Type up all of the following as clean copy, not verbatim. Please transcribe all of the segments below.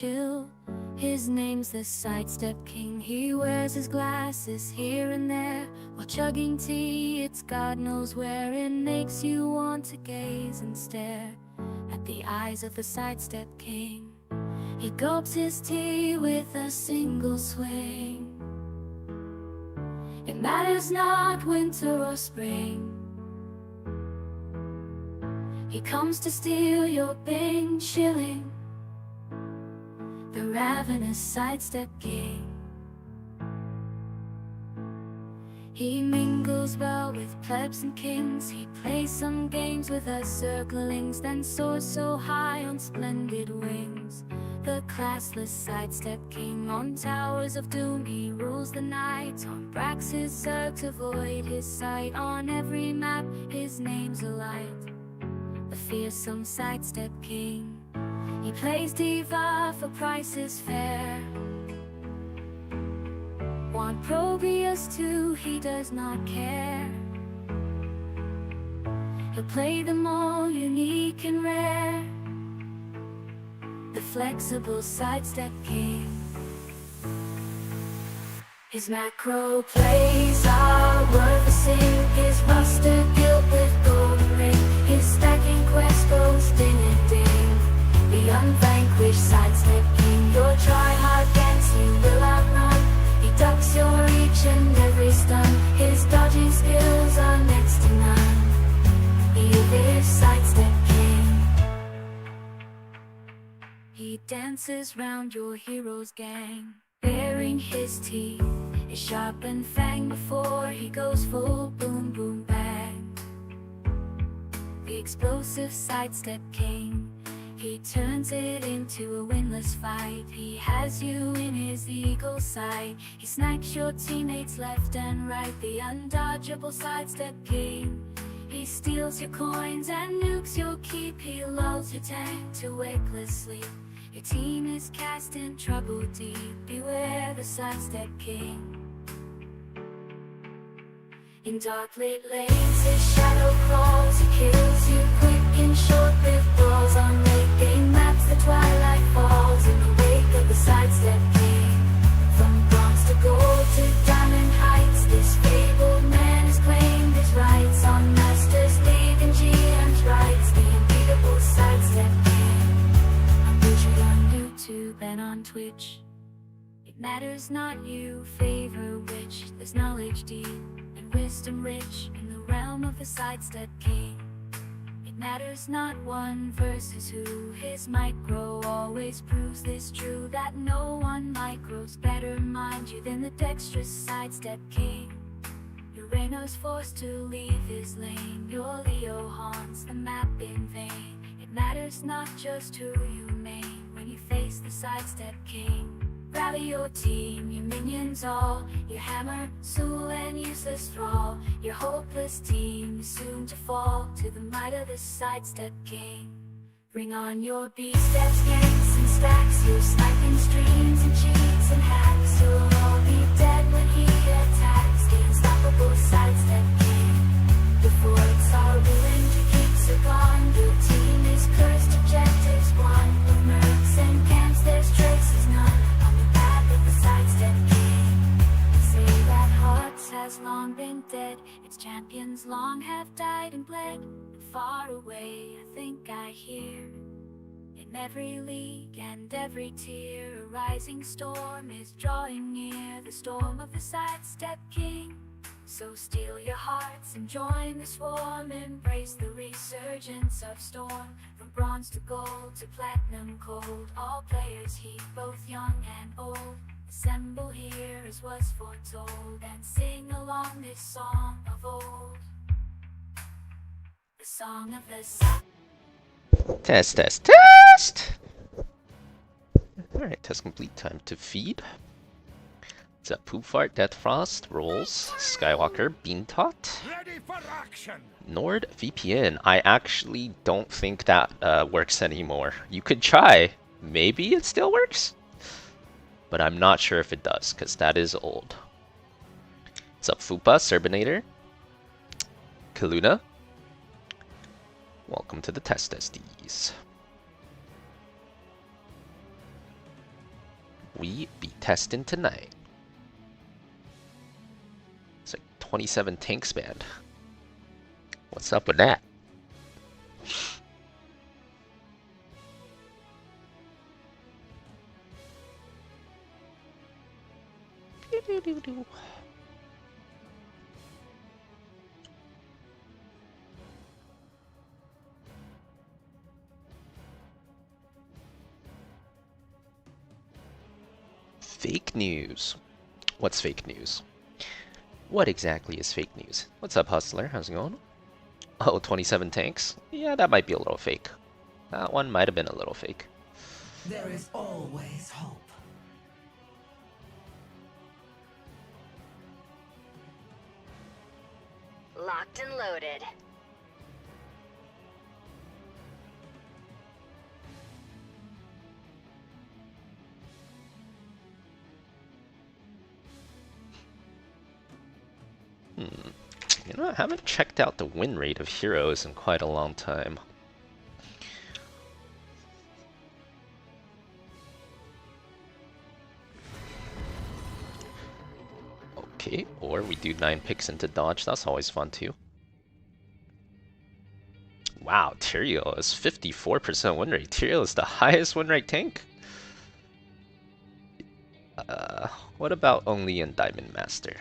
chill. His name's the Sidestep King. He wears his glasses here and there while chugging tea. It's God knows where. It makes you want to gaze and stare at the eyes of the Sidestep King. He gulps his tea with a single swing. It matters not winter or spring. He comes to steal your Bing shilling, the ravenous Sidestep King. He mingles well with plebs and kings. He plays some games with us circlings, then soars so high on splendid wings. The classless Sidestep King. On towers of doom he rules the night. On Brax's Zerg to void his sight. On every map his name's a light, the fearsome Sidestep King. He plays diva for prices fair. Want Probius too, he does not care. He'll play them all unique and rare, the flexible Sidestep King. His macro plays are worth a sing. His muster gilt with golden ring. His stacking quest goes ding and ding. The unvanquished Sidestep King. Your try-hard dance you will outrun. He ducks your each and every stun. His dodging skills are next to none. He is Sidestep King. He dances round your hero's gang, baring his teeth, his sharpened fang before he goes full boom boom bang. The explosive Sidestep King. He turns it into a winless fight. He has you in his eagle sight. He snipes your teammates left and right. The undodgeable Sidestep King. He steals your coins and nukes your keep. He lulls your tank to wakeless sleep. Your team is cast in trouble deep. Beware the Sidestep King. In dark lit lanes his shadow crawls. He kills you quick in short-lived brawls. On late game maps the twilight falls. In the wake of the Sidestep King. From bronze to gold to diamond heights, this fabled man has claimed his rights. On Masters League and GM's rights, the unbeatable Sidestep King. I'm featured on YouTube and on Twitch. It matters not you favor which. There's knowledge deep and wisdom rich in the realm of the Sidestep King. It matters not one versus who. His micro always proves this true, that no one micros better mind you than the dexterous Sidestep King. Urano's forced to leave his lane. Your Leo haunts the map in vain. It matters not just who you main when you face the Sidestep King. Rally your team, your minions all, your hammer, Soul and useless thrall. Your hopeless team is soon to fall to the might of the Sidestep King. Bring on your B-steps, ganks and stacks, your sniping streams and cheats and hacks. You'll all be dead when he attacks, the unstoppable Sidestep King. The forts are ruined, your keeps are gone. Your team is cursed, objectives won. With mercs and camps there's traces none. Sidestep King. Say that HOTS has long been dead. Its champions long have died and bled. But far away I think I hear, in every league and every tier, a rising storm is drawing near. The storm of the Sidestep King. So steel your hearts and join the swarm. Embrace the resurgence of storm. From bronze to gold to platinum cold, all players heat, both young and old. Assemble here as was foretold, and sing along this song of old. The song of the Test, test, test! Alright, test complete. Time to feed. It's a Poop Fart, Death Frost, Rolls, Skywalker, Beantot, NordVPN. I actually don't think that works anymore. You could try. Maybe it still works? But I'm not sure if it does, because that is old. What's up, Fupa, Serbinator, Kaluna? Welcome to the test testies. we be testing tonight. It's like 27 tank span. What's up with that? Fake news. What's fake news? What exactly is fake news? What's up, Hustler? How's it going? Oh, 27 tanks? Yeah, that might be a little fake. That one might have been a little fake. There is always hope. Locked and loaded. You know, I haven't checked out the win rate of heroes in quite a long time. Okay, or we do 9 picks into dodge. That's always fun too. Wow, Tyrael is 54% win rate. Tyrael is the highest win rate tank. What about only in Diamond Master?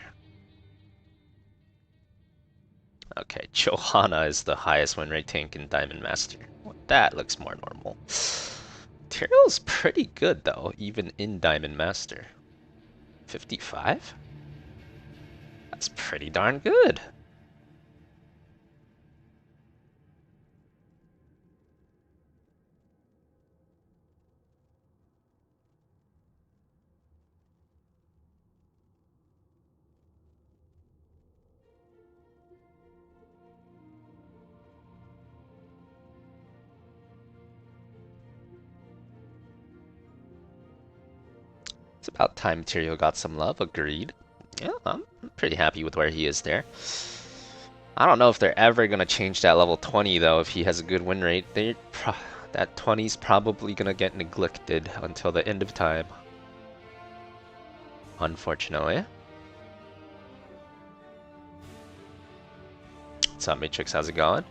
Okay, Johanna is the highest win rate tank in Diamond Master. Well, that looks more normal. Tyrael's pretty good though, even in Diamond Master. 55? That's pretty darn good. It's about time Tyrael got some love, agreed. Yeah, I'm pretty happy with where he is there. I don't know if they're ever going to change that level 20 though if he has a good win rate. That 20's probably going to get neglected until the end of time. Unfortunately. What's up, Matrix? How's it going?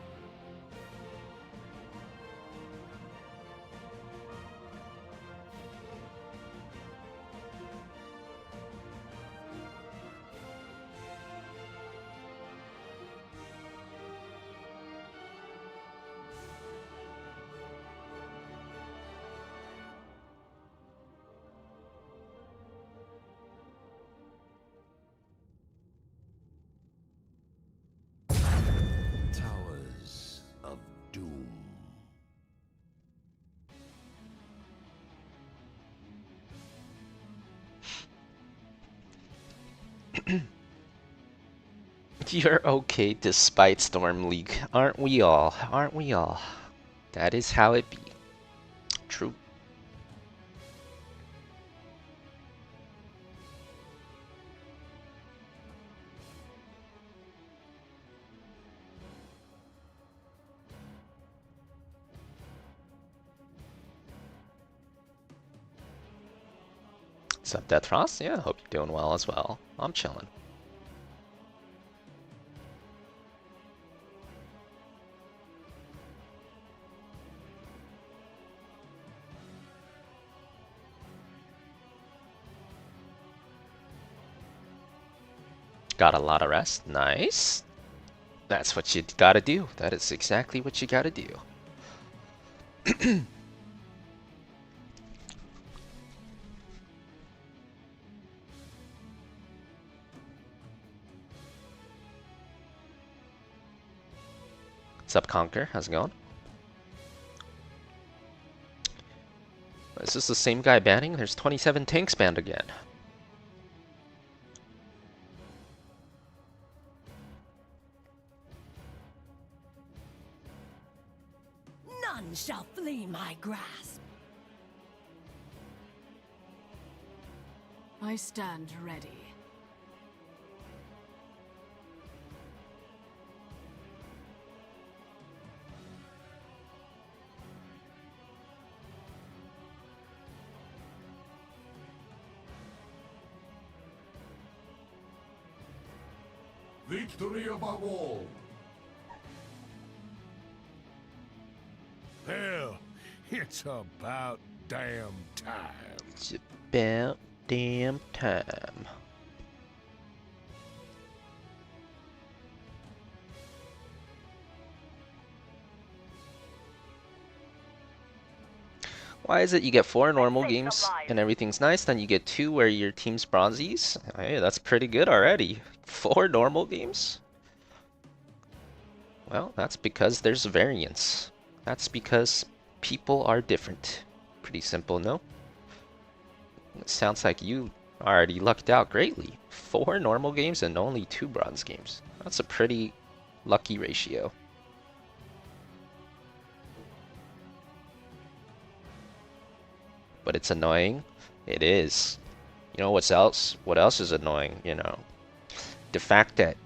Towers of Doom. You're okay despite Storm League. Aren't we all? Aren't we all? That is how it be. True. What's up, Death Frost? Yeah, hope you're doing well as well. I'm chilling. Got a lot of rest. Nice. That's what you gotta do. That is exactly what you gotta do. What's up, Conquer? How's it going? Is this the same guy banning? There's 27 tanks banned again. None shall flee my grasp. I stand ready. Victory above all. Hell, it's about damn time. It's about damn time. Why is it you get 4 normal games and everything's nice, then you get 2 where your team's bronzies? Hey, that's pretty good already. 4 normal games? Well, that's because there's variance. That's because people are different. Pretty simple, no? It sounds like you already lucked out greatly. 4 normal games and only 2 bronze games. That's a pretty lucky ratio. But it's annoying. It is. You know what's else? What else is annoying? You know, the fact that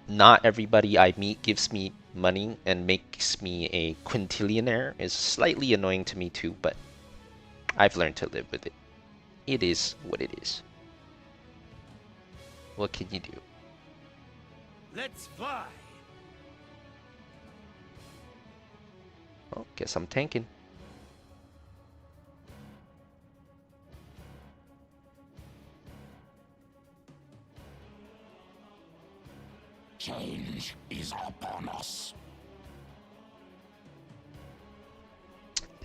not everybody I meet gives me money and makes me a quintillionaire is slightly annoying to me too. But I've learned to live with it. It is what it is. What can you do? Let's fly. Well, guess I'm tanking. Change is upon us.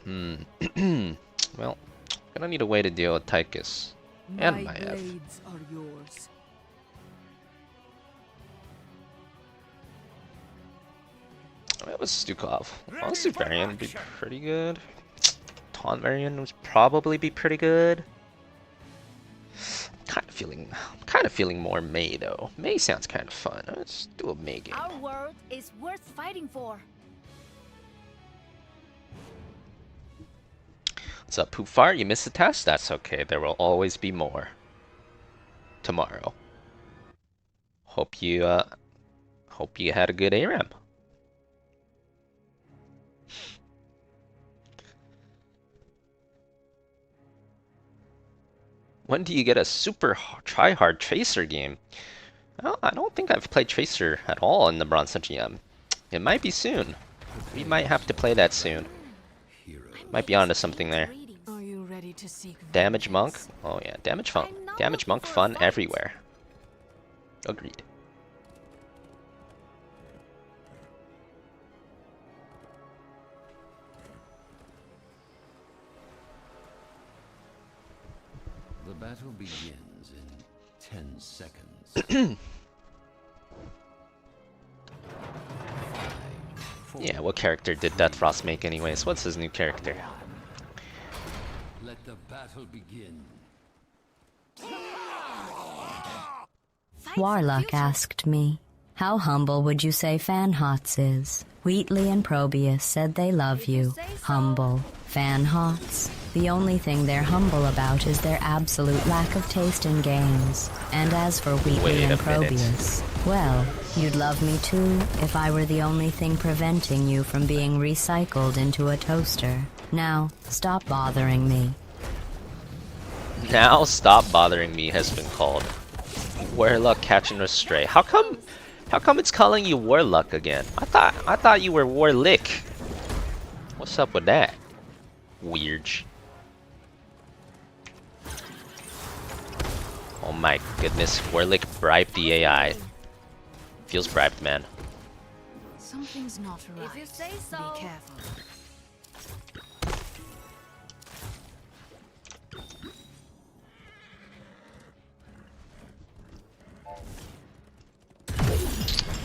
Well, gonna need a way to deal with Tychus and My Maiev. blades are yours. It was Stukov. Honestly, Varian would be pretty good. Taunt Varian would probably be pretty good. Kind of feeling more Mei though. Mei sounds kind of fun. Let's do a Mei game. Our world is worth fighting for. What's up, Poofart? You missed the test? That's okay. There will always be more. Tomorrow. Hope you had a good ARAM. When do you get a super try-hard Tracer game? Well, I don't think I've played Tracer at all in the Bronze GM. It might be soon. We might have to play that soon. Might be onto something there. Are you ready to seek Damage Monk? vengeance? Oh yeah, Damage Monk. I'm not Damage looking Monk for a fun fight. everywhere. Agreed. The battle begins in 10 seconds. Yeah, what character did Death Frost make anyways? What's his new character? Let the battle begin. Fight for Warlock future. asked me, how humble would you say Fan HOTS is? Wheatley and Probius said they love If you you. say so. Humble. Fan HOTS. The only thing they're humble about is their absolute lack of taste in games. And as for Wheatley Wait and a minute. Probius, well, you'd love me too if I were the only thing preventing you from being recycled into a toaster. Now, stop bothering me. Now Stop Bothering Me has been called. Warlock catching a stray. How come it's calling you Warlock again? I thought you were Warlick. What's up with that? Weird. Oh my goodness, Warlick bribed the AI. Feels bribed, man. Something's not right. If you say so. Be careful.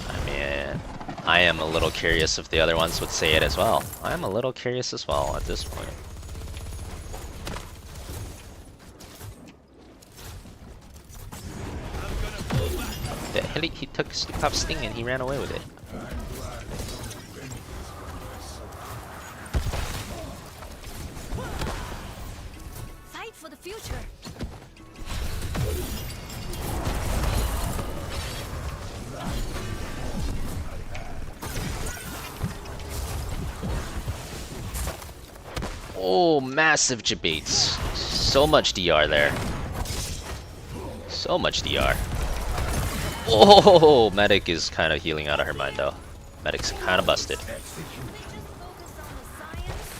I mean, I am a little curious if the other ones would say it as well. I am a little curious as well at this point. The hell, he took Stukov's sting and he ran away with it. Fight for the future. Oh, massive debates. So much DR there. So much DR. Oh, medic is kind of healing out of her mind though. Medic's kind of busted. They just focus on the science.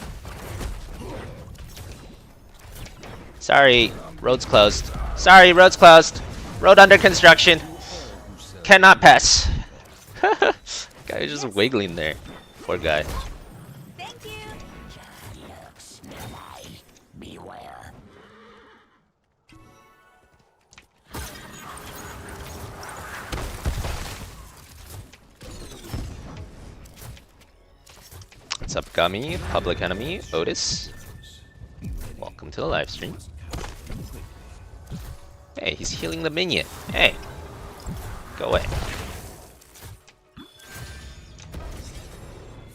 Sorry, road's closed. Sorry, road's closed. Road under construction. Cannot pass. Guy is just wiggling there. Poor guy. Thank you. Beware. What's up, Gummy? Public enemy, Otis. Welcome to the live stream. Hey, he's healing the minion. Hey, go away.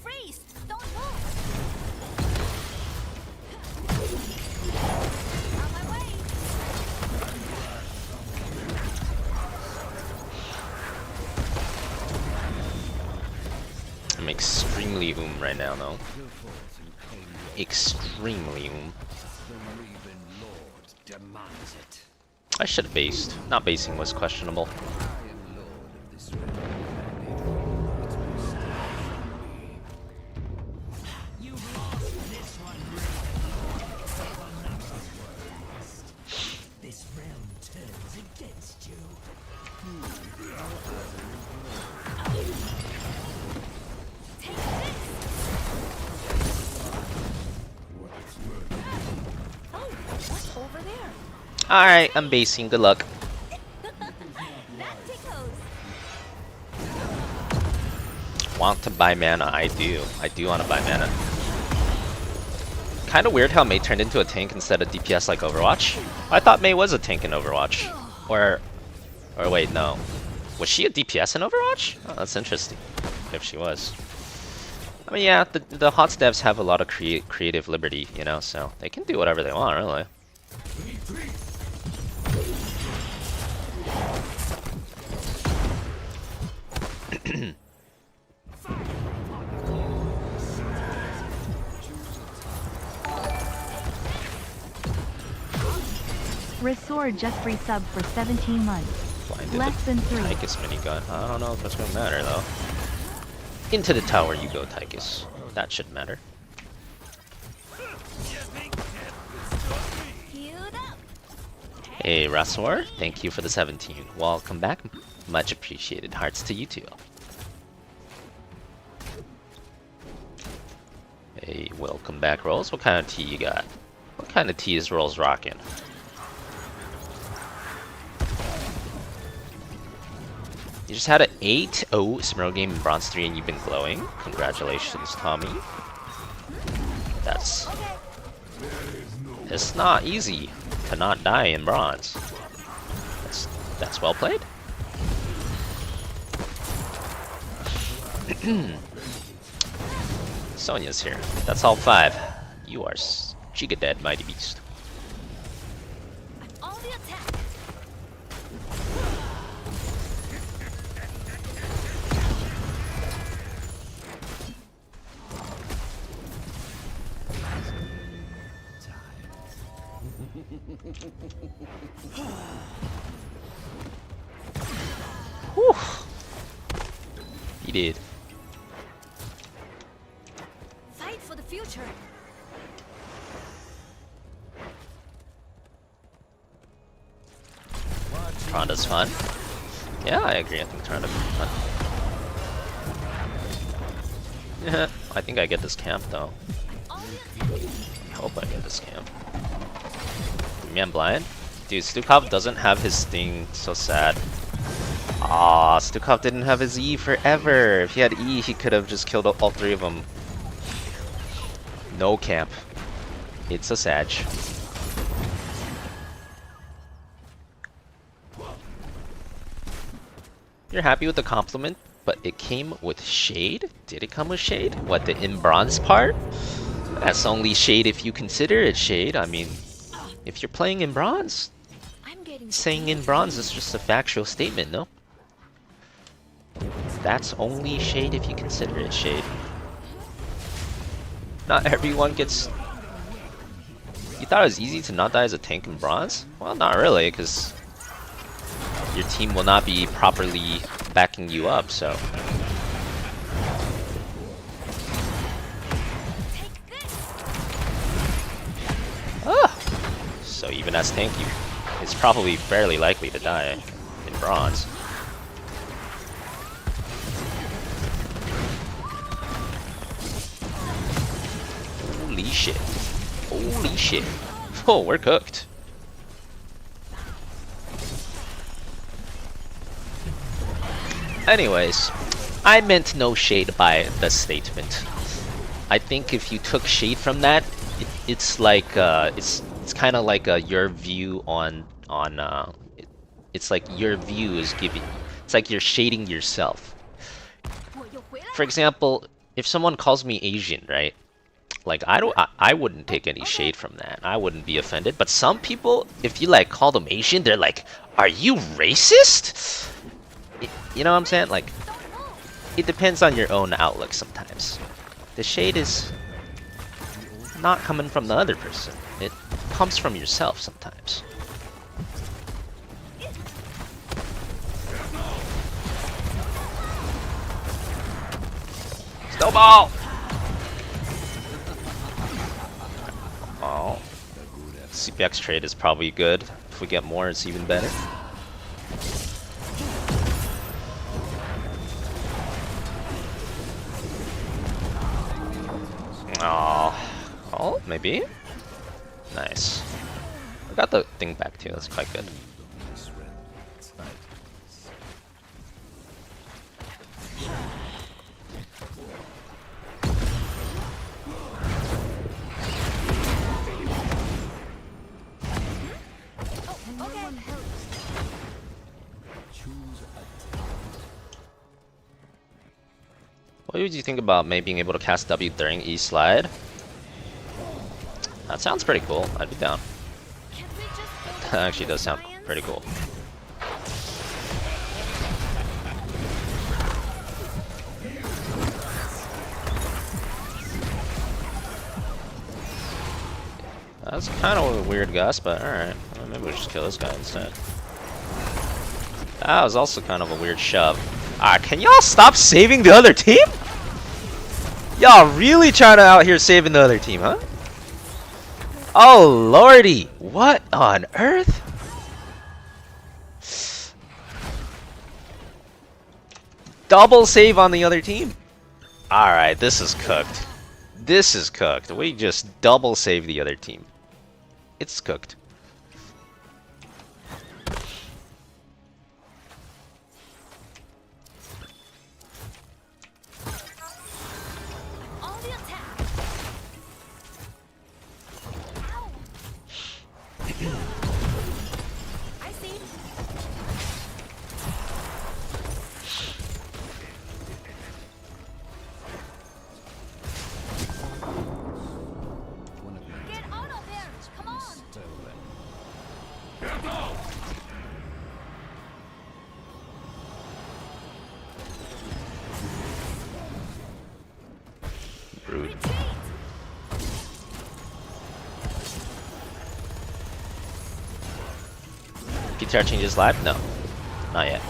Freeze! Don't move. On my way. I'm extremely right now, though. Extremely The Raven Lord demands it. I should have based. Not basing was questionable. I am Lord of this realm, and it will not be stolen from me. You've lost this one, This realm turns against you. Take this. Oh, what's over there? Alright, I'm basing. Good luck. That tickles. Want to buy mana? I do. I do want to buy mana. Kind of weird how Mei turned into a tank instead of DPS like Overwatch. I thought Mei was a tank in Overwatch. Or wait, no. Was she a DPS in Overwatch? Oh, that's interesting. If she was. I mean, yeah, the HOTS devs have a lot of creative liberty, you know, so they can do whatever they want, really. Resort just resubbed for 17 months. Blinded Less than 3. Tychus minigun. I don't know if that's gonna matter though. Into the tower you go, Tychus. That should matter. Queued up. Hey, Rasor, thank you for the 17. Welcome back. Much appreciated. Hearts to you too. Hey, welcome back, Rolls. What kind of tea you got? What kind of tea is Rolls rocking? You just had an 8-0 Smurl game in Bronze 3 and you've been glowing. Congratulations, Tommy. It's not easy to not die in Bronze. That's well played. Sonya's here. That's all 5. You are Giga Dead, Mighty Beast. On the attack. Whew. He did. Fight for the future. Tronda's fun. Yeah, I agree. I think Tronda would be fun. Yeah, I think I get this camp though. On the attack. I hope I get this camp. Man, blind? Dude, Stukov doesn't have his thing. So sad. Ah, Stukov didn't have his E forever. If he had E, he could have just killed all 3 of them. No camp. It's a Sag. You're happy with the compliment, but it came with shade? Did it come with shade? What, the in bronze part? That's only shade if you consider it shade. I mean, if you're playing in bronze, I'm getting saying in bronze is just a factual statement, no? That's only shade if you consider it shade. Not everyone gets... You thought it was easy to not die as a tank in bronze? Well, not really, because your team will not be properly backing you up, so. Ah! So even as tanky, it's probably fairly likely to die in bronze. Holy shit. Holy shit. Oh, we're cooked. Anyways, I meant no shade by the statement. I think if you took shade from that, it's like it's kind of like your view on it's like your view is giving. It's like you're shading yourself. For example, if someone calls me Asian, right? Like I wouldn't take any shade from that. I wouldn't be offended. But some people, if you like call them Asian, they're like, "Are you racist?" You know what I'm saying? Like, it depends on your own outlook sometimes. The shade is not coming from the other person. It comes from yourself sometimes. Snowball! Oh. CPX trade is probably good. If we get more, it's even better. Oh, maybe? Nice. I got the thing back too, that's quite good. What would you think about maybe being able to cast W during E slide? That sounds pretty cool. I'd be down. That actually does sound pretty cool. That's kind of a weird gust, but alright. Well, maybe we'll just kill this guy instead. That was also kind of a weird shove. Can y'all stop saving the other team? Y'all really trying to out here saving the other team, huh? Oh lordy, what on earth? Double save on the other team. Alright, this is cooked. This is cooked. We just double save the other team. It's cooked. Rude. PTR changes live? No. Not yet.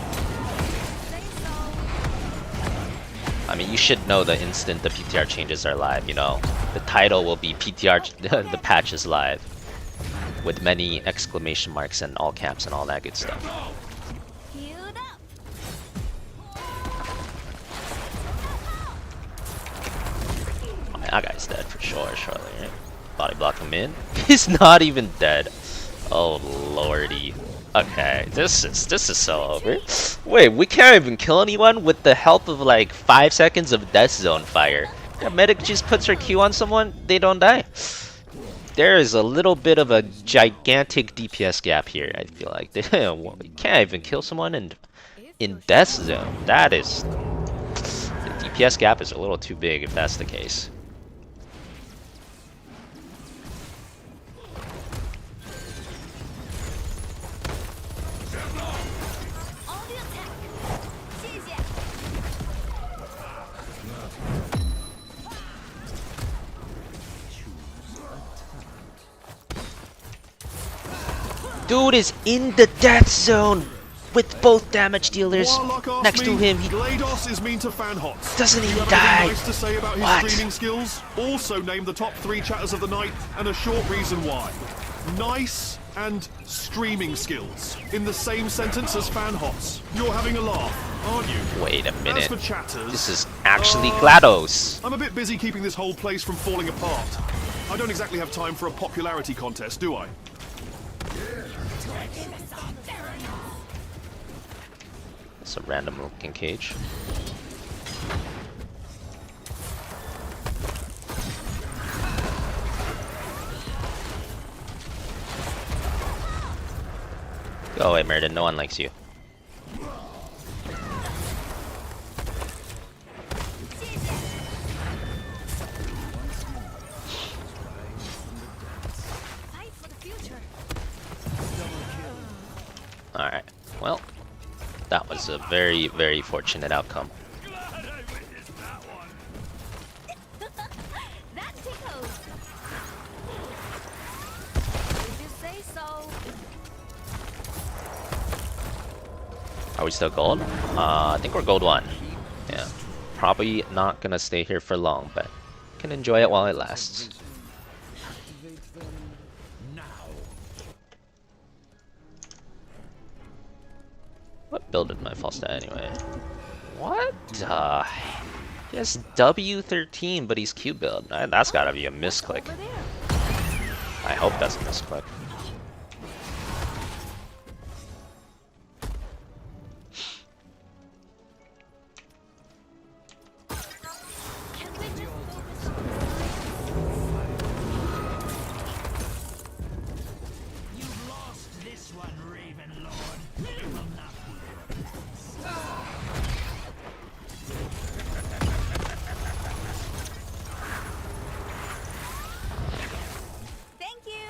I mean, you should know the instant the PTR changes are live, you know. The title will be PTR, the patch is live. With many exclamation marks and all caps and all that good stuff. That guy's dead for sure, surely, right? Body block him in. He's not even dead. Oh lordy. Okay, this is so over. Wait, we can't even kill anyone with the help of like 5 seconds of death zone fire. The medic just puts her Q on someone, they don't die. There is a little bit of a gigantic DPS gap here, I feel like. We can't even kill someone in death zone. That is... The DPS gap is a little too big if that's the case. Dude is in the death zone. with both damage dealers Warlock asked next to me, him. He GLaDOS is mean to fan HOTS. doesn't Do you even have anything die. nice to say about his What? streaming skills? Also name the top 3 chatters of the night and a short reason why. Nice and streaming skills in the same sentence as fan HOTS. You're having a laugh, aren't you? Wait a As minute. for chatters, This is actually GLaDOS. I'm a bit busy keeping this whole place from falling apart. I don't exactly have time for a popularity contest, do I? It's a random looking cage. Go away, Meriden. No one likes you. Fight for the future. Alright. Well, that was a very, very fortunate outcome. That tickles. If you say so. Are we still gold? I think we're gold 1. Yeah. Probably not gonna stay here for long, but can enjoy it while it lasts. What build did my false stat anyway? What? He has W13, but he's Q build. That's gotta be a misclick. Over there. I hope that's a misclick. Can we just focus on You've lost this one, Raven Lord. It will not be your Thank you.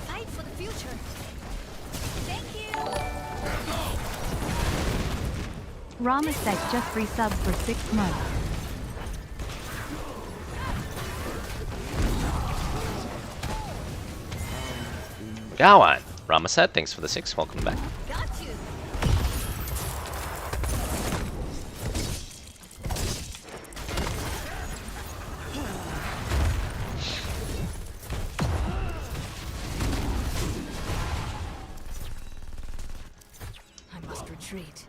Fight for the future. Thank you. Ramasek just resubbed for 6 months. Gowan! Ramaset, thanks for the 6. Welcome back. Got you. I must retreat.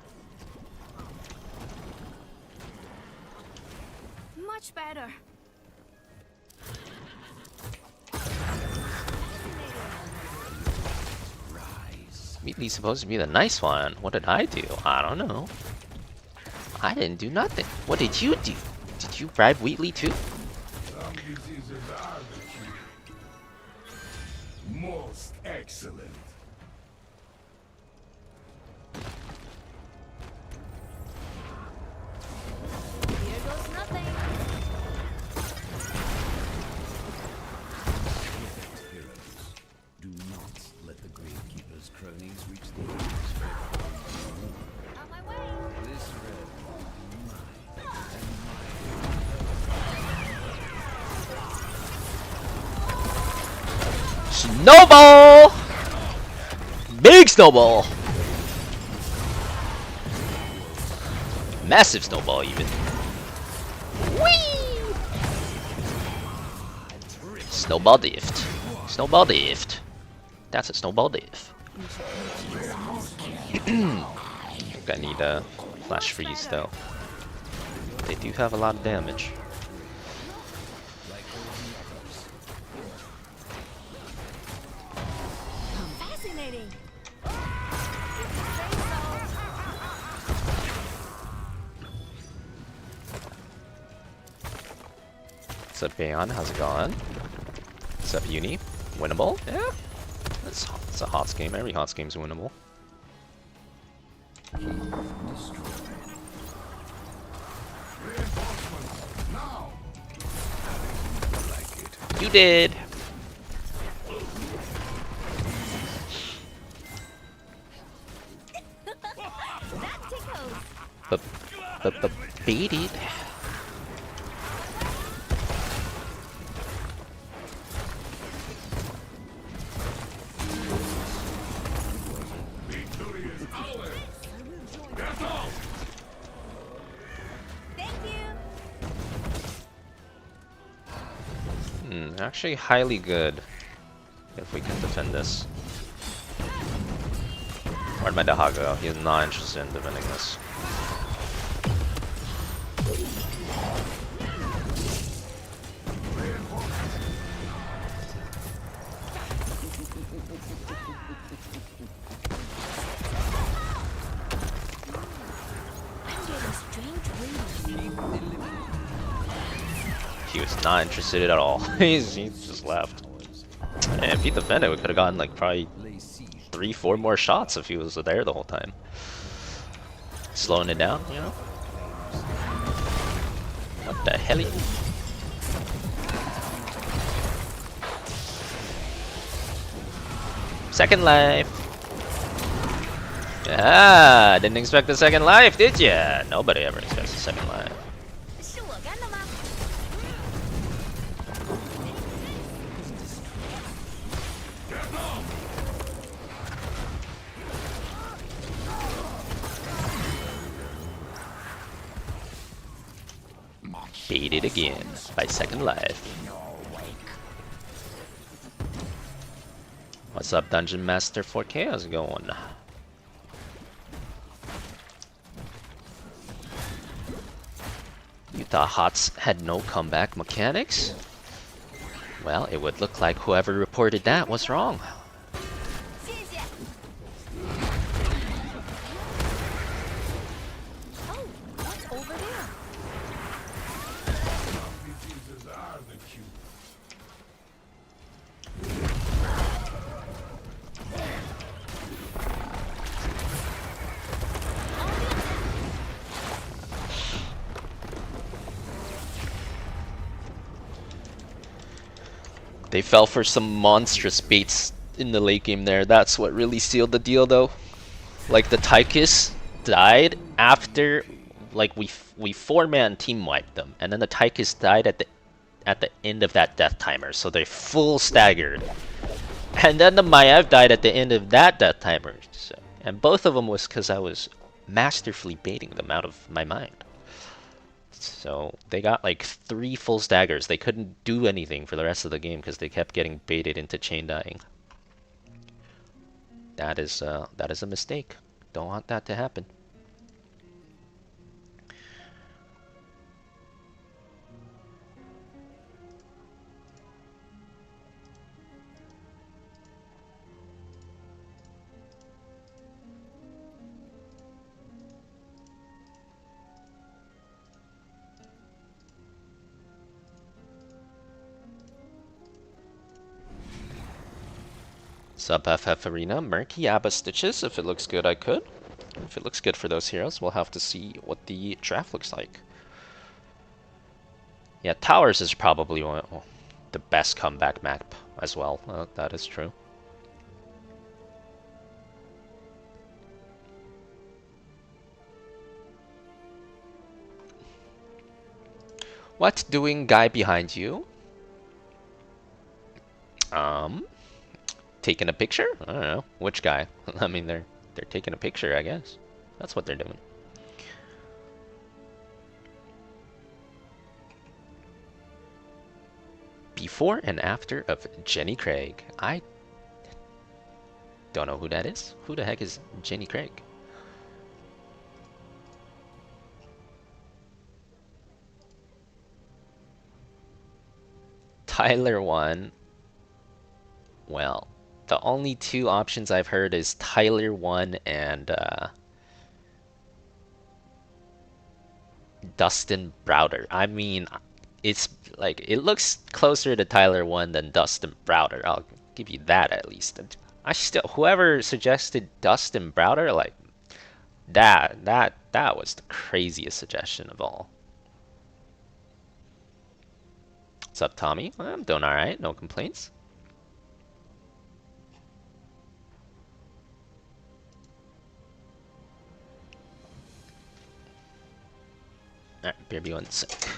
Much better. Wheatley's supposed to be the nice one. What did I do? I don't know. I didn't do nothing. What did you do? Did you bribe Wheatley too? Some diseases are the cure. Most excellent. Here goes nothing. heroes. Do not let the Gravekeeper's cronies reach the On my way. This red will be mine. Snowball! Big snowball! Massive snowball, even. Whee! Snowball dift. Snowball dift. That's a snowball dift. I need a flash freeze though. They do have a lot of damage. Fascinating. What's up, Bayon? How's it going? What's up, Uni? Winnable? Yeah. It's a HOTS game. Every HOTS game's winnable. You did! baited. Thank you. Actually highly good if we can defend this. Where'd my Daha go? He's not interested in defending this. I'm getting strange readings. He was not interested at all. he just left. And if he defended, we could have gotten like probably 3-4 more shots if he was there the whole time. Slowing it down, you know? What the hell? Second life. Ah, didn't expect the second life, did ya? Nobody ever expects the second life. 是我干的吗？ Baited again by second life. What's up, Dungeon Master 4K? How's it going? You thought HOTS had no comeback mechanics? Well, it would look like whoever reported that was wrong. 谢谢。Oh, what's over there? Diseases are the cure. They fell for some monstrous baits in the late game there. That's what really sealed the deal, though. Like the Tychus died after, like we 4-man team wiped them, and then the Tychus died at the end of that death timer, so they full staggered. And then the Maiev died at the end of that death timer, so, and both of them was because I was masterfully baiting them out of my mind. So they got like 3 full staggers. They couldn't do anything for the rest of the game because they kept getting baited into chain dying. That is a mistake. Don't want that to happen. Sub FF Arena, Murky Abba Stitches. If it looks good, I could. If it looks good for those heroes, we'll have to see what the draft looks like. Yeah, Towers is probably the best comeback map as well. That is true. What doing, guy behind you? Taking a picture? I don't know. Which guy? I mean, they're taking a picture, I guess. That's what they're doing. Before and after of Jenny Craig. I don't know who that is. Who the heck is Jenny Craig? Tyler 1. Well, the only 2 options I've heard is Tyler 1 and Dustin Browder. I mean, it's like, it looks closer to Tyler 1 than Dustin Browder. I'll give you that at least. I still, whoever suggested Dustin Browder, like, that was the craziest suggestion of all. What's up, Tommy? I'm doing alright, no complaints. Alright, bear me 1 sec.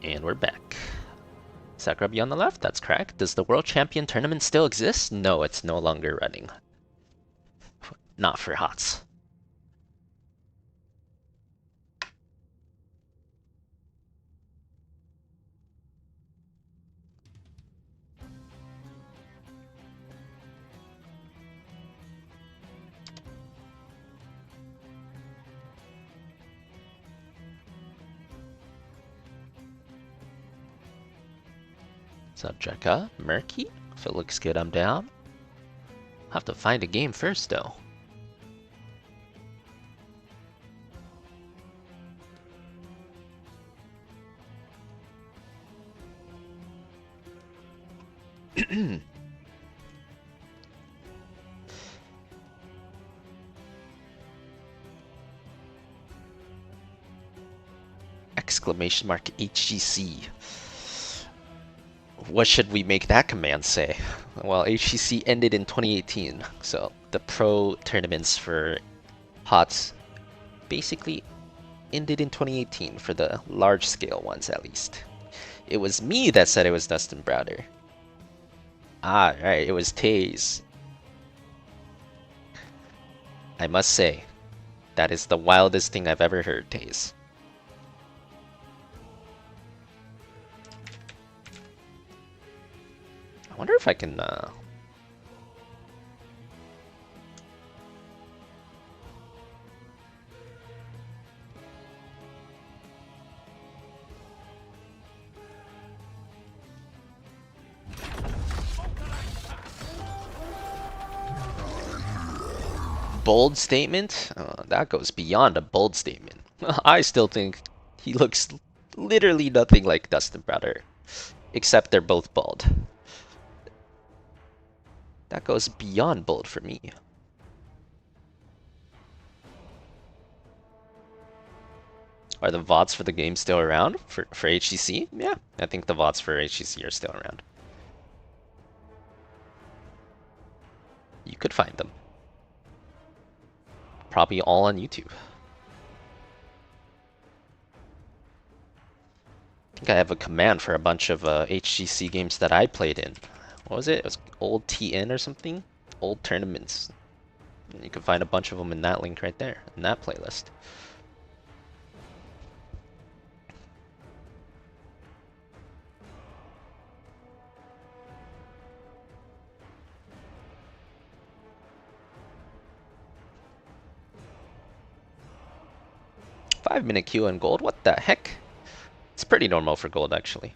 And we're back. Sakura on the left, that's correct. Does the World Champion Tournament still exist? No, it's no longer running. Not for HOTS. Subjecta, Murky. If it looks good, I'm down. Have to find a game first, though. Exclamation mark HGC. What should we make that command say? Well, HGC ended in 2018, so the pro tournaments for HOTS basically ended in 2018 for the large scale ones, at least. It was me that said it was Dustin Browder. Ah, right, it was Taze. I must say, that is the wildest thing I've ever heard, Taze. I wonder if I can, 'bold statement? That goes beyond a bold statement. I still think he looks literally nothing like Dustin Brother, except they're both bald. That goes beyond bold for me. Are the VODs for the game still around for HCC? Yeah, I think the VODs for HCC are still around. You could find them. Probably all on YouTube. I think I have a command for a bunch of HGC games that I played in. What was it? It was old TN or something? Old tournaments. And you can find a bunch of them in that link right there, in that playlist. Five-minute queue in gold? What the heck? It's pretty normal for gold, actually.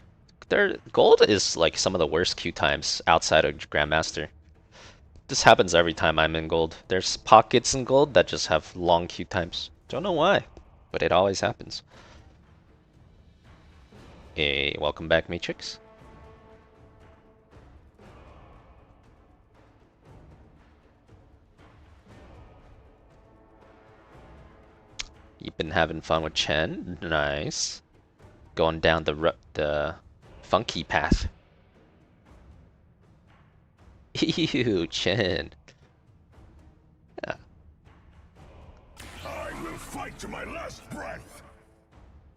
Gold is like some of the worst queue times outside of Grandmaster. This happens every time I'm in gold. There's pockets in gold that just have long queue times. Don't know why, but it always happens. Hey, welcome back, Matrix. You've been having fun with Chen? Nice. Going down the funky path. Ew, Chen. Yeah. I will fight to my last breath.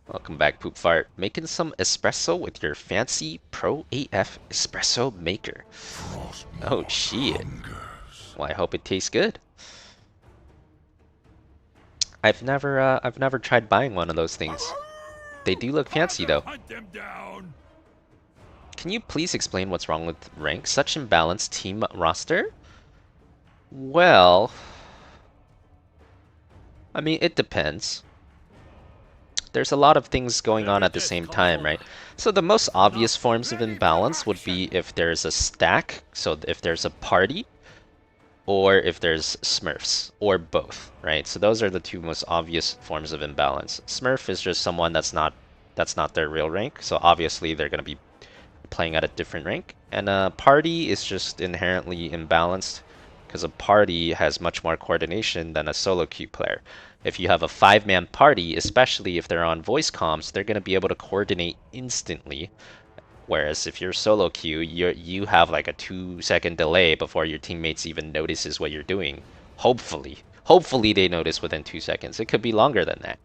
Welcome back, Poop Fart. Making some espresso with your fancy Pro AF espresso maker. Oh shit. Well, I hope it tastes good. I've never tried buying one of those things. They do look fancy though. Hunt them down. Can you please explain what's wrong with rank? Such imbalanced team roster? Well, I mean, it depends. There's a lot of things going on at the same time, right? So the most obvious forms of imbalance would be if there's a stack, so if there's a party, or if there's Smurfs, or both, right? So those are the two most obvious forms of imbalance. Smurf is just someone that's not their real rank, so obviously they're gonna be playing at a different rank. And a party is just inherently imbalanced because a party has much more coordination than a solo queue player. If you have a 5-man party, especially if they're on voice comms, they're gonna be able to coordinate instantly. Whereas if you're solo queue, you have like a 2-second delay before your teammates even notices what you're doing. Hopefully they notice within 2 seconds. It could be longer than that.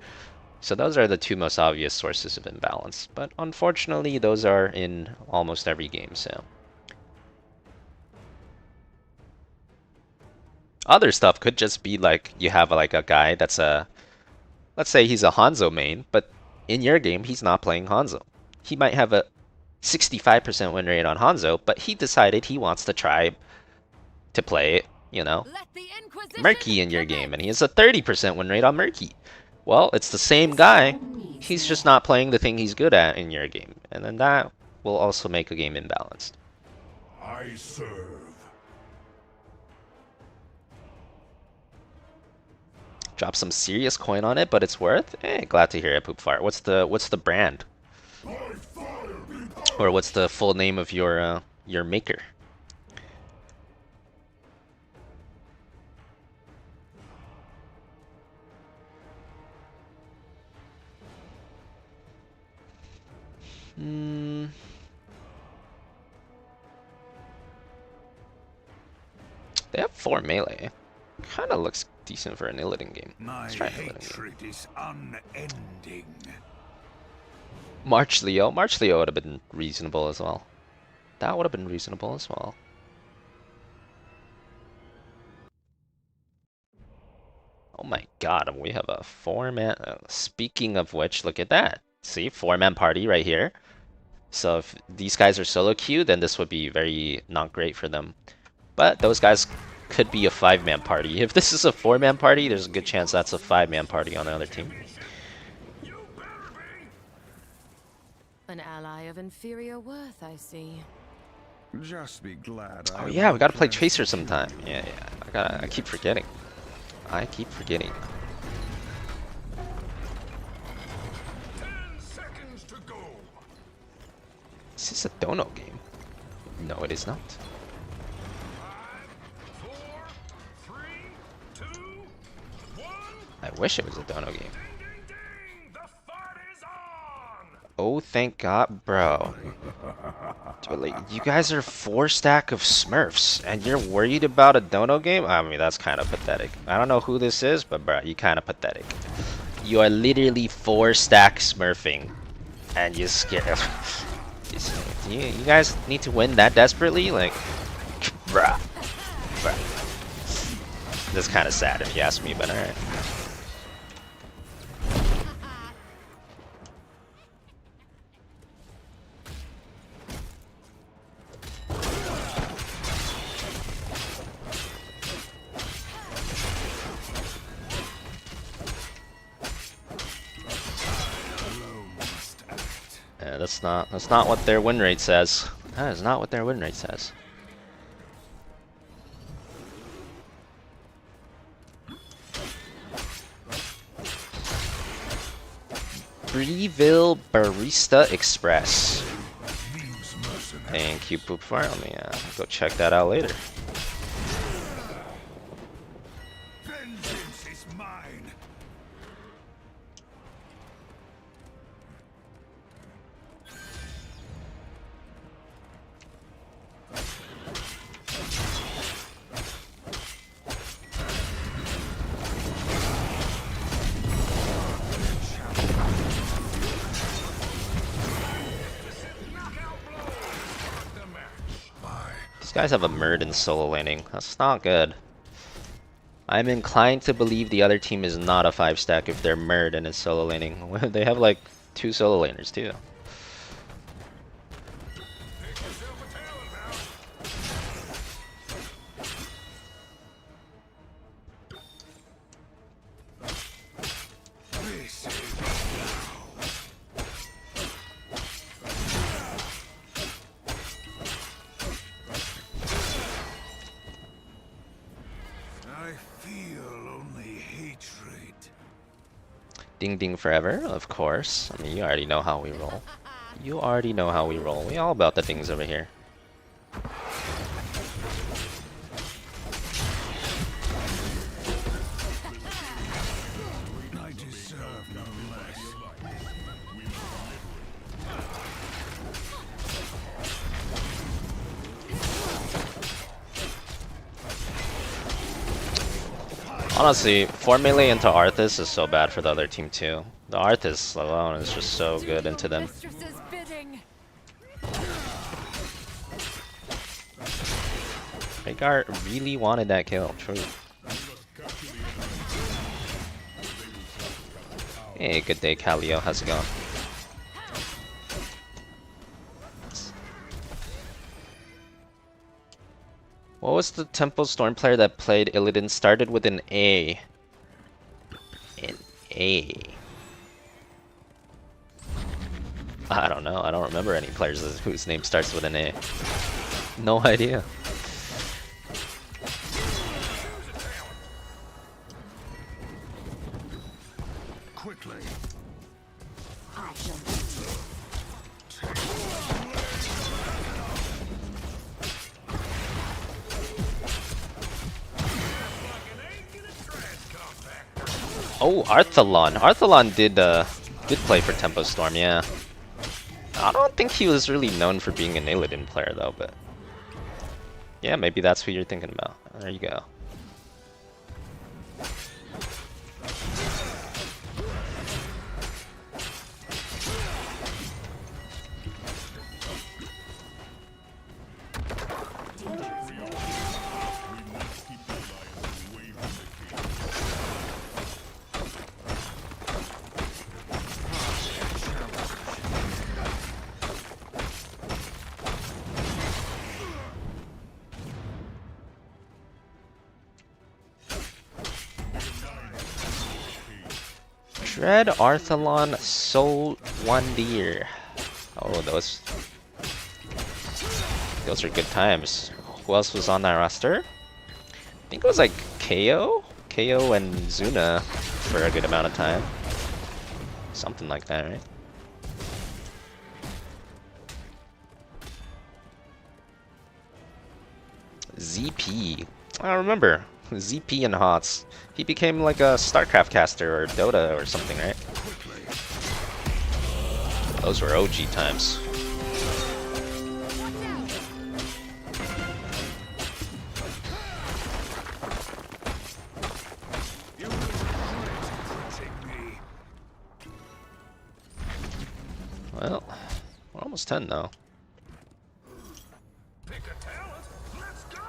So those are the two most obvious sources of imbalance. But unfortunately, those are in almost every game. So other stuff could just be like you have like a guy that's let's say he's a Hanzo main, but in your game he's not playing Hanzo. He might have a 65% win rate on Hanzo, but he decided he wants to try to play, you know, Murky in your game, and he has a 30% win rate on Murky. Well, it's the same guy, he's just not playing the thing he's good at in your game, and then that will also make a game imbalanced. I serve. Drop some serious coin on it, but it's worth? Glad to hear it, Poop Fart. What's the brand? Or what's the full name of your maker? They have 4 melee. Kinda looks decent for an Illidan game. Let's try an Illidan game. Is unending. March Leo would have been reasonable as well. That would have been reasonable as well. Oh my god, we have a 4-man. Speaking of which, look at that. See, 4-man party right here. So if these guys are solo queue, then this would be very not great for them. But those guys could be a 5-man party. If this is a 4-man party, there's a good chance that's a 5-man party on the other team. An ally of inferior worth, I see. Just be glad. Oh yeah, we gotta play Tracer sometime. Yeah, I keep forgetting. I keep forgetting. 10 seconds to go. Is this a Dono game? No, it is not. 5, 4, 3, 2, 1. I wish it was a Dono game. Ding, ding, ding! The fight is on! Oh, thank God, bro. Dude, like, you guys are 4-stack of Smurfs, and you're worried about a Dono game? I mean, that's kind of pathetic. I don't know who this is, but bro, you kind of pathetic. You are literally 4-stack Smurfing, and you're scared. You guys need to win that desperately? Like, bruh. That's kind of sad if you ask me, but alright. Yeah, that's not what their win rate says. That is not what their win rate says. Breeville Barista Express. Thank you, Poop Fire. Let me go check that out later. Vengeance is mine. These guys have a Murd in solo laning. That's not good. I'm inclined to believe the other team is not a 5-stack if they're Murd and is solo laning. They have like 2 solo laners too. I feel only hatred. Ding ding forever, of course. I mean, you already know how we roll. You already know how we roll. We all about the things over here. I deserve no less. Honestly, 4 melee into Arthas is so bad for the other team too. The Arthas alone is just so good into them. Mistress's bidding. Rhaegar really wanted that kill, true. Hey, good day, Calio. How's it going? What was the Temple Storm player that played Illidan? Started with an A. An A. I don't know. I don't remember any players whose name starts with an A. No idea. Quickly. Oh, Arthalon. Arthalon did play for Tempo Storm, yeah. I don't think he was really known for being an Illidan player though, but yeah, maybe that's who you're thinking about. There you go. Dread Arthalon Soul Wondir. Oh, those are good times. Who else was on that roster? I think it was like KO and Zuna for a good amount of time. Something like that, right? ZP. I remember. ZP and HOTS. He became like a StarCraft caster or Dota or something, right? Those were OG times. Well, we're almost 10 now. Pick a talent. Let's go.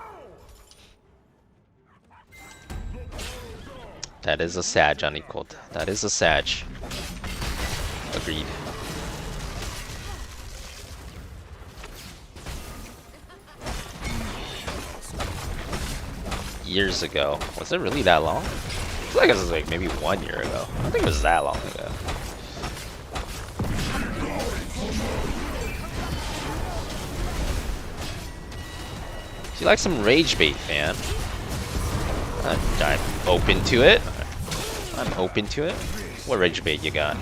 That is a Sag unequaled. That is a Sag. Agreed. Years ago. Was it really that long? I feel like it was like maybe 1 year ago. I don't think it was that long ago. Do you like some rage bait, fan? I'm open to it. I'm open to it. What rage bait you got?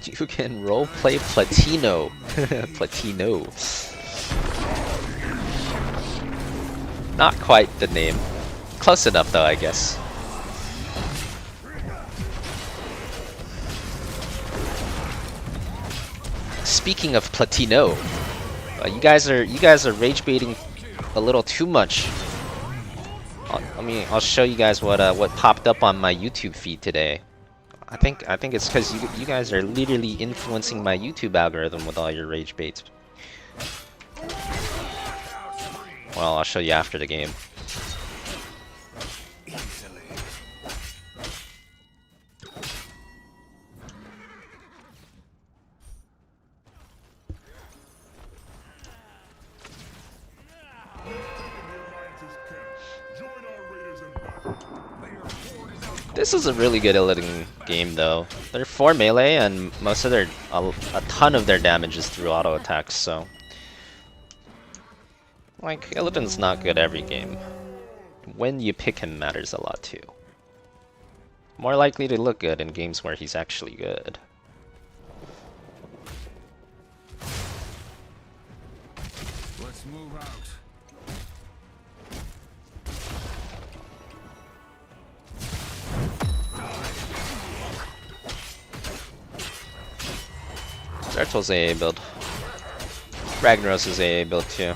You can roleplay Platino. Platino. Not quite the name. Close enough though, I guess. Speaking of Platino, you guys are rage baiting a little too much. I'll show you guys what popped up on my YouTube feed today. I think it's because you guys are literally influencing my YouTube algorithm with all your rage baits. Well, I'll show you after the game. This is a really good looking game though. They're 4 melee and most of a ton of their damage is through auto attacks, so like Illidan's not good every game. When you pick him matters a lot too. More likely to look good in games where he's actually good. Let's move out. Zertul's AA build. Ragnaros is AA build too.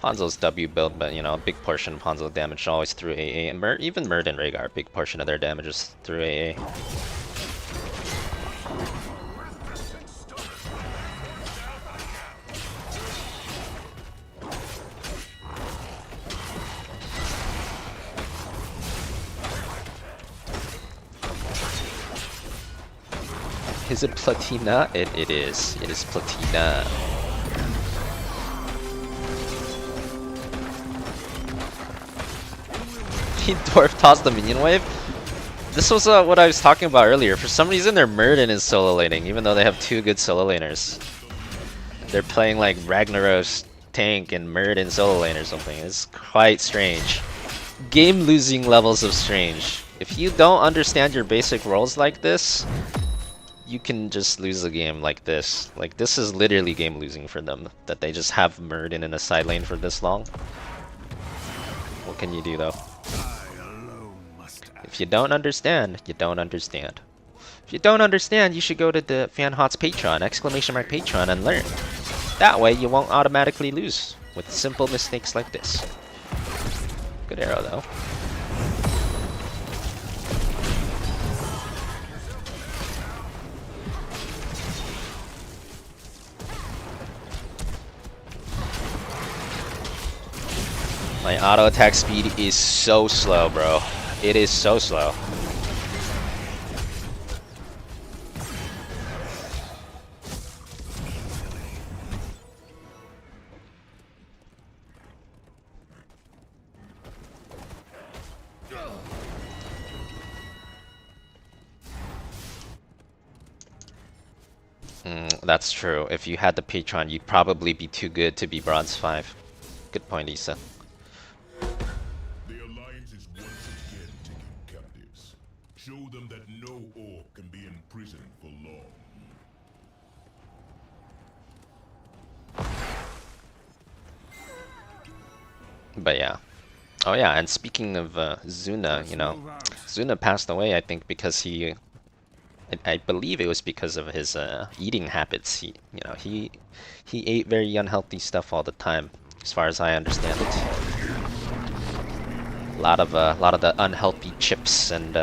Hanzo's W build, but you know, a big portion of Hanzo damage always through AA, and even Murd and Rhaegar, a big portion of their damage is through AA. Is it Platina? It is. It is Platina. He dwarf tossed the minion wave. This was what I was talking about earlier. For some reason, their Murden is solo laning, even though they have 2 good solo laners. They're playing like Ragnaros tank and Murden solo lane or something. It's quite strange. Game losing levels of strange. If you don't understand your basic roles like this, you can just lose a game like this. Like, this is literally game losing for them, that they just have Murden in a side lane for this long. What can you do though? If you don't understand, you don't understand. If you don't understand, you should go to the FanHOTS Patreon, !Patreon, and learn. That way you won't automatically lose with simple mistakes like this. Good arrow though. My auto attack speed is so slow, bro. It is so slow. That's true. If you had the Patron, you'd probably be too good to be Bronze 5. Good point, Issa. The Alliance is once again taking captives. Show them that no orc can be imprisoned for long. But yeah. Oh yeah, and speaking of Zuna, you know, Zuna passed away, I think, because I believe it was because of his eating habits. He ate very unhealthy stuff all the time, as far as I understand it. A lot of the unhealthy chips and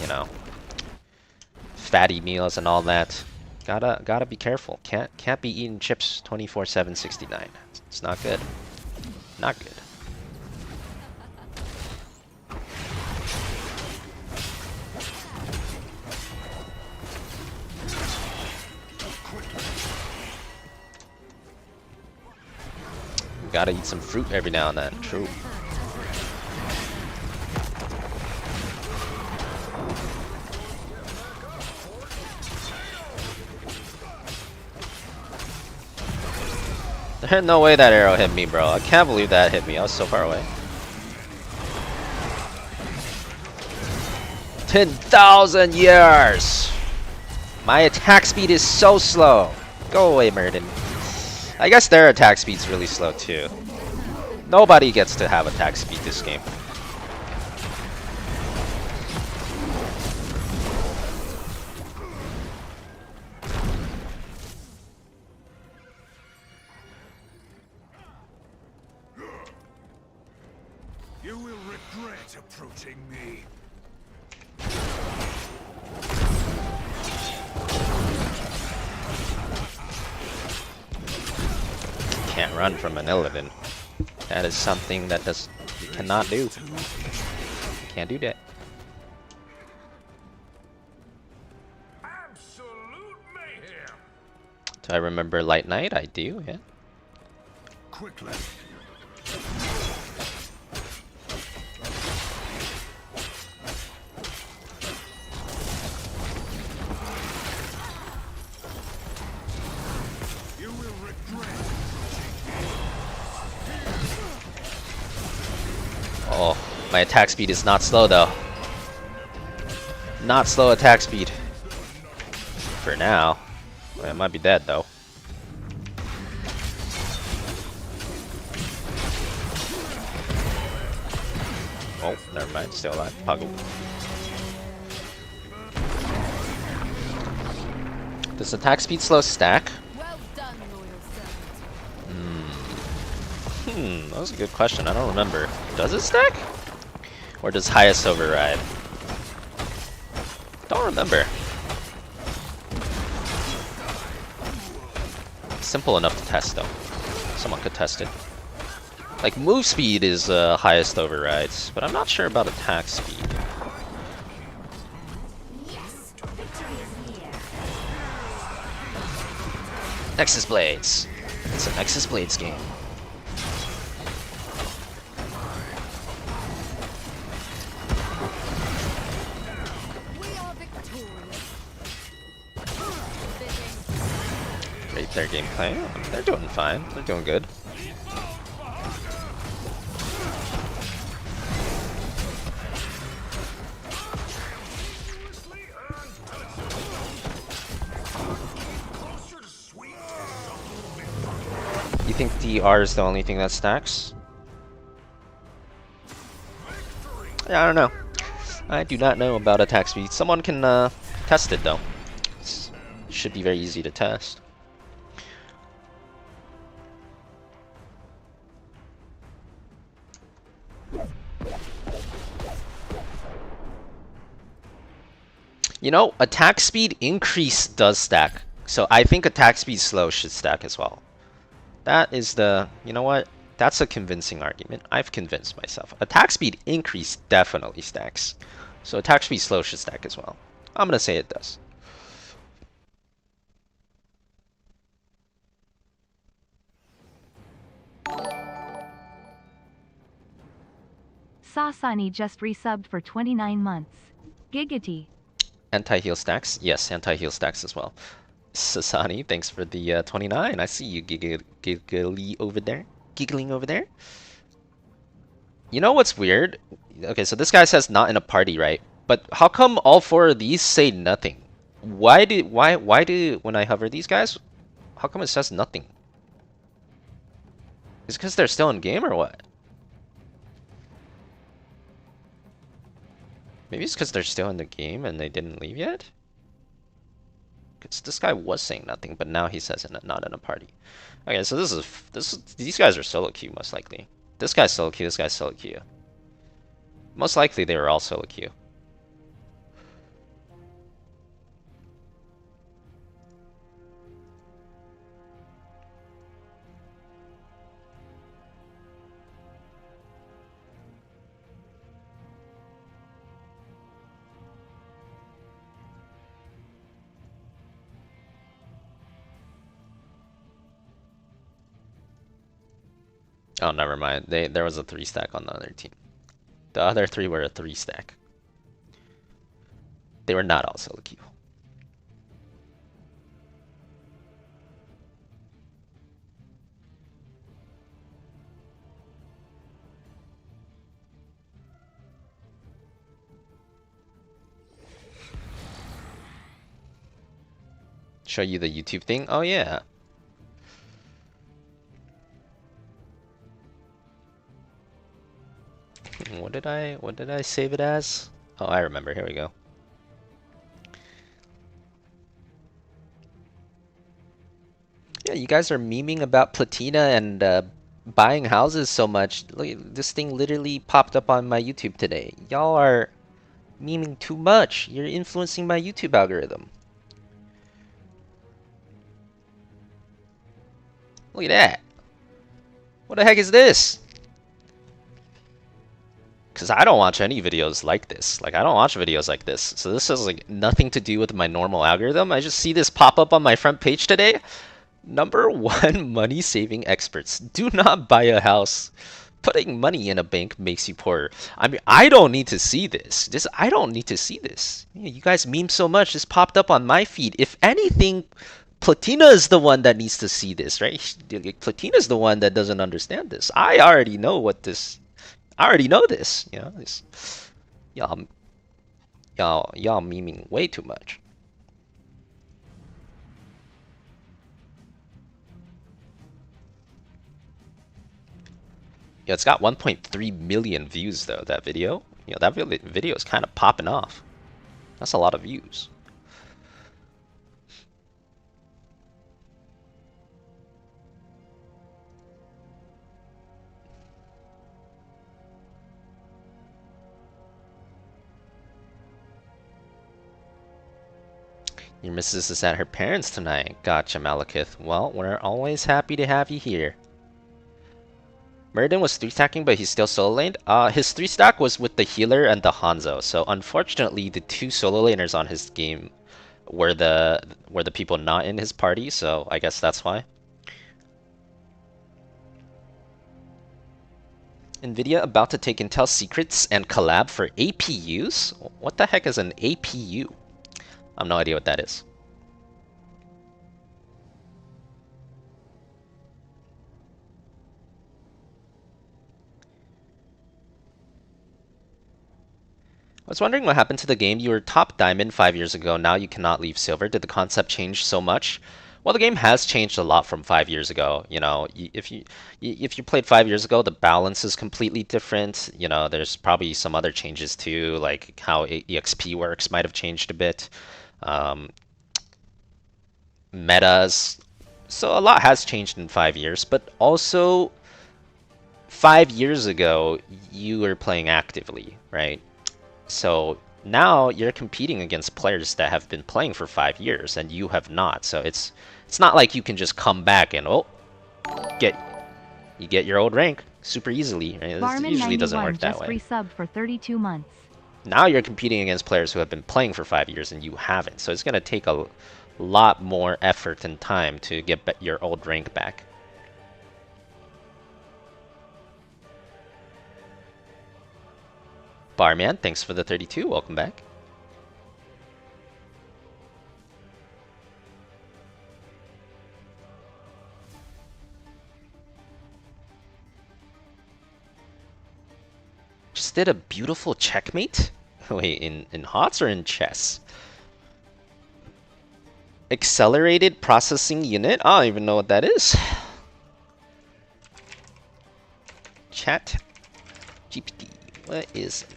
you know, fatty meals and all that. Gotta be careful. Can't be eating chips 24/7, 69. It's not good. Not good. Gotta eat some fruit every now and then. True. There's no way that arrow hit me, bro. I can't believe that hit me. I was so far away. 10,000 years! My attack speed is so slow. Go away, Murden. I guess their attack speed's really slow too. Nobody gets to have attack speed this game. You will regret approaching me. Can't run from an Illidan. That is something that you cannot do. Can't do that. Absolute mayhem. Do I remember Light Knight? I do, yeah. Quickly. You will regret. Oh, my attack speed is not slow though. Not slow attack speed. For now. Well, it might be dead though. Oh, never mind. Still alive. Puggle. Does attack speed slow stack? Well done, loyal servant. That was a good question. I don't remember. Does it stack? Or does highest override? Don't remember. Simple enough to test though. Someone could test it. Like move speed is highest overrides, but I'm not sure about attack speed. Nexus Blades. It's a Nexus Blades game. We are victorious. Rate their gameplay. They're doing fine. They're doing good. You think DR is the only thing that stacks? Yeah, I don't know. I do not know about attack speed. Someone can test it though. Should be very easy to test. You know, attack speed increase does stack. So I think attack speed slow should stack as well. That is the, you know what? That's a convincing argument. I've convinced myself. Attack speed increase definitely stacks. So attack speed slow should stack as well. I'm gonna say it does. Sasani just resubbed for 29 months. Giggity. Anti-heal stacks? Yes, anti-heal stacks as well. Sasani, thanks for the 29. I see you giggly over there. Giggling over there. You know what's weird? Okay, so this guy says not in a party, right? But how come all 4 of these say nothing? Why do when I hover these guys, how come it says nothing? Is it because they're still in game or what? Maybe it's because they're still in the game and they didn't leave yet? Because this guy was saying nothing, but now he says not in a party. Okay, so these guys are solo queue most likely. This guy's solo queue, this guy's solo queue. Most likely they were all solo queue. Oh, never mind. There was a 3 stack on the other team. The other 3 were a 3 stack. They were not all solo queue. Show you the YouTube thing? Oh yeah. What did I save it as? Oh, I remember. Here we go. Yeah, you guys are memeing about Platina and buying houses so much. Look, this thing literally popped up on my YouTube today. Y'all are memeing too much. You're influencing my YouTube algorithm. Look at that. What the heck is this? Because I don't watch any videos like this. Like, I don't watch videos like this. So this has, like, nothing to do with my normal algorithm. I just see this pop up on my front page today. #1 money-saving experts. Do not buy a house. Putting money in a bank makes you poorer. I mean, I don't need to see this. I don't need to see this. You guys meme so much. This popped up on my feed. If anything, Platina is the one that needs to see this, right? Platina is the one that doesn't understand this. I already know what this... I already know this, you know. Y'all memeing way too much. Yeah, it's got 1.3 million views though. That video, you know, that video is kind of popping off. That's a lot of views. Your missus is at her parents' tonight. Gotcha, Malekith. Well, we're always happy to have you here. Muradin was 3-stacking, but he's still solo laned. His 3-stack was with the healer and the Hanzo. So unfortunately, the 2 solo laners on his game were the people not in his party. So I guess that's why. Nvidia about to take Intel secrets and collab for APUs? What the heck is an APU? I have no idea what that is. I was wondering what happened to the game. You were top diamond 5 years ago. Now you cannot leave silver. Did the concept change so much? Well, the game has changed a lot from 5 years ago. You know, if you played 5 years ago, the balance is completely different. You know, there's probably some other changes too, like how EXP works might have changed a bit. Metas. So a lot has changed in 5 years, but also 5 years ago you were playing actively, right? So now you're competing against players that have been playing for 5 years and you have not. So it's not like you can just come back and get You get your old rank super easily. Right? This Barman usually doesn't 91 work that just way. resubbed for 32 months. Now you're competing against players who have been playing for 5 years and you haven't. So it's going to take a lot more effort and time to get your old rank back. Barman, thanks for the 32. Welcome back. Just did a beautiful checkmate? Wait, in HOTS or in chess? Accelerated processing unit? I don't even know what that is. Chat GPT. What is it?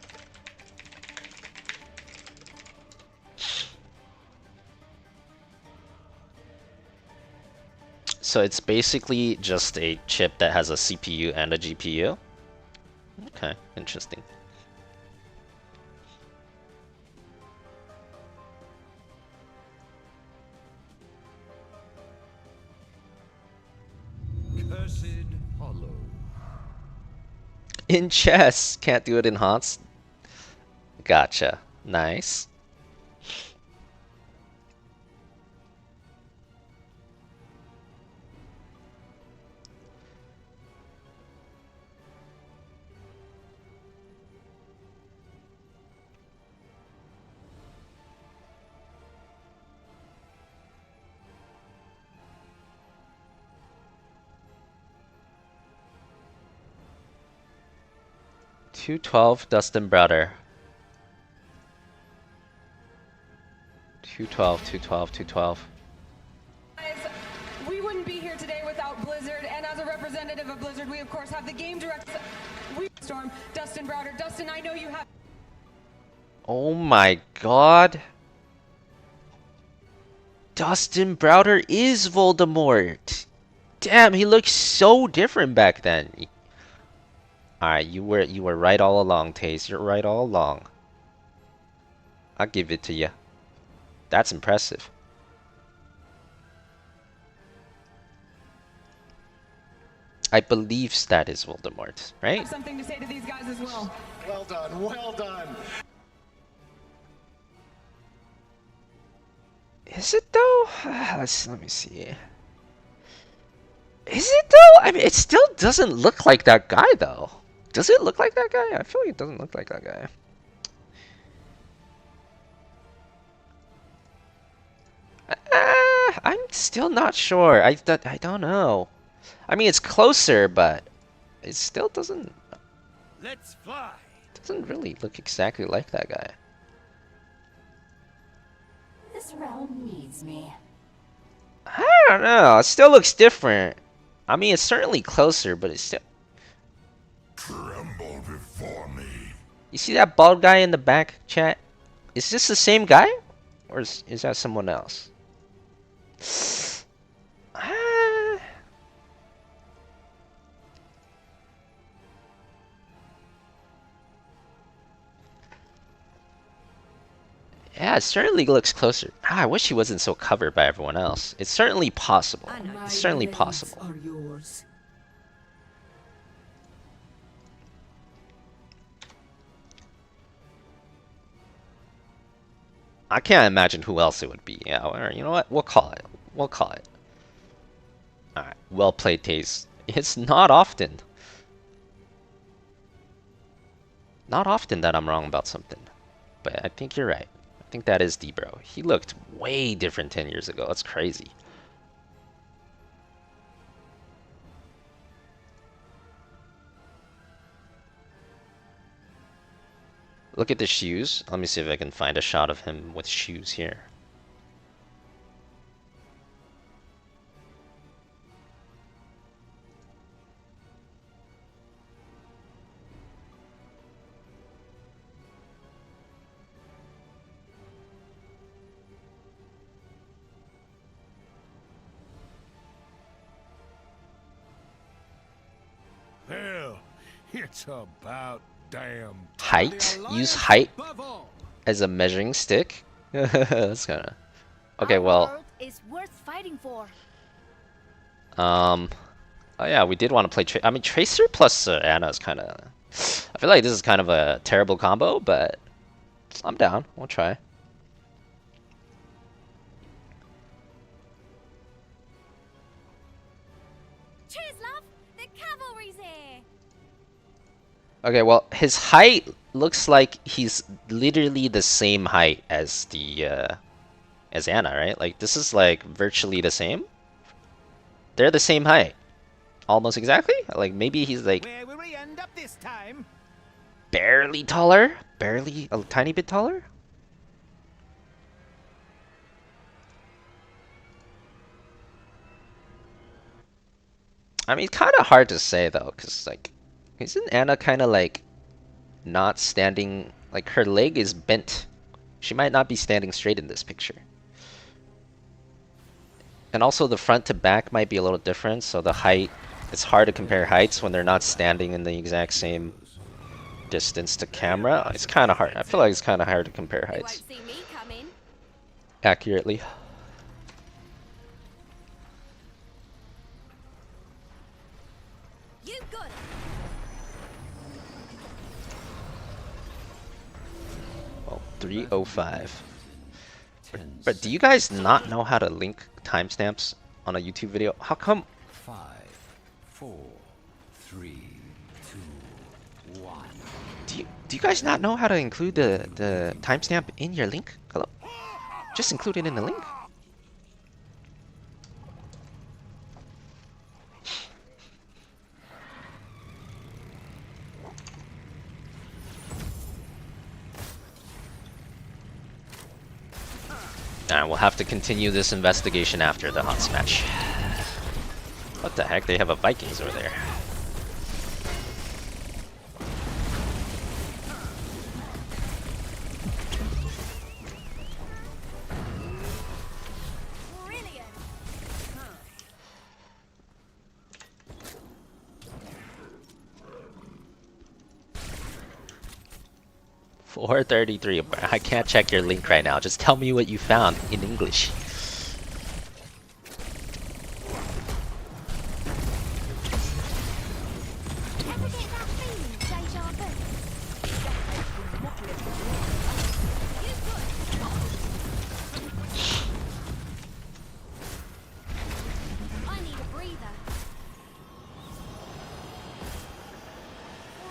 So it's basically just a chip that has a CPU and a GPU. Okay, interesting. Cursed hollow. In chess, can't do it in HOTS. Gotcha. Nice. $212 Dustin Browder. 212, 212, 212. We wouldn't be here today without Blizzard, and as a representative of Blizzard, we of course have the game director, Storm, Dustin Browder. Dustin, I know you have. Oh my god. Dustin Browder is Voldemort. Damn, he looks so different back then. Alright, you were right all along, Taze. You're right all along. I'll give it to you. That's impressive. I believe that is Voldemort, I right? have something to say to these guys as well. Well done, well done. Is it though? Let me see. Is it though? I mean, it still doesn't look like that guy though. Does it look like that guy? I feel like it doesn't look like that guy. I'm still not sure. I don't know. I mean, it's closer, but it still doesn't Let's fly. really look exactly like that guy. This realm needs me. I don't know. It still looks different. I mean, it's certainly closer, but it's still. Tremble before me. You see that bald guy in the back, chat? Is this the same guy? Or is that someone else? Ah. Yeah, it certainly looks closer. I wish he wasn't so covered by everyone else. It's certainly possible. It's certainly possible. Are yours. I can't imagine who else it would be. Yeah, or you know what? We'll call it. We'll call it. Alright, well played, Taze. It's not often. Not often that I'm wrong about something. But I think you're right. I think that is D-Bro. He looked way different 10 years ago. That's crazy. Look at the shoes. Let me see if I can find a shot of him with shoes here. Hell, it's about damn Height? Use height as a measuring stick? That's kinda... Okay, Our well... world is worth fighting for. Oh yeah, we did want to play I mean, Tracer plus Ana is kind of... I feel like this is kind of a terrible combo, but I'm down. We'll try. Cheers, love. The cavalry's here. Okay, well, his height looks like he's literally the same height as the as Ana, right? Like this is like virtually the same. They're the same height, almost exactly. Like maybe he's like Where will we end up this time? barely taller, barely a tiny bit taller. I mean, it's kind of hard to say though, cause like, isn't Ana kind of like not standing? Like her leg is bent. She might not be standing straight in this picture. And also the front to back might be a little different, so the height, it's hard to compare heights when they're not standing in the exact same distance to camera. It's kind of hard. I feel like it's kind of hard to compare You won't heights see me coming. accurately. You got it. Well, 305. But do you guys not know how to link timestamps on a YouTube video? How come? 5, 4, 3, 2, 1. Do you guys not know how to include the timestamp in your link? Hello? Just include it in the link. Alright, we'll have to continue this investigation after the HOTS match. What the heck? They have a Vikings over there. Brilliant. 433. I can't check your link right now. Just tell me what you found in English. Ever get that feeling, deja vu? You got it. I need a breather.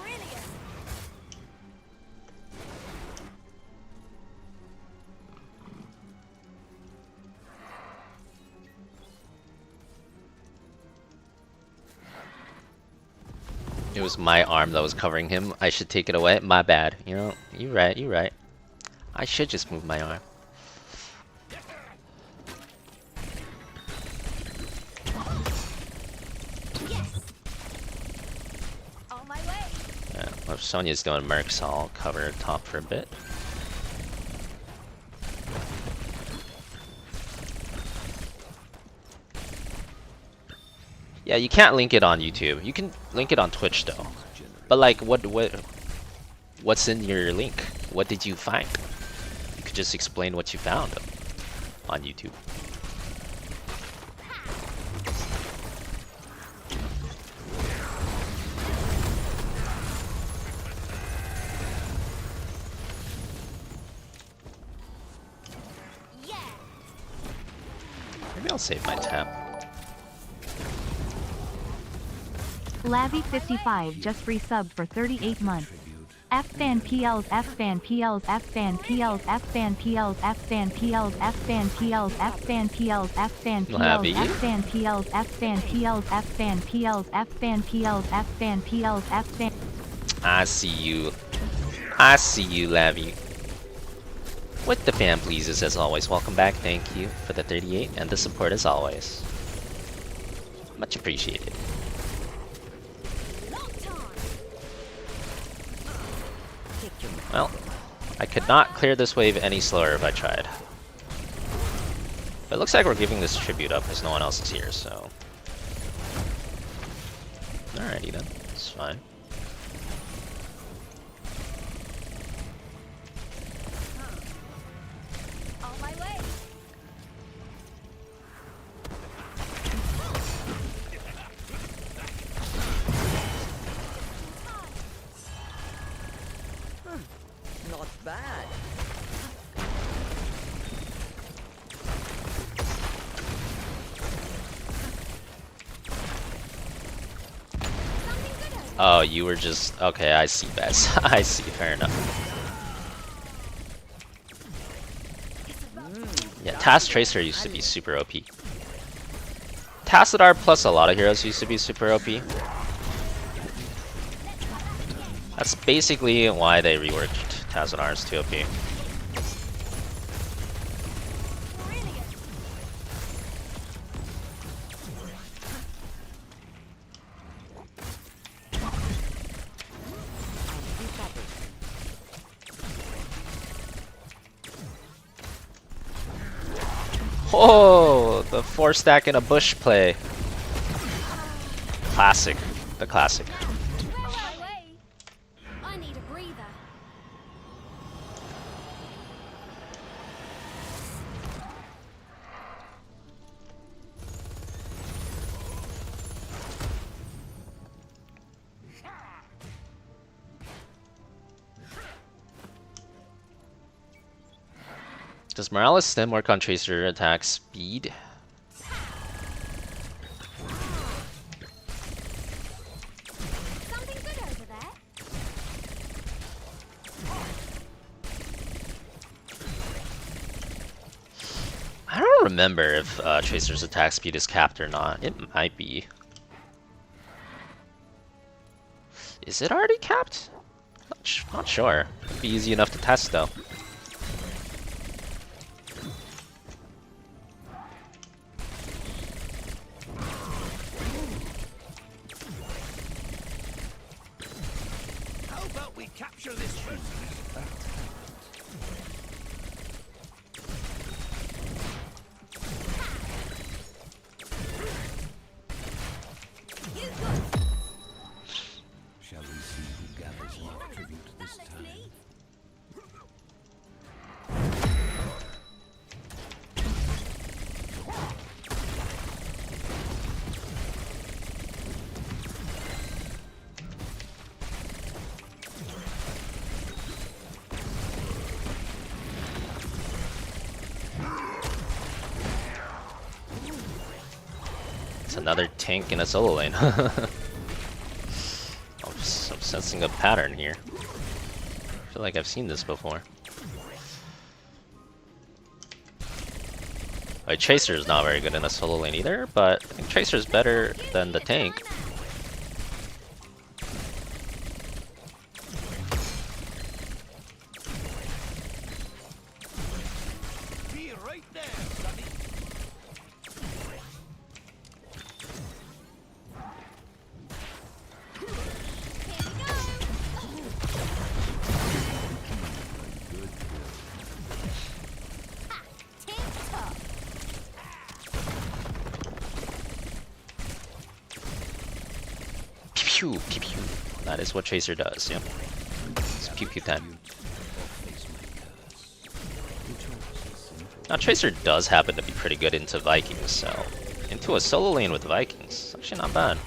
Brilliant. It was my arm that was covering him. I should take it away. My bad. You know, you're right. You're right. I should just move my arm. Yes. On my way. Yeah, well, if Sonya's doing Merc, so I'll cover top for a bit. Yeah, you can't link it on YouTube. You can link it on Twitch though. But like, what's in your link? What did you find? You could just explain what you found on YouTube. Yeah. Maybe I'll save my tap. Lavi55 just resubbed for 38 months. F-Fan PLs, F-Fan PLs, F-Fan PLs, F-Fan PLs, F-Fan PLs, F-Fan PLs, F-Fan PLs, F-Fan PLs, Lavi. F-Fan PLs, F-Fan PLs, F-Fan PLs, F-Fan PLs, F-Fan PLs, F-Fan. I see you. I see you, Lavi. With the fan pleases as always. Welcome back. Thank you for the 38 and the support as always. Much appreciated. Well, I could not clear this wave any slower if I tried. But it looks like we're giving this tribute up because no one else is here, so... Alrighty then, it's fine. On my way. Oh, you were just... Okay, I see, Bess. I see, fair enough. Yeah, Task Tracer used to be super OP. Tassadar plus a lot of heroes used to be super OP. That's basically why they reworked Tassadar's to OP. Oh, the 4-stack in a bush play. Classic. The classic. My way. I need a breather. Does Morales stem work on Tracer attack speed? Something good over there. I don't remember if Tracer's attack speed is capped or not. It might be. Is it already capped? Not sure. It'd be easy enough to test though. How about we capture this person? Shall we see who gathers life tribute this time? It's another tank in a solo lane. I'm sensing a pattern here. I feel like I've seen this before. Like, Tracer is not very good in a solo lane either, but I think Tracer is better than the tank. Be right there, Sonny. Pew pew pew pew. That is what Tracer does, yeah. It's pew pew time. Now Tracer does happen to be pretty good into Vikings, so into a solo lane with Vikings, it's actually not bad.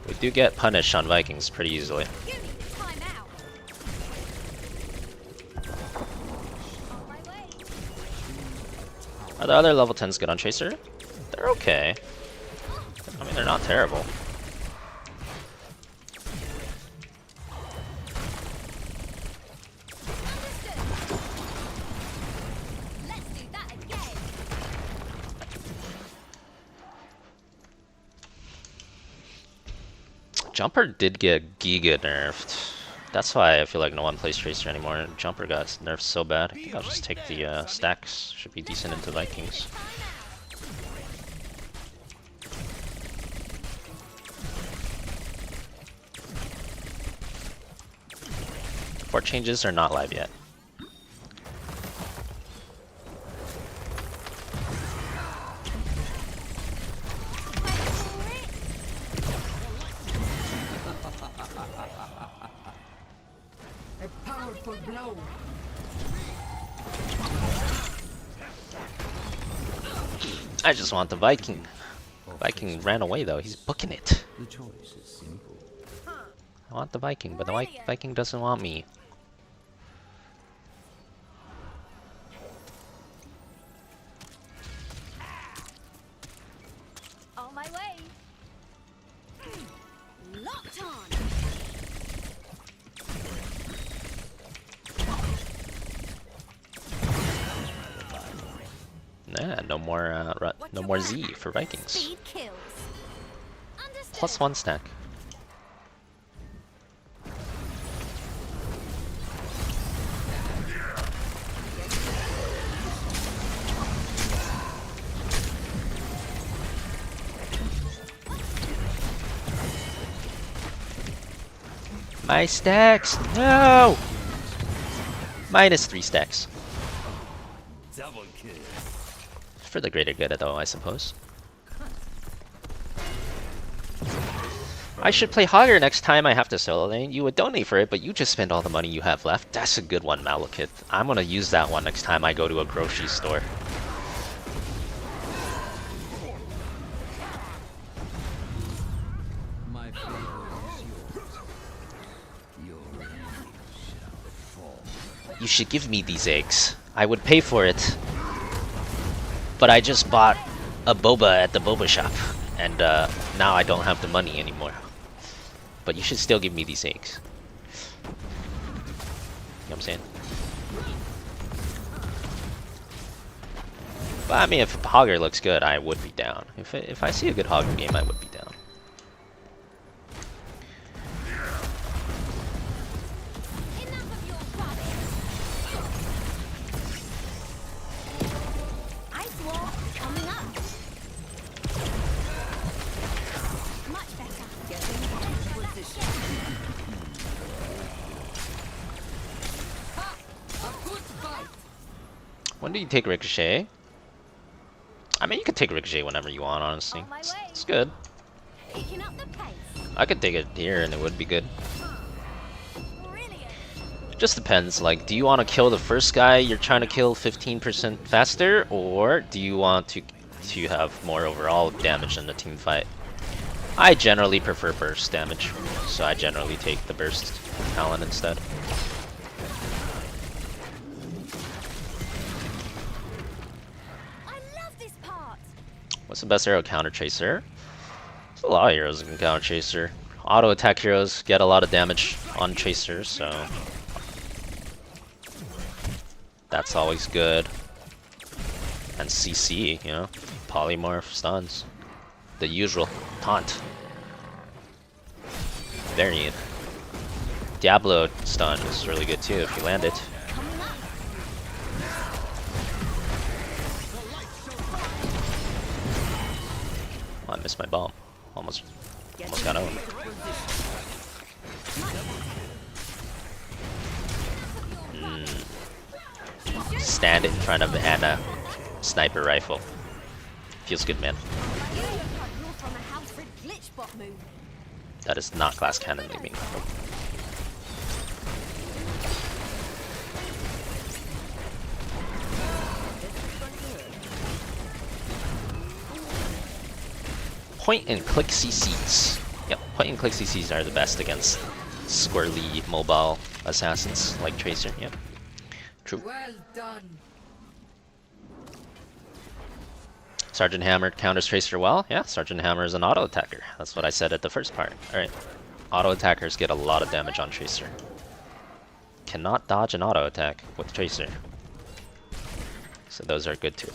We do get punished on Vikings pretty easily. Time out. On my way. Are the other level 10s good on Tracer? They're okay. I mean, they're not terrible. Let's do that again. Jumper did get Giga nerfed. That's why I feel like no one plays Tracer anymore. Jumper got nerfed so bad. I think I'll just take the stacks. Should be decent into Vikings. Fort changes are not live yet. A powerful blow. I just want the Viking. Viking ran away though. He's booking it. The choice is simple. I want the Viking, but the Viking doesn't want me. Yeah, no more Z for Vikings. Speed kills. Plus 1 stack. My stacks! No! Minus 3 stacks. Double kill. For the greater good, though, I suppose. I should play Hogger next time I have to solo lane. You would donate for it, but you just spend all the money you have left. That's a good one, Malekith. I'm gonna use that one next time I go to a grocery store. My favor is yours. Your enemy shall fall. You should give me these eggs. I would pay for it. But I just bought a boba at the boba shop. And now I don't have the money anymore. But you should still give me these eggs. You know what I'm saying? But I mean, if Hogger looks good, I would be down. If I see a good Hogger game, I would be down. Enough of your rubbish. Ice wall coming up. Much better. Getting into position. A good fight. When do you take Ricochet? I mean, you can take Ricochet whenever you want, honestly. On my way. It's good. Picking up the pace. I could take it here and it would be good. Brilliant. It just depends, like, do you want to kill the first guy you're trying to kill 15% faster, or do you want to have more overall damage in the team fight? I generally prefer burst damage, so I generally take the burst talent instead. I love this part. What's the best hero? Counter Chaser? There's a lot of heroes that can counter Chaser. Auto attack heroes get a lot of damage on Chaser, so that's always good. And CC, you know, polymorph stuns, the usual taunt variant. Diablo stun is really good too if you land it. Coming up. Oh, I missed my bomb. Almost got owned. Stand in front of Anna. Sniper rifle. Feels good, man. You look like you're from a Halfred glitchbot movie. That is not glass cannon leaving. Point and click CCs. Yep, point and click CCs are the best against squirrely mobile assassins like Tracer. Yep, true. Well done. Sergeant Hammer counters Tracer well. Yeah, Sergeant Hammer is an auto attacker. That's what I said at the first part. Alright. Auto attackers get a lot of damage on Tracer. Cannot dodge an auto attack with Tracer. So those are good too.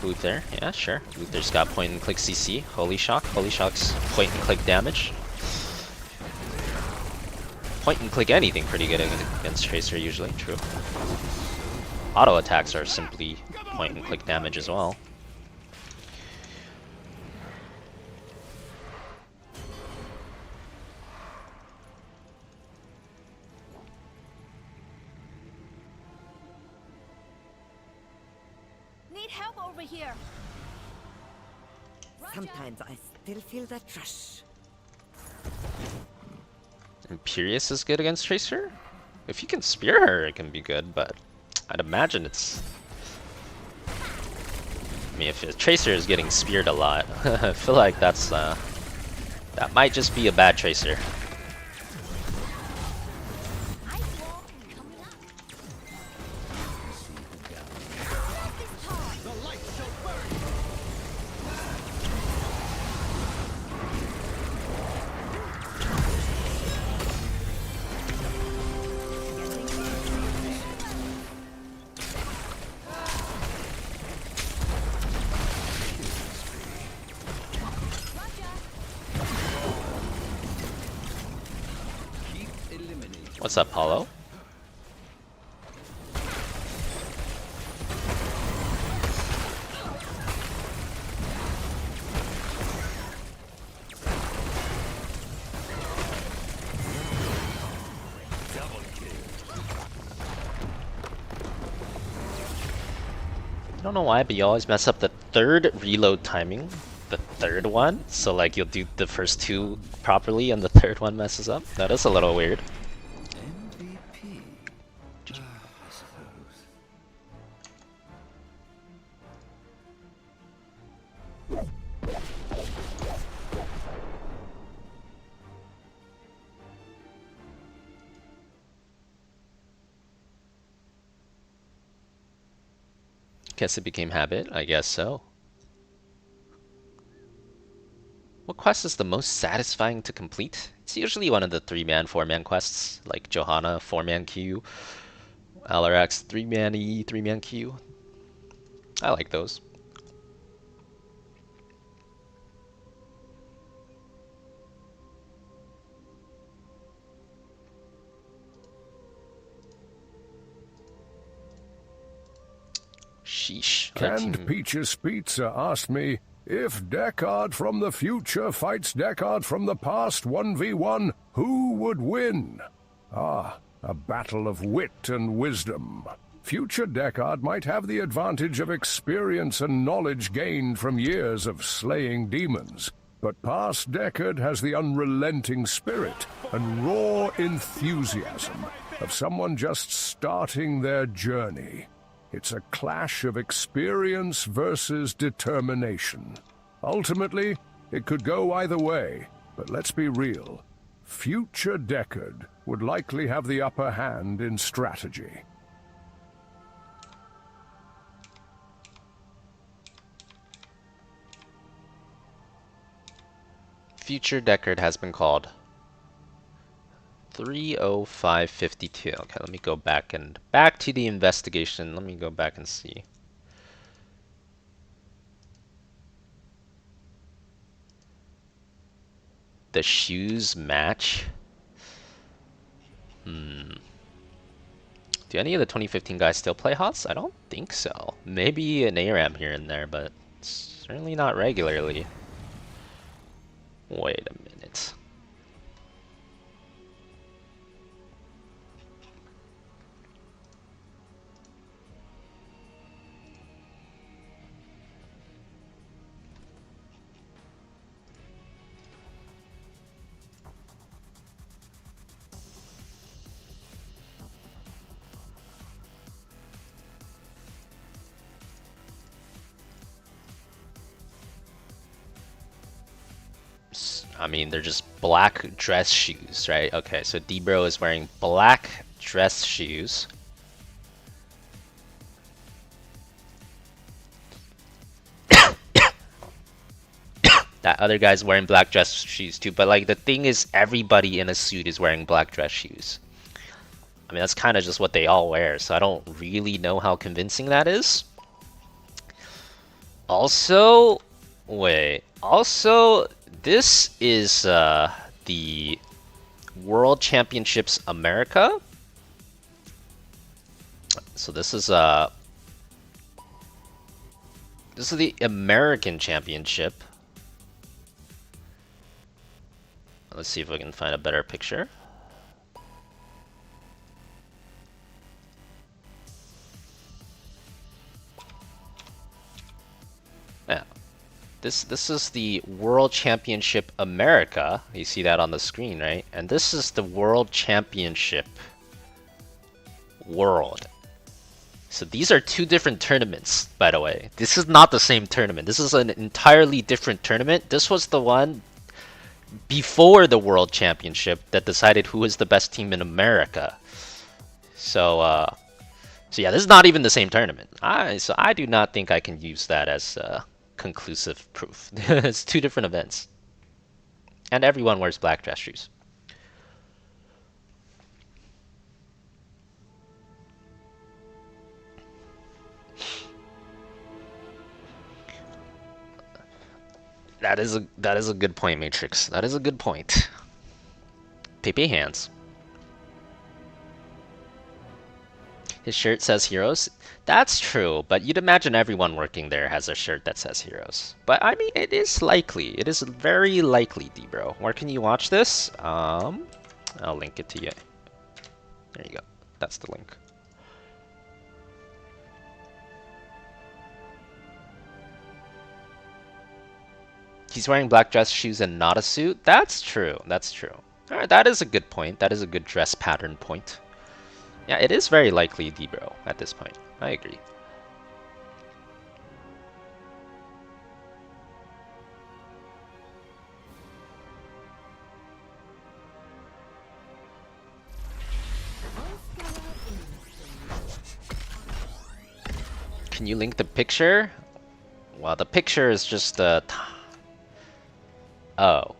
Luther, yeah, sure. Luther's got point and click CC. Holy Shock. Holy Shock's point and click damage. Point and click anything pretty good against Tracer usually, true. Auto attacks are simply point and click damage as well. Need help over here. Sometimes I still feel that rush. Imperious is good against Tracer? If you can spear her, it can be good, but I'd imagine it's... I mean, if Tracer is getting speared a lot, I feel like that's, that might just be a bad Tracer. Ice wall coming up. What's up, Paulo? I don't know why, but you always mess up the third reload timing. The third one, so like you'll do the first two properly and the third one messes up. That is a little weird. MVP. I suppose. Guess it became habit. I guess so. What quest is the most satisfying to complete? It's usually one of the 3-man, 4-man quests, like Johanna, 4-man Q, Alarac's 3-man E, 3-man Q. I like those. Sheesh. Canned Peaches Pizza asked me, if Deckard from the future fights Deckard from the past 1v1, who would win? Ah, a battle of wit and wisdom. Future Deckard might have the advantage of experience and knowledge gained from years of slaying demons, but past Deckard has the unrelenting spirit and raw enthusiasm of someone just starting their journey. It's a clash of experience versus determination. Ultimately, it could go either way, but let's be real. Future Deckard would likely have the upper hand in strategy. Future Deckard has been called. 30552. Okay, let me go back to the investigation. Let me go back and see. The shoes match. Do any of the 2015 guys still play HOTS? I don't think so. Maybe an ARAM here and there, but certainly not regularly. Wait a minute. I mean, they're just black dress shoes, right? Okay, so D-Bro is wearing black dress shoes. That other guy's wearing black dress shoes too, but like the thing is, everybody in a suit is wearing black dress shoes. I mean, that's kind of just what they all wear, so I don't really know how convincing that is. Also, wait, this is the World Championships America. So this is the American Championship. Let's see if we can find a better picture. Yeah. This is the World Championship America. You see that on the screen, right? And this is the World Championship World. So these are two different tournaments, by the way. This is not the same tournament. This is an entirely different tournament. This was the one before the World Championship that decided who is the best team in America. So yeah, this is not even the same tournament. So I do not think I can use that as conclusive proof. It's two different events. And everyone wears black dress shoes. That is a good point, Matrix. That is a good point. Pepe hands. His shirt says Heroes. That's true, but you'd imagine everyone working there has a shirt that says Heroes. But I mean, it is likely. It is very likely, D-Bro. Where can you watch this? I'll link it to you. There you go. That's the link. He's wearing black dress shoes and not a suit? That's true. That's true. Alright, that is a good point. That is a good dress pattern point. Yeah, it is very likely D-Bro at this point. I agree. Can you link the picture? Well, the picture is just the... Oh.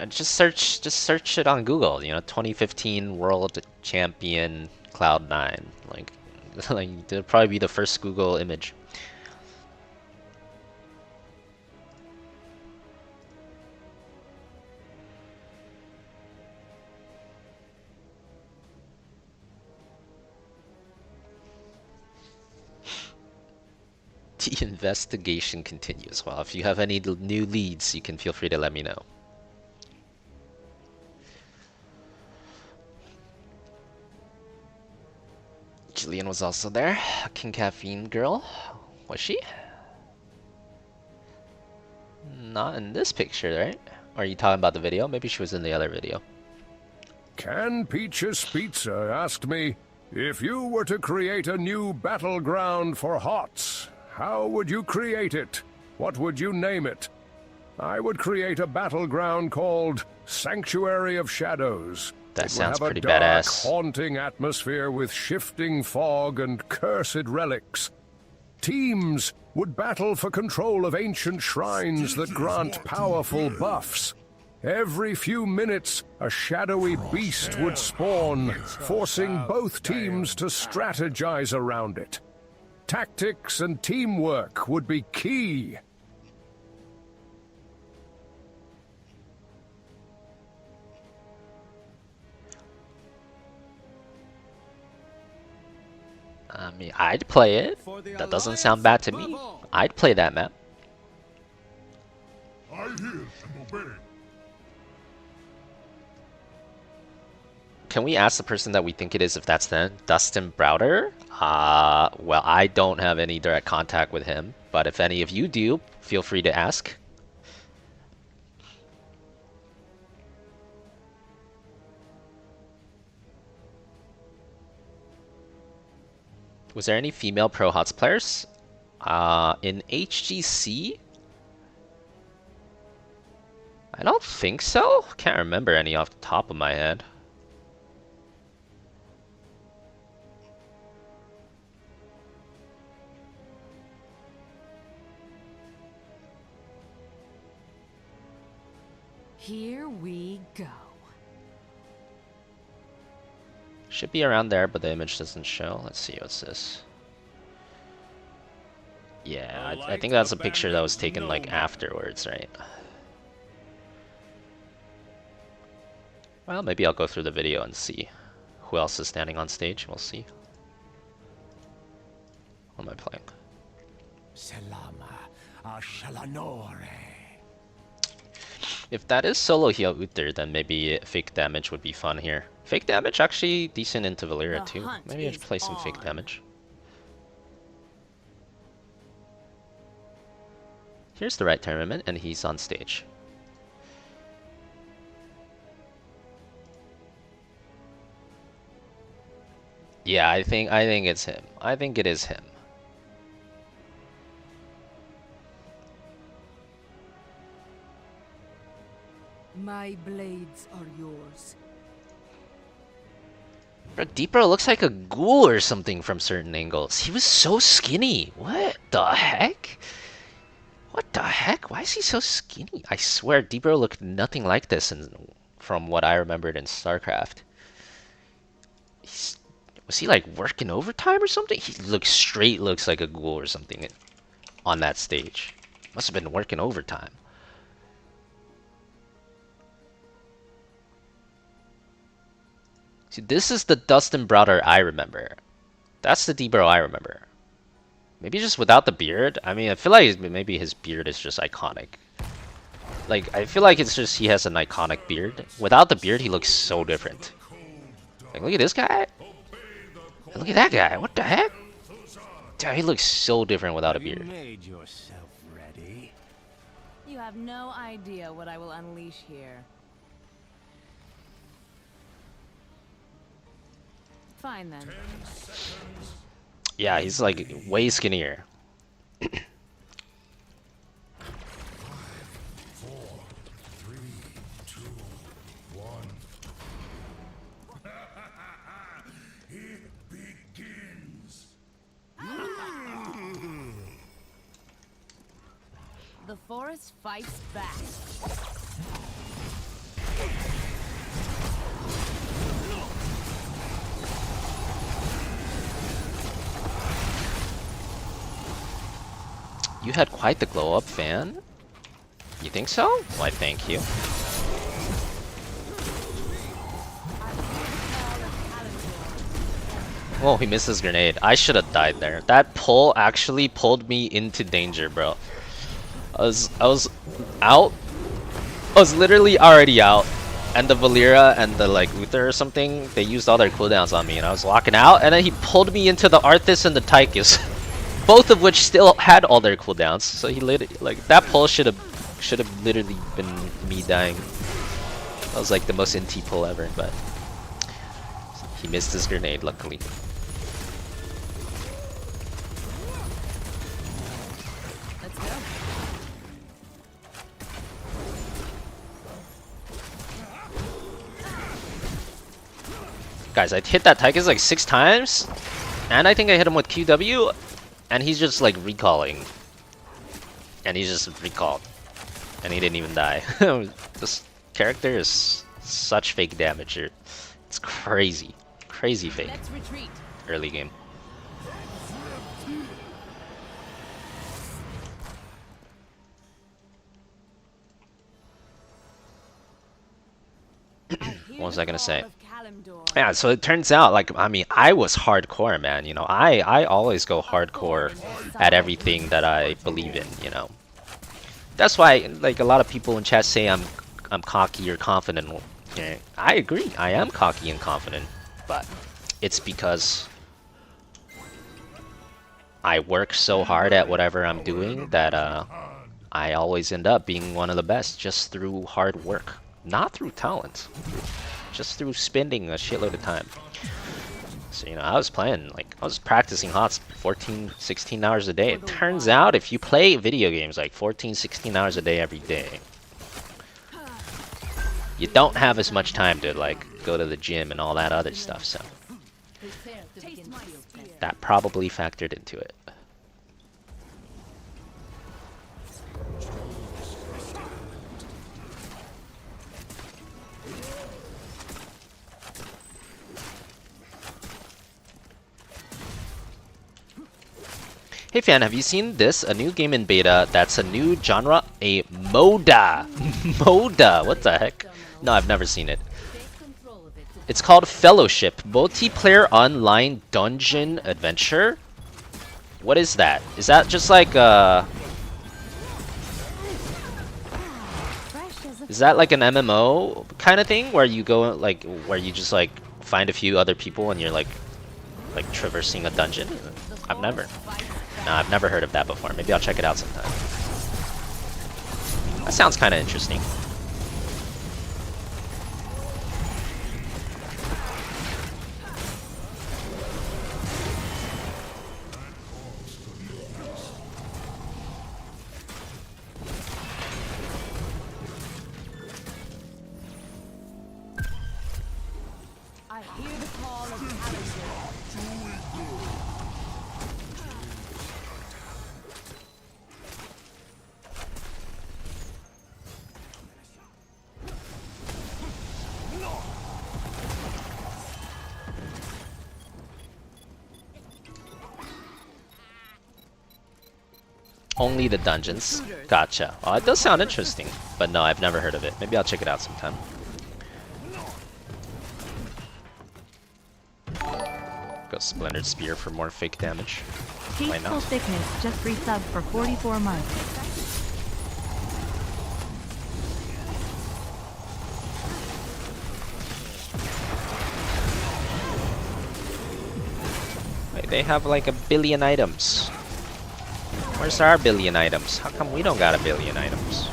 Just search it on Google, you know, 2015 World Champion Cloud9. Like it'll probably be the first Google image. The investigation continues. Well, if you have any new leads, you can feel free to let me know. Jillian was also there. King Caffeine girl. Was she? Not in this picture, right? Or are you talking about the video? Maybe she was in the other video. Can Peach's Pizza asked me, if you were to create a new battleground for HOTS, how would you create it? What would you name it? I would create a battleground called Sanctuary of Shadows. That sounds pretty badass. It would have a dark, haunting atmosphere with shifting fog and cursed relics. Teams would battle for control of ancient shrines that grant powerful buffs. Every few minutes, a shadowy beast would spawn, forcing both teams to strategize around it. Tactics and teamwork would be key. I mean, I'd play it. That doesn't sound bad to me. I'd play that map. I hear and obey. Can we ask the person that we think it is if that's them? Dustin Browder? Well, I don't have any direct contact with him, but if any of you do, feel free to ask. Was there any female Pro HOTS players? In HGC? I don't think so. Can't remember any off the top of my head. Here we go. Should be around there, but the image doesn't show. Let's see, what's this? Yeah, I think that's a picture that was taken like afterwards, right? Well, maybe I'll go through the video and see who else is standing on stage. We'll see. What am I playing? If that is solo heal Uther, then maybe fake damage would be fun here. Fake damage actually decent into Valera too. Maybe I should play some fake damage. Here's the right tournament, and he's on stage. Yeah, I think it's him. I think it is him. My blades are yours. Bro, Deepro looks like a ghoul or something from certain angles. He was so skinny. What the heck? What the heck? Why is he so skinny? I swear, Deepro looked nothing like this from what I remembered in StarCraft. Was he like working overtime or something? He looks like a ghoul or something on that stage. Must have been working overtime. See, this is the Dustin Browder I remember. That's the D-Bro I remember. Maybe just without the beard. I mean, I feel like maybe his beard is just iconic. Like, I feel like it's just he has an iconic beard. Without the beard, he looks so different. Like, look at this guy. And look at that guy. What the heck? Dude, he looks so different without a beard. You made yourself ready. You have no idea what I will unleash here. Fine then. Yeah, he's like way skinnier. 5, 4, 3, 2, 1. It begins. The forest fights back. You had quite the glow up, fan. You think so? Why, thank you. Oh, he missed his grenade. I should have died there. That pull actually pulled me into danger, bro. I was out. I was literally already out. And the Valera and the like Uther or something, they used all their cooldowns on me and I was walking out and then he pulled me into the Arthas and the Tychus. Both of which still had all their cooldowns. So he literally, like, that pull should have literally been me dying. That was like the most NT pull ever, but he missed his grenade, luckily. Let's go. Guys, I hit that Tychus like 6 times, and I think I hit him with QW. And he's just like recalling. And he's just recalled. And he didn't even die. This character is such fake damage here. It's crazy. Crazy fake. Let's retreat. Early game. What was I gonna say? Yeah, so it turns out, like, I mean, I was hardcore, man, you know, I always go hardcore at everything that I believe in, you know. That's why, like, a lot of people in chat say I'm cocky or confident. Yeah, I agree, I am cocky and confident, but it's because I work so hard at whatever I'm doing that I always end up being one of the best just through hard work, not through talent. Just through spending a shitload of time. So, you know, I was playing, like, I was practicing HOTS 14, 16 hours a day. It turns out if you play video games like 14, 16 hours a day every day, you don't have as much time to, like, go to the gym and all that other stuff, so that probably factored into it. Hey fan, have you seen this? A new game in beta that's a new genre, a MODA. MODA, what the heck? No, I've never seen it. It's called Fellowship, multiplayer online dungeon adventure. What is that? Is that just like is that like an MMO kind of thing where you go like where you just like find a few other people and you're like traversing a dungeon? I've never heard of that before. Maybe I'll check it out sometime. That sounds kind of interesting. I hear the call of Alterac. Only the dungeons. Gotcha. Oh, it does sound interesting. But no, I've never heard of it. Maybe I'll check it out sometime. Go Splintered Spear for more fake damage. Why Tasteful not? Thickness just resubbed for 44 months. Wait, they have like 1 billion items. Where's our 1 billion items? How come we don't got 1 billion items?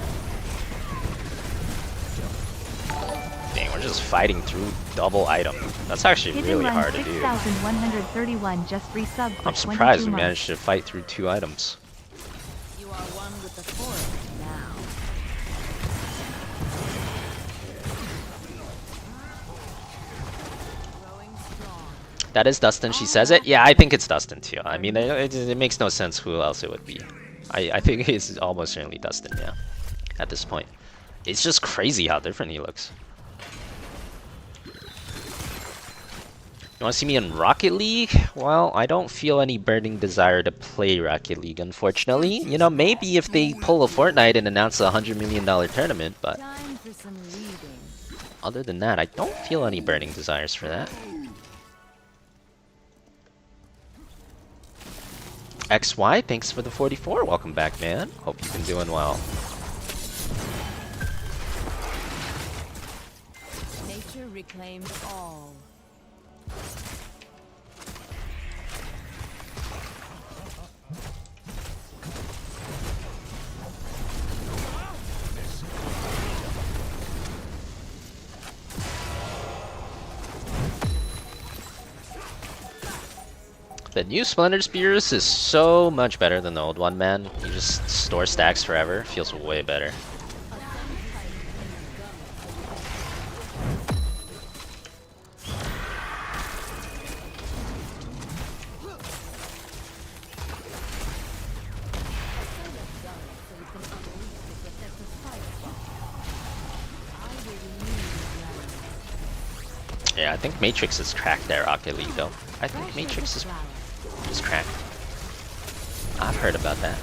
Dang, we're just fighting through double item. That's actually Hidden really Run hard to do. 6131 just resubbed for I'm surprised 22 we months. managed to fight through 2 items. You are one with the forest now. Growing strong. That is Dustin, she says it. Yeah, I think it's Dustin too. I mean, it makes no sense who else it would be. I think it's almost certainly Dustin, yeah, at this point. It's just crazy how different he looks. You want to see me in Rocket League? Well, I don't feel any burning desire to play Rocket League, unfortunately. You know, maybe if they pull a Fortnite and announce a $100 million tournament, but Time for some reading. other than that, I don't feel any burning desires for that. XY, thanks for the 44. Welcome back, man. Hope you've been doing well. Nature reclaims all. The new Splintered Spears is so much better than the old one, man. You just store stacks forever. Feels way better. Yeah, I think Matrix is cracked there, Rocket League, though. I think Matrix is cracked. I've heard about that.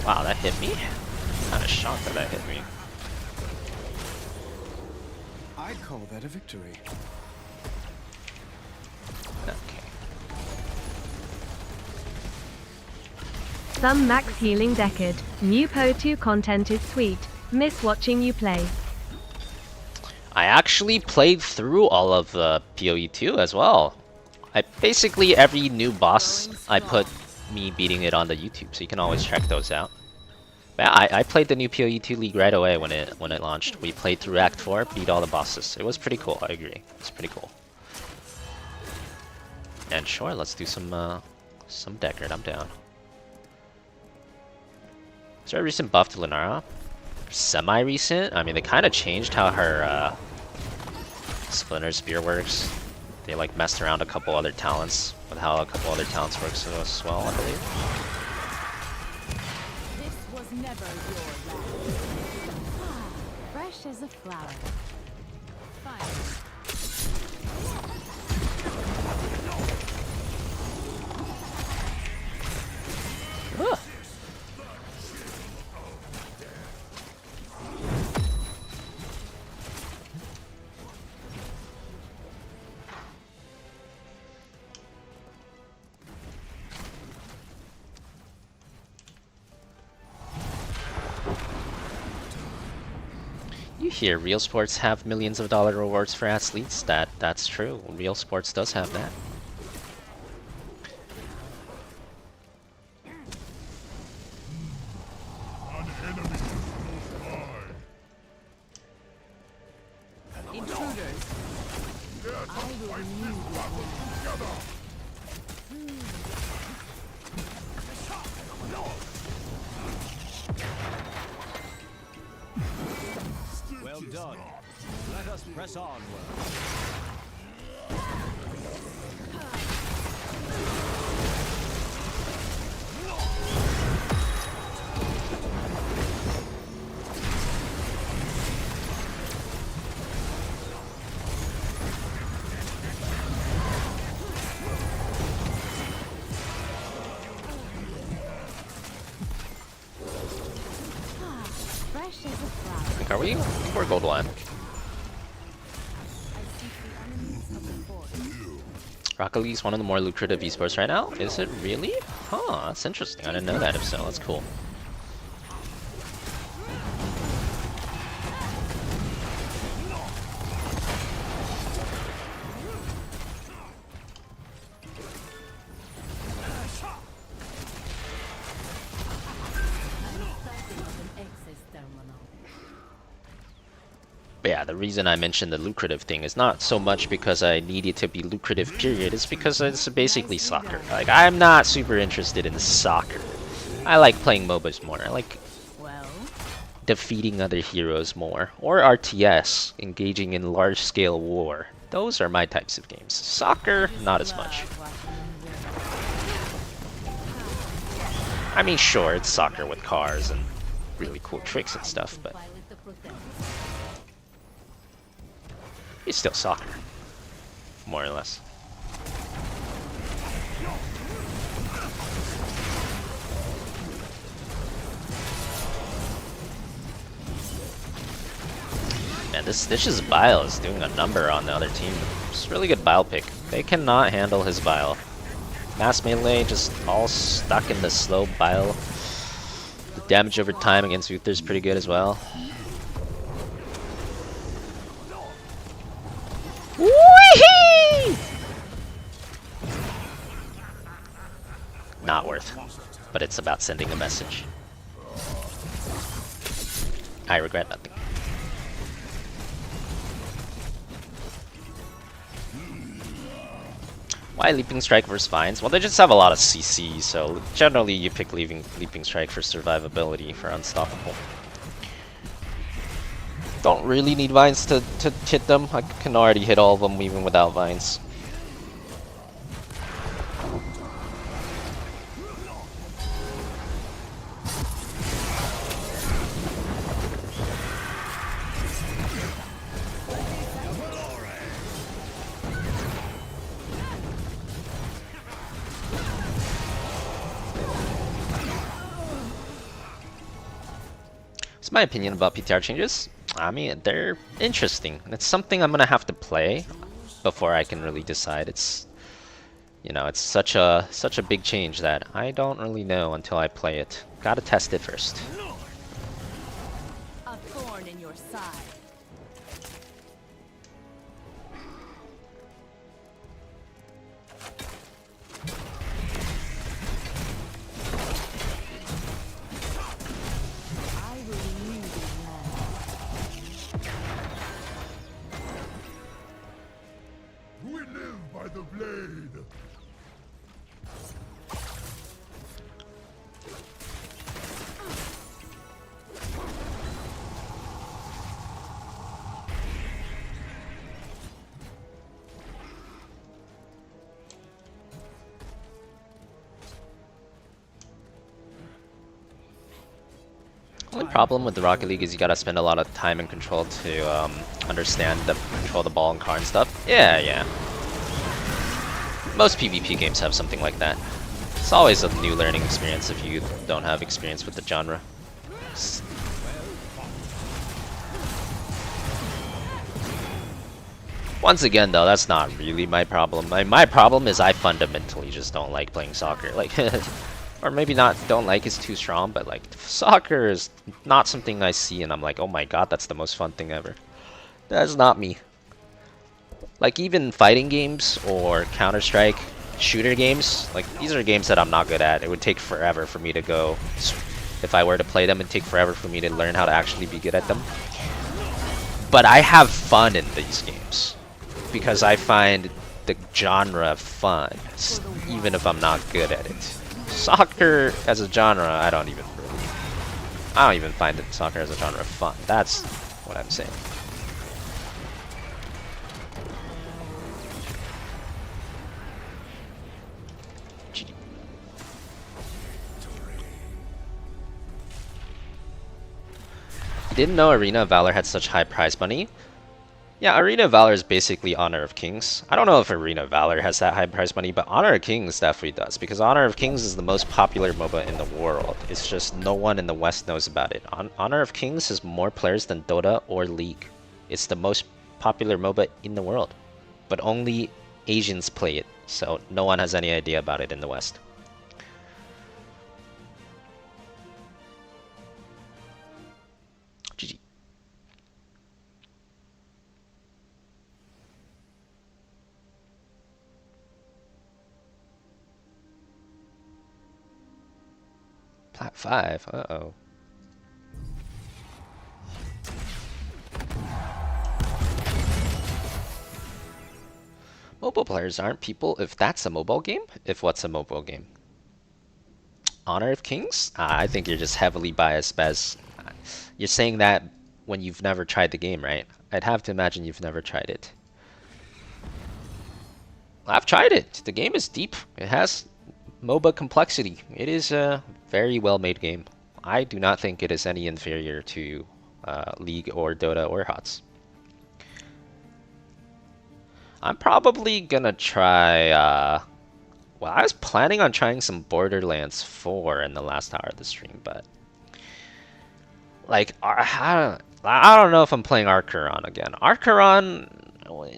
Wow, that hit me? Kinda shocked that hit me. I'd call that a victory. Okay. Some max healing decade. New PO2 content is sweet. Miss watching you play. I actually played through all of PoE2 as well. Basically every new boss I put me beating it on the YouTube, so you can always check those out. But I played the new PoE2 League right away when it launched. We played through Act 4, beat all the bosses. It was pretty cool, I agree. It's pretty cool. And sure, let's do some Deckard, I'm down. Is there a recent buff to Lunara? Semi-recent? I mean, they kind of changed how her Splinter Spear works. They like messed around a couple other talents with how a couple other talents works as well, I believe. This was never your land. Ah, fresh as a flower. Fire. Ugh. You hear Real Sports have millions of dollar rewards for athletes? That's true. Real Sports does have that. Intruders. I will renew your land. Well done. Let us press onward. Fresh as a flower. Like, are we? We're gold one. I seek Rocket League's one of the more lucrative esports right now. Is it really? Huh, that's interesting. I didn't know that. If so, that's cool. But yeah, the reason I mentioned the lucrative thing is not so much because I need it to be lucrative, period. It's because it's basically soccer. Like, I'm not super interested in soccer. I like playing MOBAs more. I like defeating other heroes more. Or RTS, engaging in large-scale war. Those are my types of games. Soccer, not as much. I mean, sure, it's soccer with cars and really cool tricks and stuff, but it's still soccer, more or less. Man, this Stitch's Bile is doing a number on the other team. It's a really good Bile pick. They cannot handle his Bile. Mass melee just all stuck in the slow Bile. The damage over time against Uther is pretty good as well. Whee! Not worth, but it's about sending a message. I regret nothing. Why Leaping Strike versus Vines? Well, they just have a lot of CC, so generally you pick Leaping Strike for survivability, for unstoppable. Don't really need Vines to hit them. I can already hit all of them even without Vines. What's my opinion about PTR changes? I mean, they're interesting. It's something I'm gonna have to play before I can really decide. It's, you know, it's such a big change that I don't really know until I play it. Gotta test it first. A thorn in your side. We live by the blade. Only problem with the Rocket League is you gotta spend a lot of time and control to understand the control the ball and car and stuff. Yeah. Most PvP games have something like that. It's always a new learning experience if you don't have experience with the genre. Once again, though, that's not really my problem. My problem is I fundamentally just don't like playing soccer. Like, or maybe not don't like is too strong, but like soccer is not something I see and I'm like, oh my god, that's the most fun thing ever. That's not me. Like even fighting games or Counter-Strike shooter games, like these are games that I'm not good at. It would take forever for me to go, if I were to play them, it'd take forever for me to learn how to actually be good at them. But I have fun in these games because I find the genre fun, even if I'm not good at it. Soccer as a genre, I don't even find that soccer as a genre fun. That's what I'm saying. Didn't know Arena of Valor had such high prize money. Yeah, Arena of Valor is basically Honor of Kings. I don't know if Arena of Valor has that high prize money, but Honor of Kings definitely does, because Honor of Kings is the most popular MOBA in the world. It's just no one in the West knows about it. Honor of Kings has more players than Dota or League. It's the most popular MOBA in the world, but only Asians play it, so no one has any idea about it in the West. GG. Plat 5, uh-oh. Mobile players aren't people if that's a mobile game? If what's a mobile game? Honor of Kings? I think you're just heavily biased, Bez. You're saying that when you've never tried the game, right? I'd have to imagine you've never tried it. I've tried it. The game is deep. It has MOBA complexity. It is a very well-made game. I do not think it is any inferior to League or Dota or HOTS. I'm probably gonna try, well, I was planning on trying some Borderlands 4 in the last hour of the stream, but like, I don't know if I'm playing Archeron again. Archeron,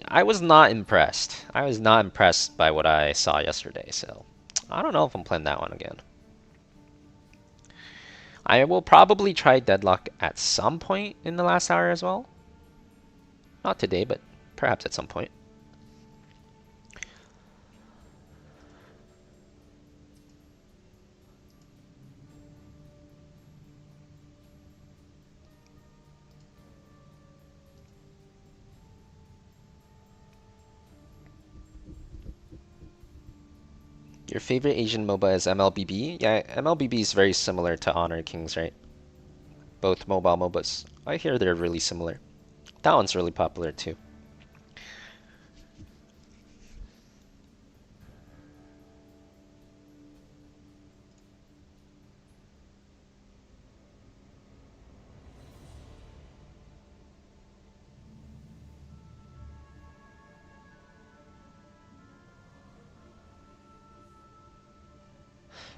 I was not impressed. I was not impressed by what I saw yesterday, so I don't know if I'm playing that one again. I will probably try Deadlock at some point in the last hour as well. Not today, but perhaps at some point. Your favorite Asian MOBA is MLBB? Yeah, MLBB is very similar to Honor Kings, right? Both mobile MOBAs. I hear they're really similar. That one's really popular too.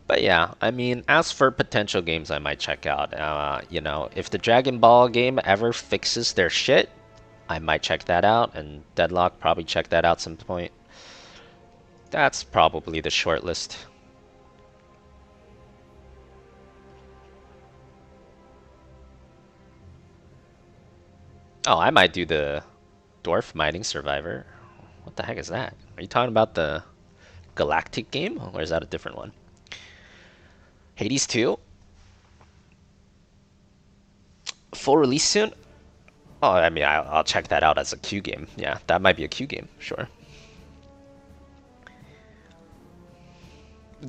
But yeah, I mean, as for potential games I might check out, you know, if the Dragon Ball game ever fixes their shit, I might check that out, and Deadlock probably check that out some point. That's probably the short list. Oh, I might do the Dwarf Mining Survivor. What the heck is that? Are you talking about the Galactic game, or is that a different one? Hades 2? Full release soon? Oh, I mean, I'll check that out as a Q game. Yeah, that might be a Q game, sure.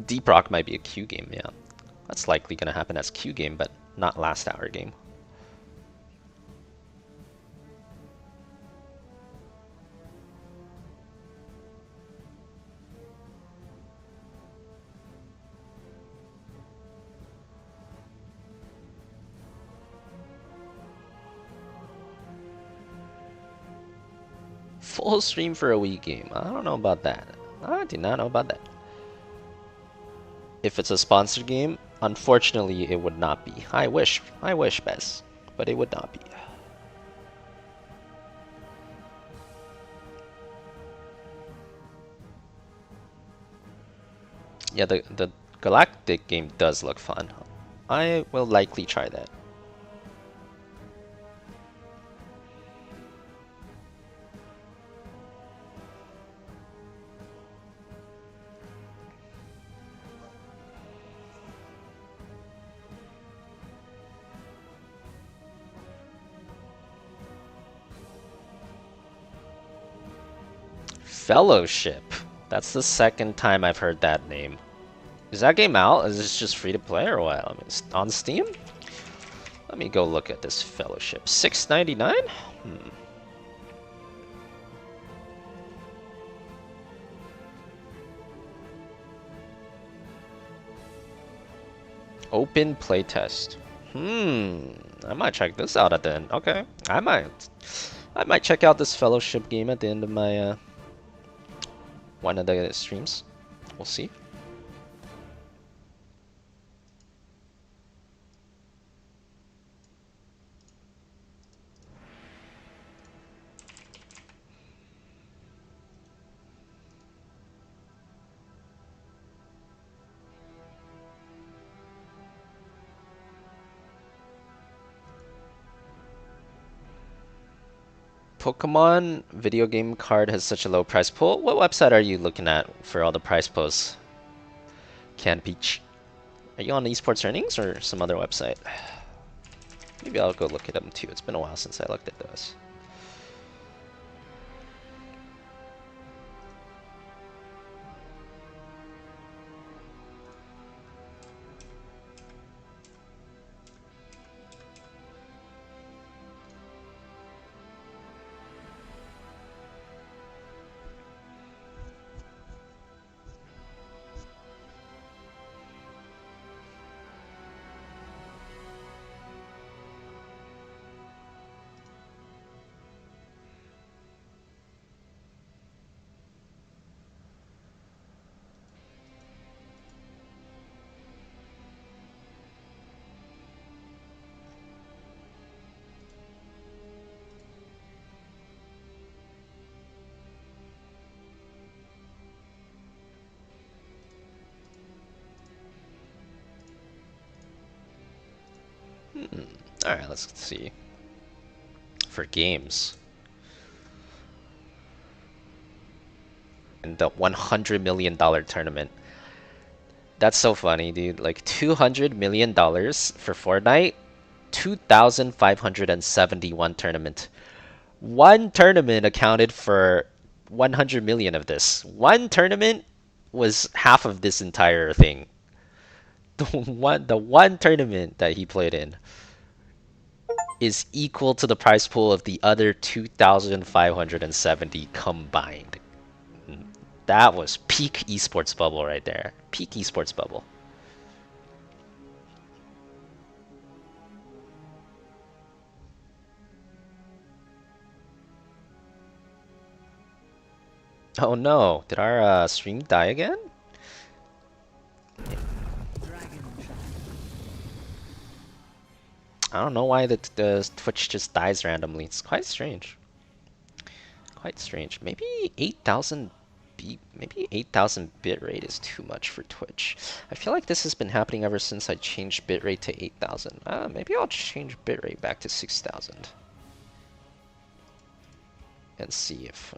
Deep Rock might be a Q game, yeah. That's likely gonna happen as Q game, but not last hour game. Full stream for a Wii game. I don't know about that. I do not know about that. If it's a sponsored game, unfortunately it would not be. I wish, Bez, but it would not be. Yeah, the Galactic game does look fun. I will likely try that. Fellowship. That's the second time I've heard that name. Is that game out? Is this just free to play or what? I mean, it's on Steam? Let me go look at this Fellowship. $6.99? Open playtest. I might check this out at the end. Okay, I might check out this Fellowship game at the end of my one of the streams. We'll see. Pokemon video game card has such a low price pool. What website are you looking at for all the price pools? Can Peach. Are you on esports earnings or some other website? Maybe I'll go look at them too. It's been a while since I looked at those. Alright, let's see. For games. And the $100 million tournament. That's so funny, dude. Like $200 million for Fortnite, 2,571 tournament. One tournament accounted for 100 million of this. One tournament was half of this entire thing. The one tournament that he played in is equal to the prize pool of the other 2,570 combined. That was peak esports bubble right there. Peak esports bubble. Oh no, did our stream die again? I don't know why the Twitch just dies randomly. It's quite strange. Quite strange. Maybe 8,000 bitrate is too much for Twitch. I feel like this has been happening ever since I changed bitrate to 8,000. Maybe I'll change bitrate back to 6,000 and see if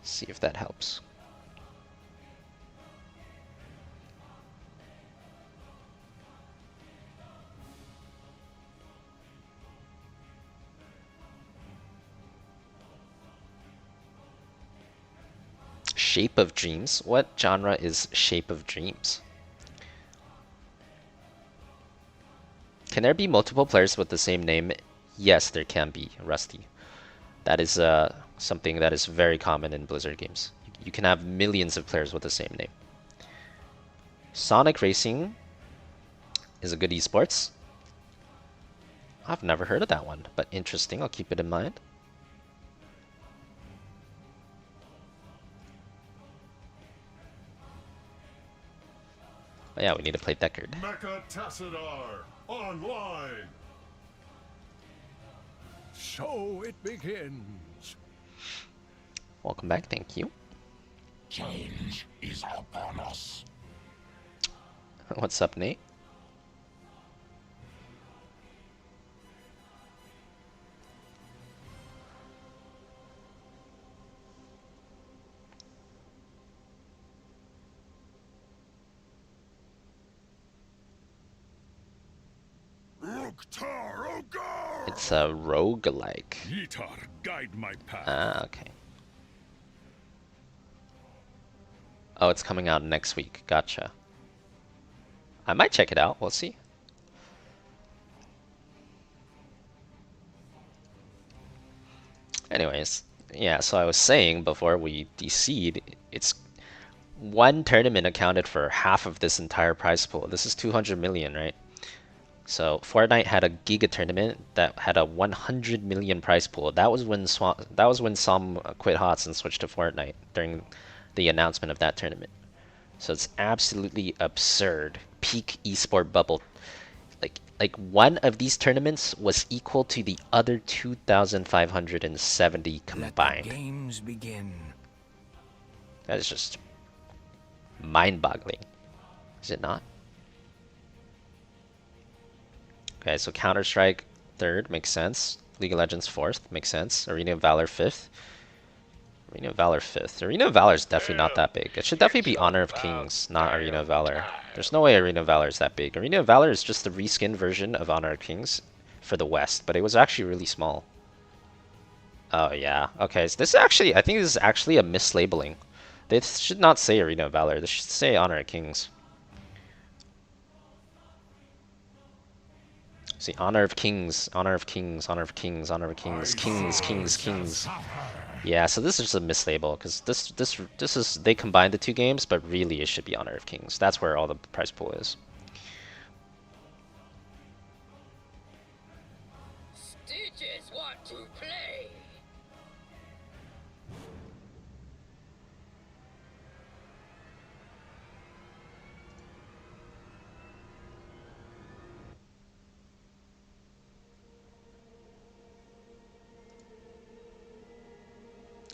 see if that helps. Shape of Dreams? What genre is Shape of Dreams? Can there be multiple players with the same name? Yes, there can be, Rusty. That is something that is very common in Blizzard games. You can have millions of players with the same name. Sonic Racing is a good esports. I've never heard of that one, but interesting. I'll keep it in mind. Oh yeah, we need to play Deckard. Mecha Tassadar online. So it begins. Welcome back, thank you. Change is upon us. What's up, Nate? It's a roguelike. Yitar, guide my path. Ah, okay. Oh, it's coming out next week. Gotcha. I might check it out. We'll see. Anyways, yeah, so I was saying before we DC'd, it's one tournament accounted for half of this entire prize pool. This is 200 million, right? So Fortnite had a Giga tournament that had a 100 million prize pool. That was when Som quit HOTS and switched to Fortnite during the announcement of that tournament. So it's absolutely absurd. Peak esport bubble. Like one of these tournaments was equal to the other 2,570 combined. Let the games begin. That is just mind-boggling. Is it not? Okay, so Counter-Strike 3rd makes sense. League of Legends 4th makes sense. Arena of Valor 5th. Arena of Valor 5th. Arena of Valor is definitely not that big. It should definitely be Honor of Kings, not Arena of Valor. There's no way Arena of Valor is that big. Arena of Valor is just the reskin version of Honor of Kings for the West, but it was actually really small. Oh yeah. Okay, so this is actually, I think this is actually a mislabeling. They should not say Arena of Valor. They should say Honor of Kings. See, Honor of Kings, Honor of Kings, Honor of Kings, Honor of Kings, Kings, Kings, Kings. Yeah, so this is just a mislabel because this is they combined the two games, but really it should be Honor of Kings. That's where all the prize pool is. Stitches want to play.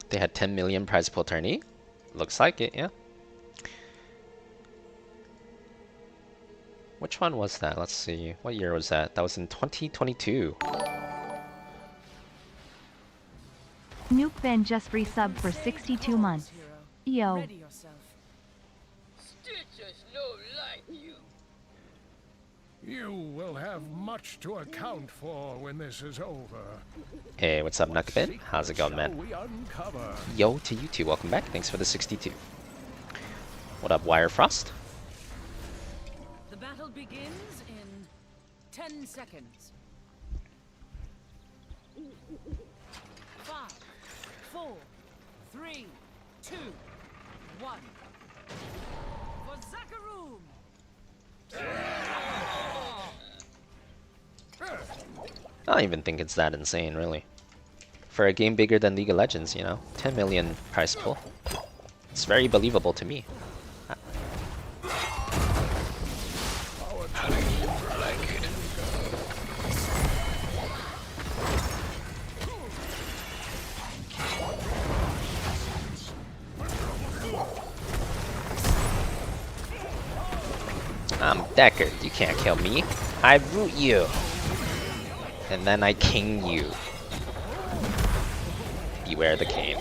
They had 10 million prize pool tourney. Looks like it, yeah. Which one was that? Let's see. What year was that? That was in 2022. Nukeban just resubbed for 62 months. Yo. Stitches no like you. You will have much to account for when this is over. Hey, what's up, Nukeban? How's it going, man? We uncover. Yo to you too. Welcome back. Thanks for the 62. What up, Wirefrost? The battle begins in 10 seconds. 5, 4, 3, 2, 1. For Zakaroom! I don't even think it's that insane, really. For a game bigger than League of Legends, you know, 10 million prize pool. It's very believable to me. I'm Deckard, you can't kill me. I root you. And then I king you. Beware the cane.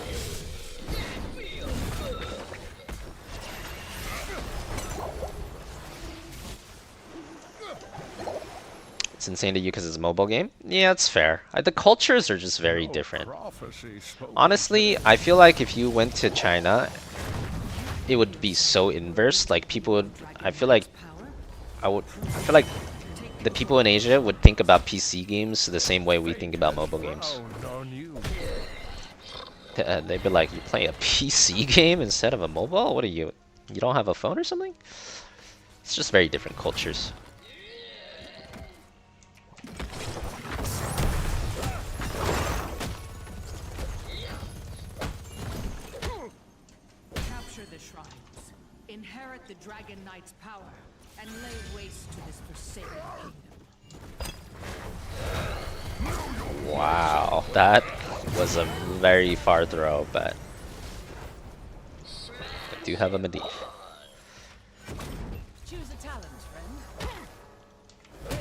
It's insane to you because it's a mobile game? Yeah, it's fair. The cultures are just very different. Honestly, I feel like if you went to China, it would be so inverse. Like people would, I feel like the people in Asia would think about PC games the same way we think about mobile games. They'd be like, you play a PC game instead of a mobile? What are you? You don't have a phone or something? It's just very different cultures. Capture the shrines, inherit the Dragon Knight's power, and lay waste to this forsaken kingdom. Wow, that was a very far throw, but I do have a Medivh. Choose a talent, friend.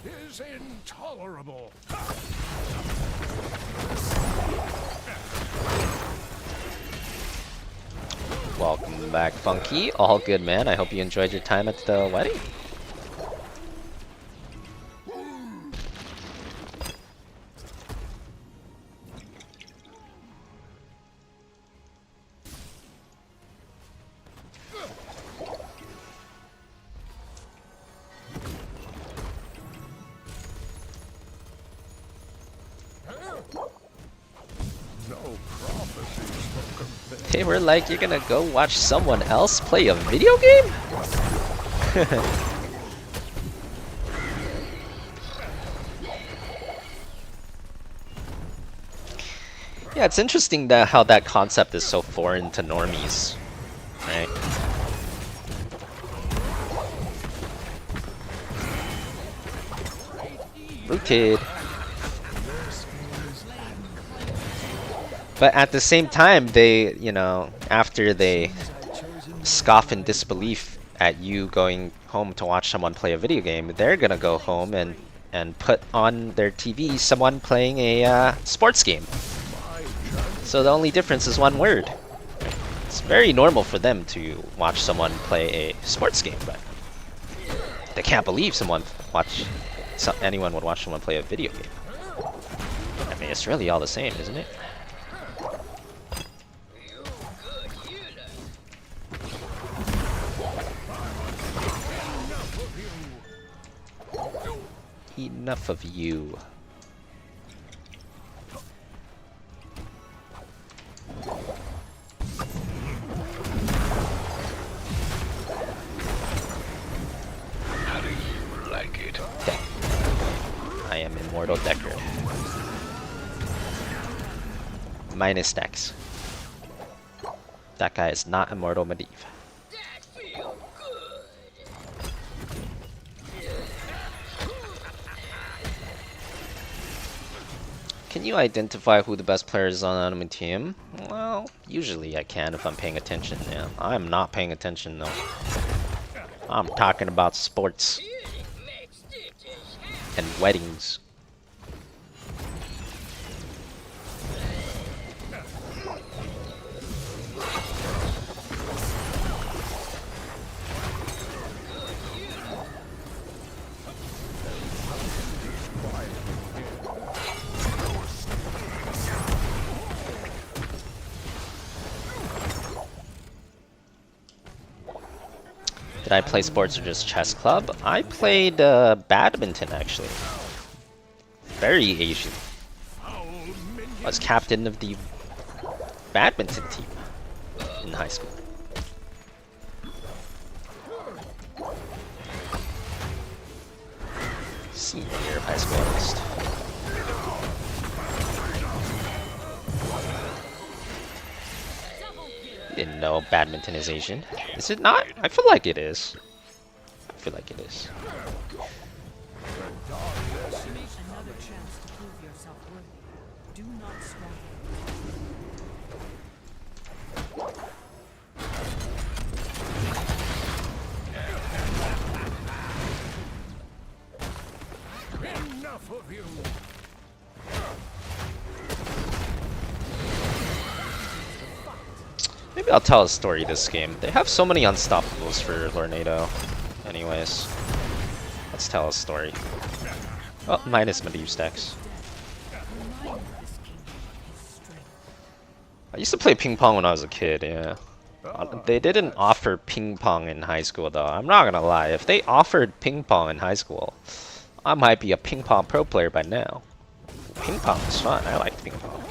This is intolerable. Welcome back, Funky. All good, man. I hope you enjoyed your time at the wedding. They were like, you're gonna go watch someone else play a video game? Yeah, it's interesting that how that concept is so foreign to normies, right? Rooted. But at the same time, they, you know, after they scoff in disbelief at you going home to watch someone play a video game, they're gonna go home and and put on their TV someone playing a sports game. So the only difference is one word. It's very normal for them to watch someone play a sports game, but they can't believe anyone would watch someone play a video game. I mean, it's really all the same, isn't it? Enough of you. How do you like it? I am Immortal Deckard. Minus stacks. That guy is not Immortal Medivh. Can you identify who the best player is on an enemy team? Well, usually I can if I'm paying attention. Yeah, I'm not paying attention though. I'm talking about sports and weddings. Did I play sports or just chess club? I played badminton actually. Very Asian. I was captain of the badminton team in high school. Senior year of high school at least. Didn't know badminton is Asian. Is it not? I feel like it is. I feel like it is. Another chance to prove yourself worthy. Do not Enough of you. Maybe I'll tell a story this game. They have so many unstoppables for Lornado. Anyways, let's tell a story. Oh, minus Medivh stacks. I used to play ping pong when I was a kid, yeah. They didn't offer ping pong in high school though. I'm not gonna lie. If they offered ping pong in high school, I might be a ping pong pro player by now. Ping pong is fun. I like ping pong.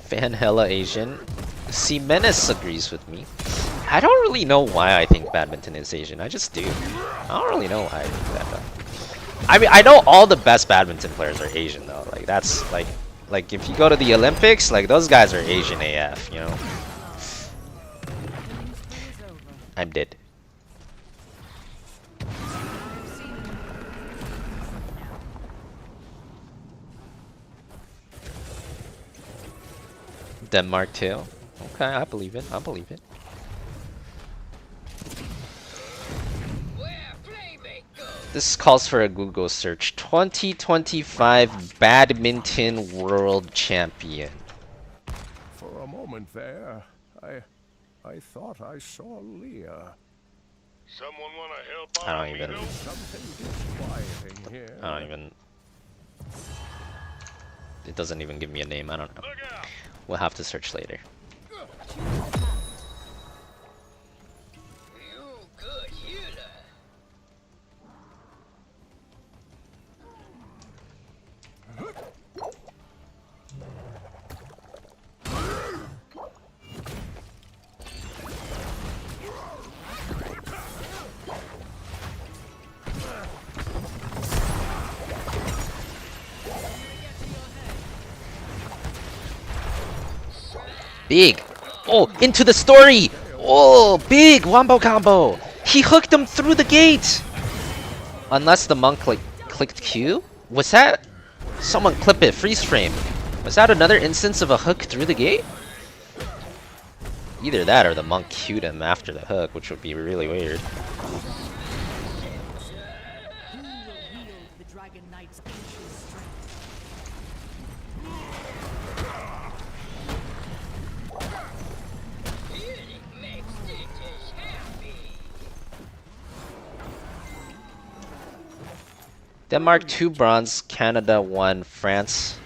Fan hella Asian. See, Menace agrees with me. I don't really know why I think badminton is Asian. I just do. I don't really know why I think that though. I mean, I know all the best badminton players are Asian though. Like that's like if you go to the Olympics, like those guys are Asian AF, you know. I'm dead. Denmark too. Okay, I believe it. I believe it. This calls for a Google search. 2025 Badminton World Champion. For a moment there, I thought I saw Leah. Someone want to help? I don't even. Something disquieting here. I don't even. It doesn't even give me a name. I don't know. We'll have to search later. Big. Oh, into the story. Oh, big wombo combo. He hooked him through the gate. Unless the monk like clicked Q. Was that? Someone clip it. Freeze frame. Was that another instance of a hook through the gate? Either that or the monk Q'd him after the hook, which would be really weird. Denmark 2 bronze, Canada 1, France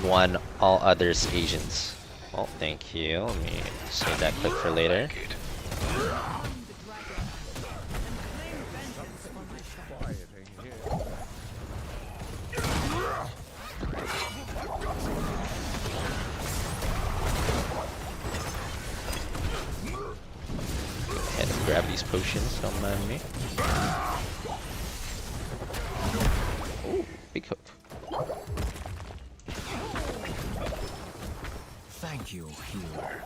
1, all others Asians. Well, thank you. Let me save that clip for later. Go ahead and grab these potions, don't mind me. Ooh, big hook. Thank you, healer.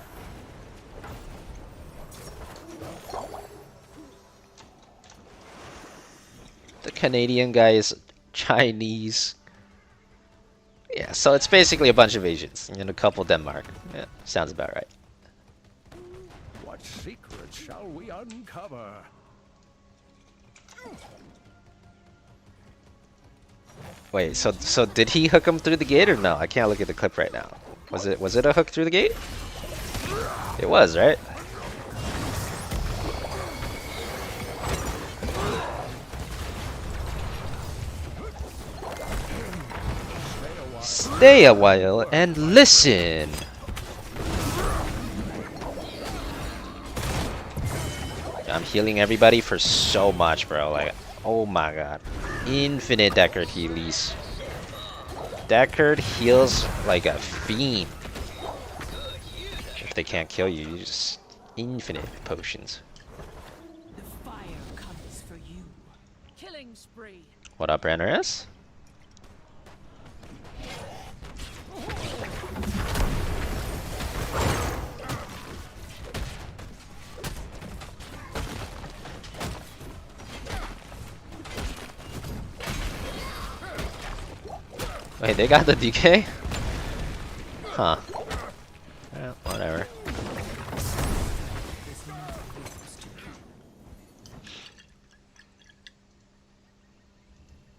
The Canadian guy is Chinese. Yeah, so it's basically a bunch of Asians and a couple Denmark. Yeah, sounds about right. What secrets shall we uncover? Wait, so did he hook him through the gate or no? I can't look at the clip right now. Was it a hook through the gate? It was, right? Stay a while and listen. I'm healing everybody for so much, bro. Like, oh my god. Infinite Deckard healies. Deckard heals like a fiend. If they can't kill you, you just infinite potions. The fire comes for you. Killing spree. What up, Ranners? Wait, they got the DK? Huh. Well, whatever.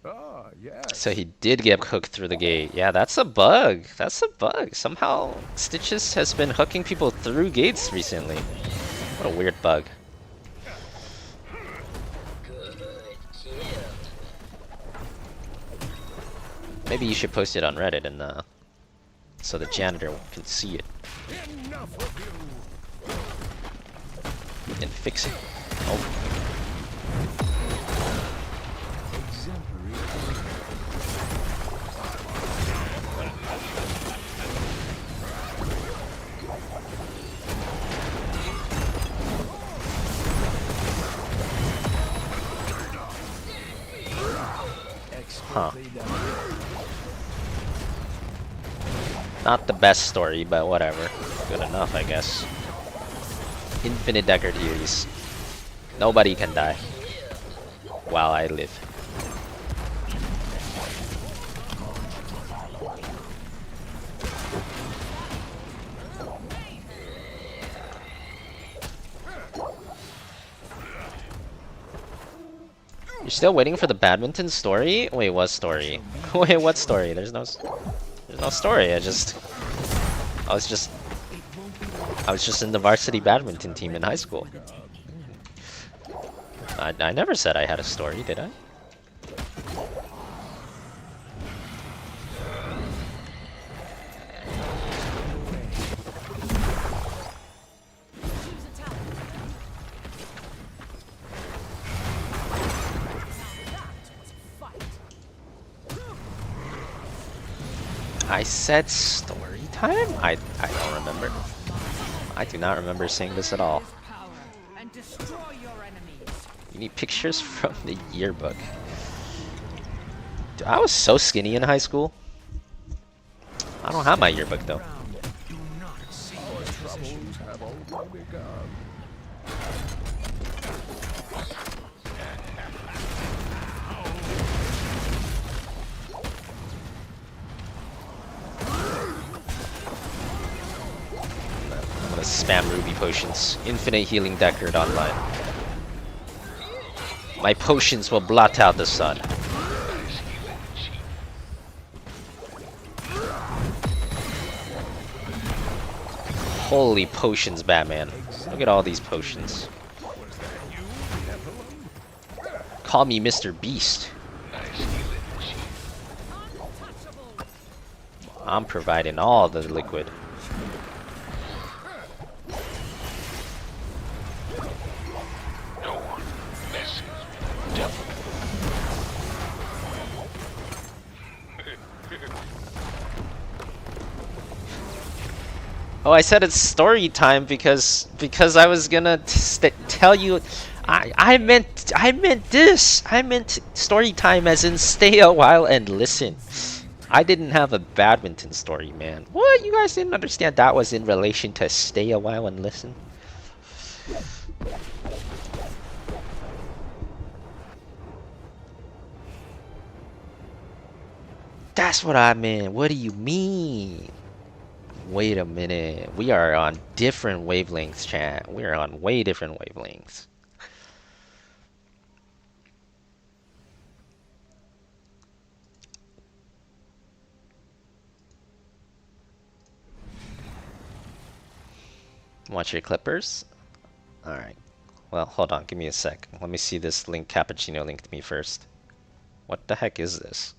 Ah, yes. So he did get hooked through the gate. Yeah, that's a bug. That's a bug. Somehow Stitches has been hooking people through gates recently. What a weird bug. Maybe you should post it on Reddit and so the janitor can see it. Enough of you. And fix it. Oh. Huh. Not the best story, but whatever. Good enough, I guess. Infinite Deckard heals. Nobody can die while I live. You're still waiting for the badminton story? Wait, what story? Wait, what story? There's no story. I was just in the varsity badminton team in high school. I never said I had a story, did I? I said story time? I don't remember. I do not remember saying this at all. You need pictures from the yearbook. Dude, I was so skinny in high school. I don't have my yearbook though. only begun. I'm gonna spam ruby potions. Infinite healing Deckard online. My potions will blot out the sun. Holy potions, Batman. Look at all these potions. Call me Mr. Beast. I'm providing all the liquid. Oh, I said it's story time because I was gonna tell you. I meant this. I meant story time as in stay a while and listen. I didn't have a badminton story, man. What? You guys didn't understand that was in relation to stay a while and listen? That's what I meant. What do you mean? Wait a minute. We are on different wavelengths, chat. We are on way different wavelengths. Watch your clippers? Alright. Well, hold on. Give me a sec. Let me see this link. Cappuccino linked me first. What the heck is this?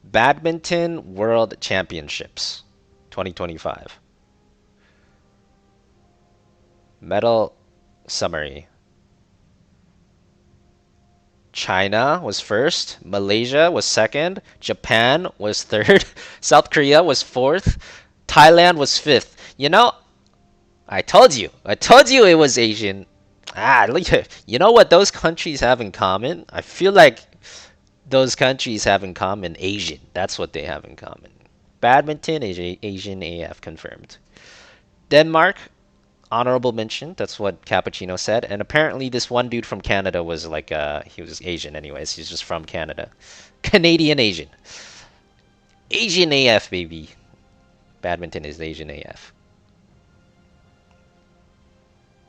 Badminton World Championships 2025. Medal summary. China was first, Malaysia was second, Japan was third, South Korea was fourth, Thailand was fifth. You know, I told you it was Asian. Look, you know what those countries have in common? I feel like those countries have in common Asian. That's what they have in common. Badminton, Asian AF confirmed. Denmark, honorable mention. That's what Cappuccino said. And apparently this one dude from Canada was like, he was Asian anyways. He's just from Canada. Canadian Asian. Asian AF, baby. Badminton is Asian AF.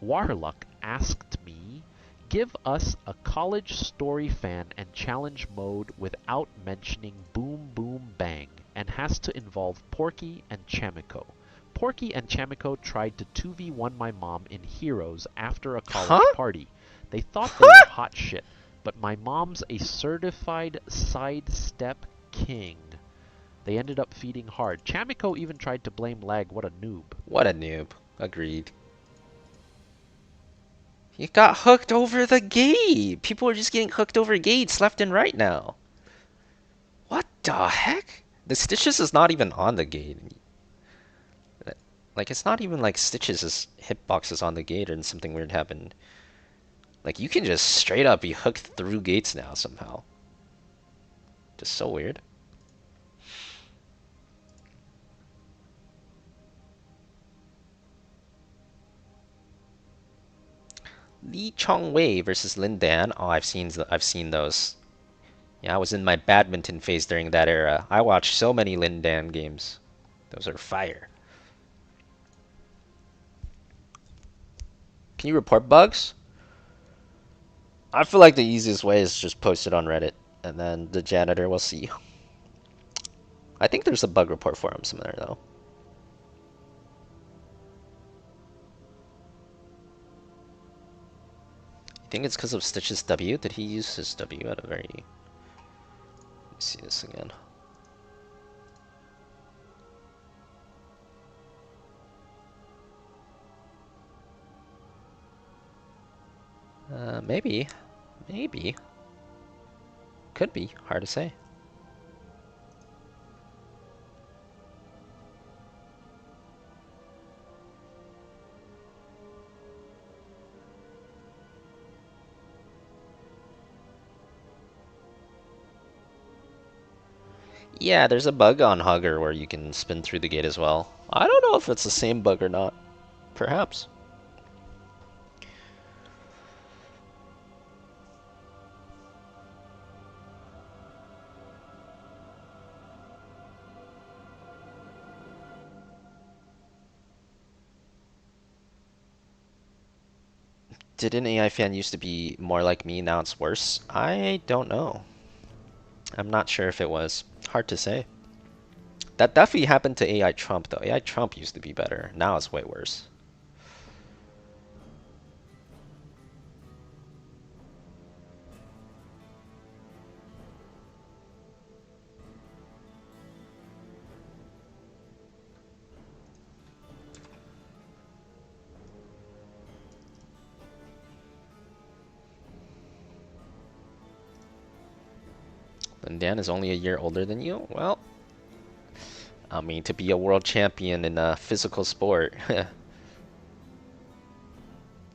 Warluck asked me, give us a college story fan and challenge mode without mentioning Boom Boom Bang, and has to involve Porky and Chamiko. Porky and Chamiko tried to 2v1 my mom in Heroes after a college party. They thought they were hot shit, but my mom's a certified sidestep king. They ended up feeding hard. Chamiko even tried to blame lag. What a noob. What a noob. Agreed. You got hooked over the gate. People are just getting hooked over gates left and right now. What the heck? The Stitches is not even on the gate. Like, it's not even like Stitches' hitbox is on the gate and something weird happened. Like, you can just straight up be hooked through gates now somehow. Just so weird. Lee Chong-wei versus Lin Dan. Oh, I've seen those. Yeah, I was in my badminton phase during that era. I watched so many Lin Dan games. Those are fire. Can you report bugs? I feel like the easiest way is just post it on Reddit, and then the janitor will see. I think there's a bug report forum somewhere though. I think it's because of Stitch's W. Did he use his W at a very... Let me see this again. Maybe. Maybe. Could be. Hard to say. Yeah, there's a bug on Hugger where you can spin through the gate as well. I don't know if it's the same bug or not. Perhaps. Did an AI fan used to be more like me, now it's worse? I don't know. I'm not sure if it was. Hard to say. That definitely happened to AI Trump, though. AI Trump used to be better. Now it's way worse. And Dan is only a year older than you? Well, I mean, to be a world champion in a physical sport,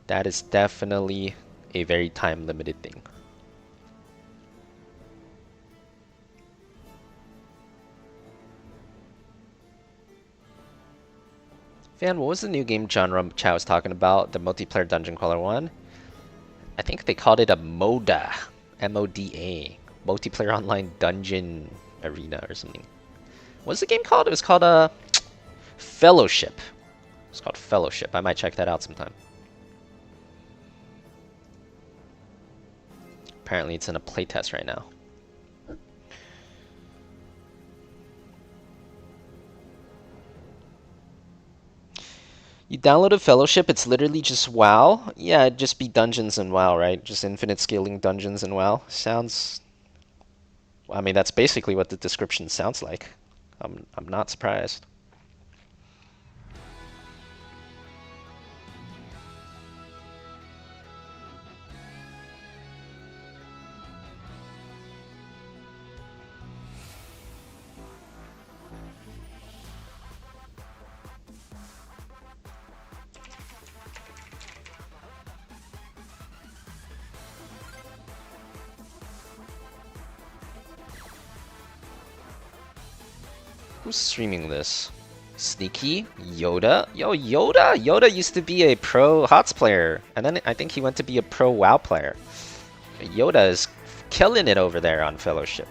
that is definitely a very time-limited thing. Fan, what was the new game genre Chad was talking about? The multiplayer dungeon crawler one? I think they called it a MODA. M-O-D-A. Multiplayer Online Dungeon Arena or something. What's the game called? It was called Fellowship. It's called Fellowship. I might check that out sometime. Apparently it's in a playtest right now. You downloaded Fellowship, it's literally just WoW? Yeah, it'd just be dungeons in WoW, right? Just infinite scaling dungeons in WoW. Sounds... I mean, that's basically what the description sounds like. I'm not surprised. Who's streaming this? Sneaky? Yoda? Yo, Yoda? Yoda used to be a pro HOTS player, and then I think he went to be a pro WoW player. Yoda is killing it over there on Fellowship.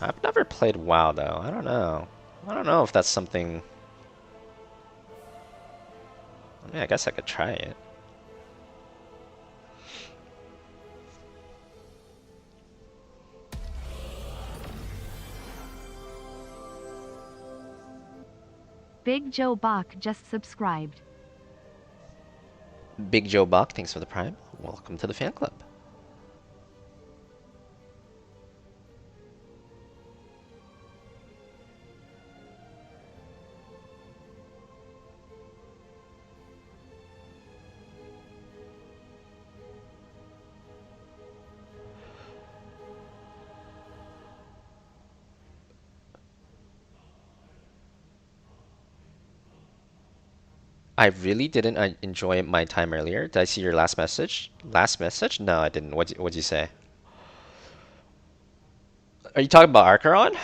I've never played WoW though. I don't know. I don't know if that's something. I mean, I guess I could try it. Big Joe Bach just subscribed. Big Joe Bach, thanks for the prime. Welcome to the fan club. I really didn't enjoy my time earlier. Did I see your last message? Last message? No, I didn't. What'd you say? Are you talking about Archeron?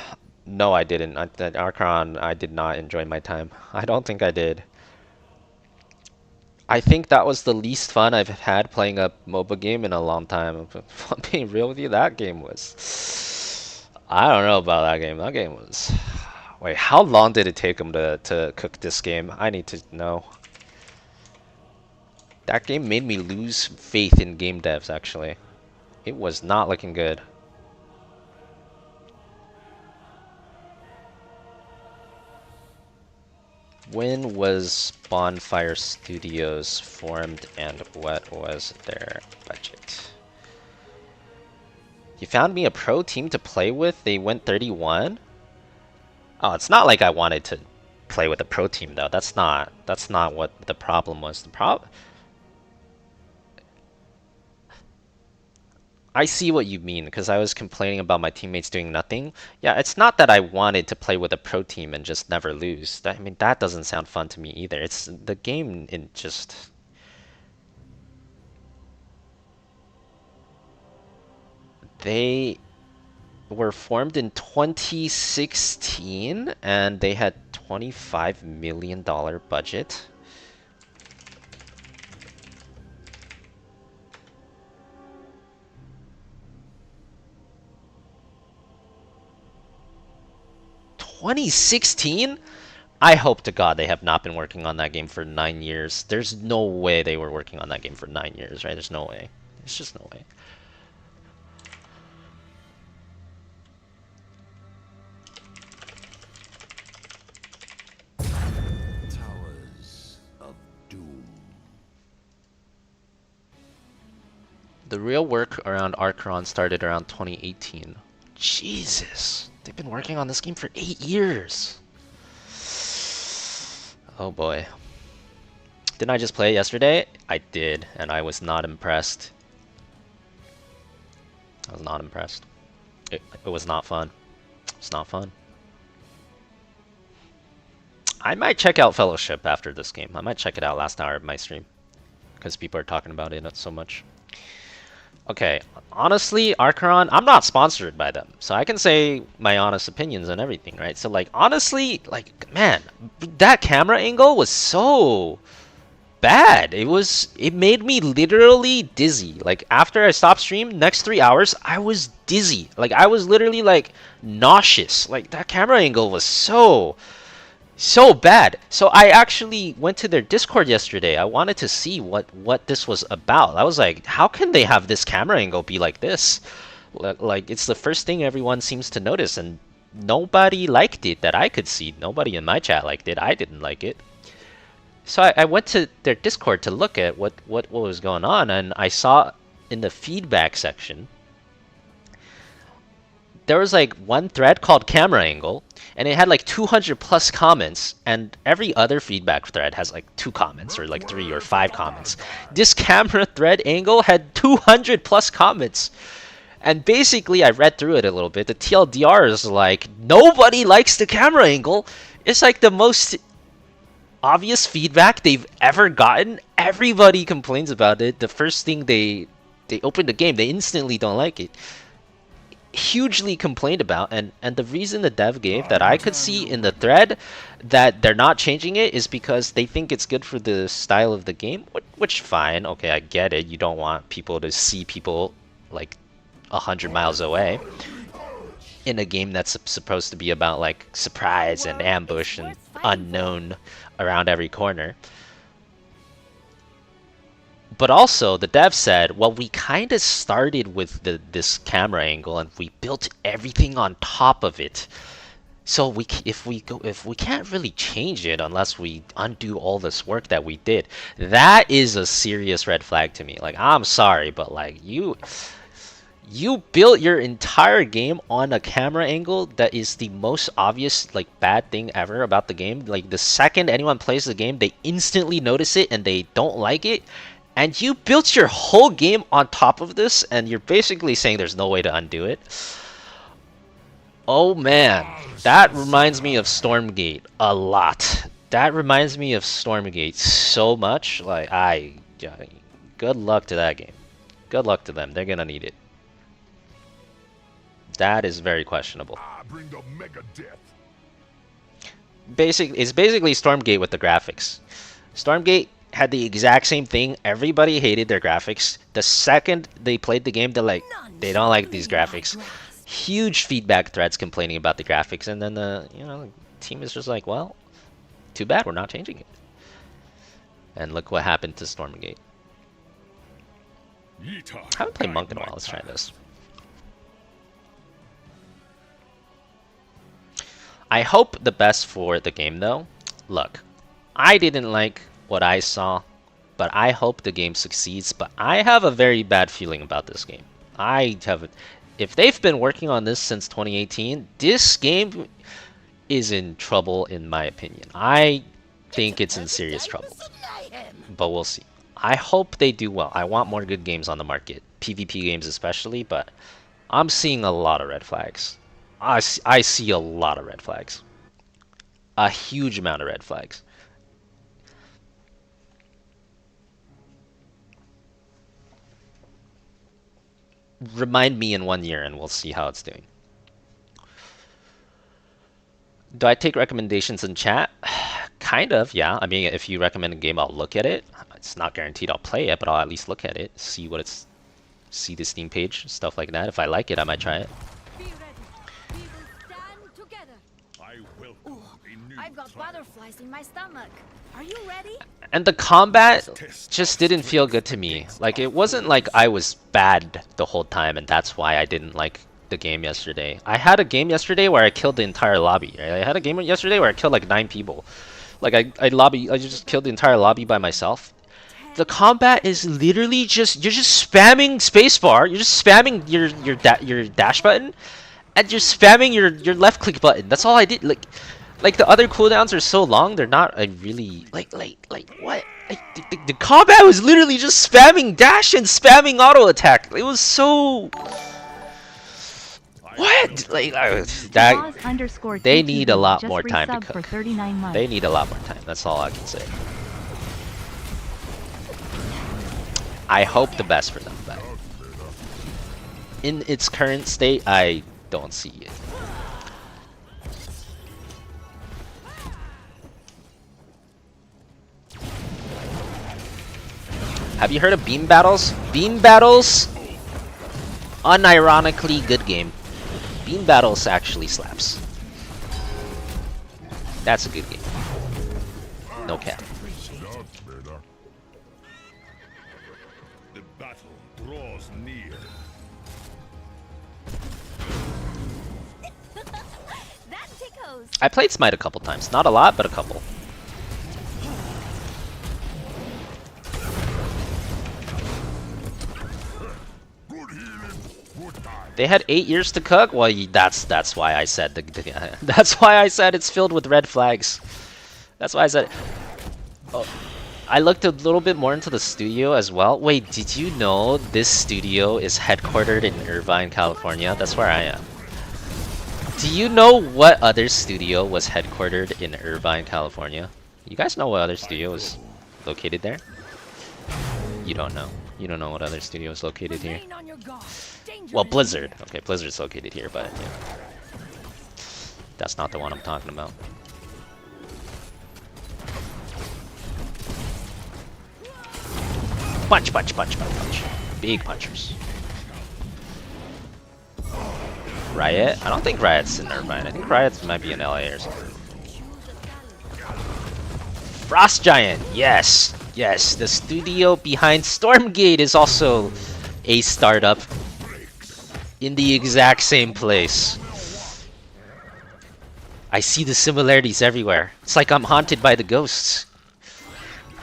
No, I didn't. Archeron, I did not enjoy my time. I don't think I did. I think that was the least fun I've had playing a MOBA game in a long time. If I'm being real with you, that game was... I don't know about that game. That game was... Wait, how long did it take them to cook this game? I need to know. That game made me lose faith in game devs, actually. It was not looking good. When was Bonfire Studios formed and what was their budget? You found me a pro team to play with? They went 31? Oh, it's not like I wanted to play with a pro team though. That's not what the problem was. The problem I see what you mean, because I was complaining about my teammates doing nothing. Yeah, it's not that I wanted to play with a pro team and just never lose. I mean, that doesn't sound fun to me either. It's the game in just... They were formed in 2016, and they had $25 million budget. $2016? I hope to God they have not been working on that game for 9 years. There's no way they were working on that game for 9 years, right? There's no way. There's just no way. Towers of Doom. The real work around Archeron started around 2018. Jesus! They've been working on this game for 8 years! Oh boy. Didn't I just play it yesterday? I did, and I was not impressed. I was not impressed. It was not fun. It's not fun. I might check out Fellowship after this game. I might check it out last hour of my stream, because people are talking about it so much. Okay, honestly, Archeron, I'm not sponsored by them, so I can say my honest opinions on everything, right? So, like, honestly, like, man, that camera angle was so bad. It made me literally dizzy. Like, after I stopped stream, next 3 hours, I was dizzy. Like, I was literally, like, nauseous. Like, that camera angle was so bad. So I actually went to their Discord yesterday. I wanted to see what this was about. I was like, how can they have this camera angle be like this? Like, it's the first thing everyone seems to notice, and nobody liked it that I could see. Nobody in my chat liked it. I didn't like it. So I went to their Discord to look at what was going on, and I saw in the feedback section there was like one thread called camera angle, and it had like 200 plus comments, and every other feedback thread has like 2 comments or like 3 or 5 comments. This camera thread angle had 200 plus comments, and basically I read through it a little bit. The TLDR is like, nobody likes the camera angle. It's like the most obvious feedback they've ever gotten. Everybody complains about it. The first thing they open the game, they instantly don't like it. Hugely complained about, and the reason the dev gave that I could see in the thread that they're not changing it is because they think it's good for the style of the game, which fine, okay, I get it. You don't want people to see people like 100 miles away in a game that's supposed to be about like surprise and ambush and unknown around every corner. But also, the dev said, well, we kind of started with this camera angle, and we built everything on top of it. So if we can't really change it unless we undo all this work that we did. That is a serious red flag to me. Like, I'm sorry, but like you built your entire game on a camera angle that is the most obvious like bad thing ever about the game. Like, the second anyone plays the game, they instantly notice it and they don't like it. And you built your whole game on top of this, and you're basically saying there's no way to undo it. Oh man, that reminds me of Stormgate a lot. That reminds me of Stormgate so much. Like, good luck to that game. Good luck to them. They're gonna need it. That is very questionable. Bring the mega death. It's basically Stormgate with the graphics. Stormgate had the exact same thing. Everybody hated their graphics. The second they played the game, they don't like these graphics. Huge feedback threads complaining about the graphics, and then the team is just like, well, too bad, we're not changing it. And look what happened to Stormgate. I haven't played Monk in a while. Let's try this. I hope the best for the game, though. Look, I didn't like what I saw, but I hope the game succeeds. But I have a very bad feeling about this game. If they've been working on this since 2018, this game is in trouble, in my opinion. I think it's in serious trouble, but we'll see. I hope they do well. I want more good games on the market. PvP games especially, but I'm seeing a lot of red flags. I see a lot of red flags. A huge amount of red flags. Remind me in 1 year and we'll see how it's doing. Do I take recommendations in chat? Kind of, yeah. I mean, if you recommend a game, I'll look at it. It's not guaranteed I'll play it, but I'll at least look at it, see what it's, see the Steam page, stuff like that. If I like it, I might try it. Be ready. We will stand together. I will. I've got butterflies in my stomach. Are you ready? And the combat just didn't feel good to me. Like, it wasn't like I was bad the whole time, and that's why I didn't like the game yesterday. I had a game yesterday where I killed the entire lobby. Right? I had a game yesterday where I killed like 9 people. Like, I just killed the entire lobby by myself. The combat is literally just, you're just spamming spacebar. You're just spamming your dash button, and you're spamming your left click button. That's all I did. Like the other cooldowns are so long, they're not really like what? Like, the combat was literally just spamming dash and spamming auto attack. It was so what? Like that. They need a lot more time to cook. They need a lot more time. That's all I can say. I hope the best for them, but in its current state, I don't see it. Have you heard of Beam Battles? Beam Battles, unironically good game. Beam Battles actually slaps. That's a good game. No cap. The battle draws near. That tickles. I played Smite a couple times. Not a lot, but a couple. They had 8 years to cook. Well, that's why I said that's why I said it's filled with red flags. That's why I said. Oh, I looked a little bit more into the studio as well. Wait, did you know this studio is headquartered in Irvine, California? That's where I am. Do you know what other studio was headquartered in Irvine, California? You guys know what other studio is located there? You don't know. You don't know what other studio is located here. Well, Blizzard. Okay, Blizzard's located here, but yeah. That's not the one I'm talking about. Punch, punch, punch, punch, punch. Big punchers. Riot? I don't think Riot's in Irvine. I think Riot might be in LA or something. Frost Giant! Yes! Yes, the studio behind Stormgate is also a startup in the exact same place. I see the similarities everywhere. It's like I'm haunted by the ghosts.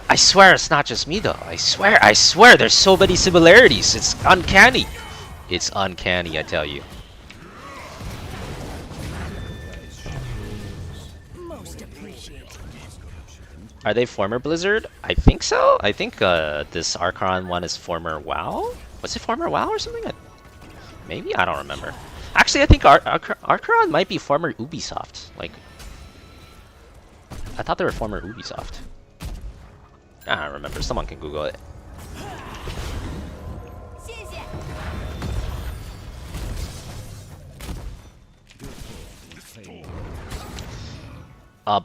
I swear it's not just me though. I swear there's so many similarities. It's uncanny. It's uncanny, I tell you. Are they former Blizzard? I think so. I think this Archon one is former WoW. Was it former WoW or something? Maybe? I don't remember. Actually, I think Archon might be former Ubisoft. Like, I thought they were former Ubisoft. I don't remember. Someone can Google it.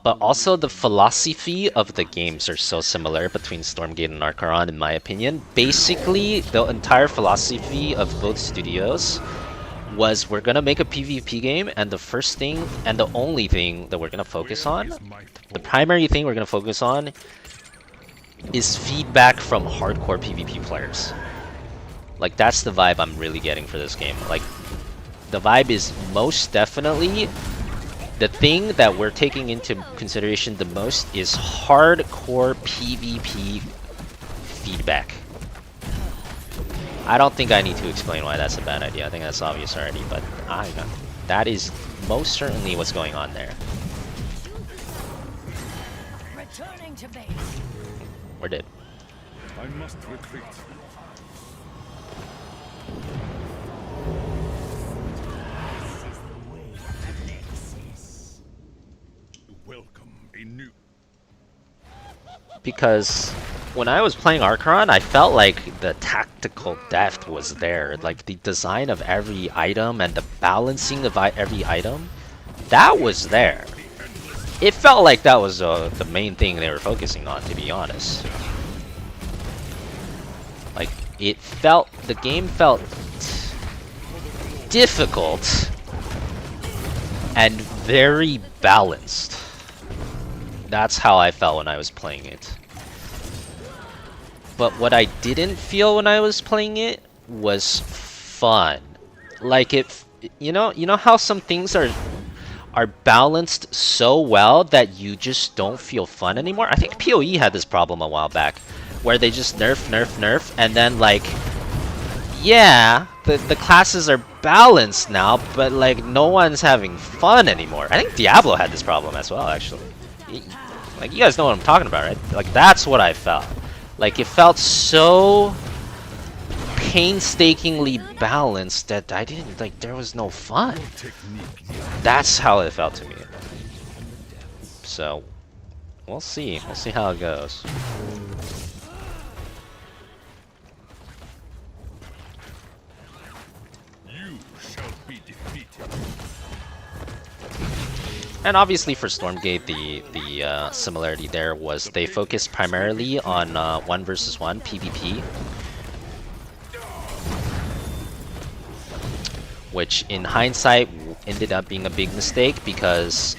But also the philosophy of the games are so similar between Stormgate and Archon, in my opinion. Basically, the entire philosophy of both studios was we're gonna make a PvP game, and the first thing and the only thing that we're gonna focus on, the primary thing we're gonna focus on, is feedback from hardcore PvP players. Like, that's the vibe I'm really getting for this game. Like, the vibe is most definitely the thing that we're taking into consideration the most is hardcore PvP feedback. I don't think I need to explain why that's a bad idea. I think that's obvious already, but I know that is most certainly what's going on there. Returning to base. We're dead. I must retreat. Welcome a new. Because when I was playing Archeron, I felt like the tactical depth was there. Like the design of every item and the balancing of every item, that was there. It felt like that was the main thing they were focusing on, to be honest. Like, the game felt difficult and very balanced. That's how I felt when I was playing it. But what I didn't feel when I was playing it was fun. Like you know how some things are balanced so well that you just don't feel fun anymore? I think PoE had this problem a while back, where they just nerf, and then like, yeah, the classes are balanced now, but like no one's having fun anymore. I think Diablo had this problem as well, actually. Like, you guys know what I'm talking about, right? Like, that's what I felt. Like, it felt so painstakingly balanced that I didn't, like, there was no fun. That's how it felt to me. So, we'll see. We'll see how it goes. You shall be defeated. And obviously for Stormgate, the similarity there was they focused primarily on 1 versus 1 PvP, which in hindsight ended up being a big mistake because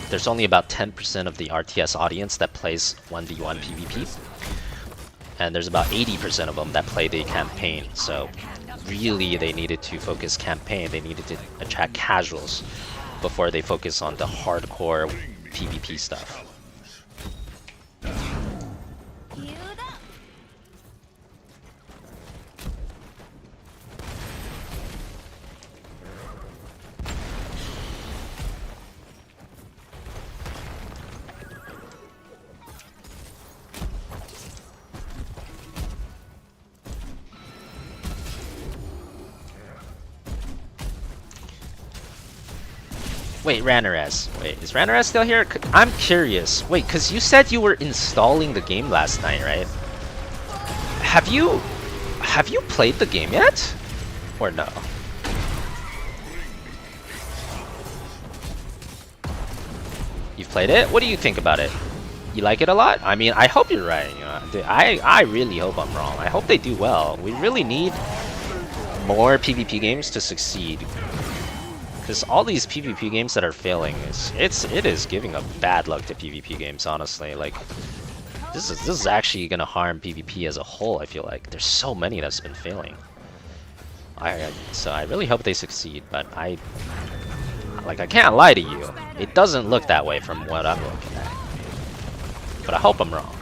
there's only about 10% of the RTS audience that plays 1v1 PvP, and there's about 80% of them that play the campaign. So really they needed to focus campaign, they needed to attract casuals before they focus on the hardcore PvP stuff. Wait, Ranarez. Wait, is Ranarez still here? I'm curious. Wait, because you said you were installing the game last night, right? Have you played the game yet? Or no? You've played it? What do you think about it? You like it a lot? I mean, I hope you're right. You know, I really hope I'm wrong. I hope they do well. We really need more PvP games to succeed. Because all these PvP games that are failing, it is giving a bad luck to PvP games, honestly. Like, this is actually gonna harm PvP as a whole. I feel like there's so many that's been failing. So I really hope they succeed, but I can't lie to you. It doesn't look that way from what I'm looking at. But I hope I'm wrong.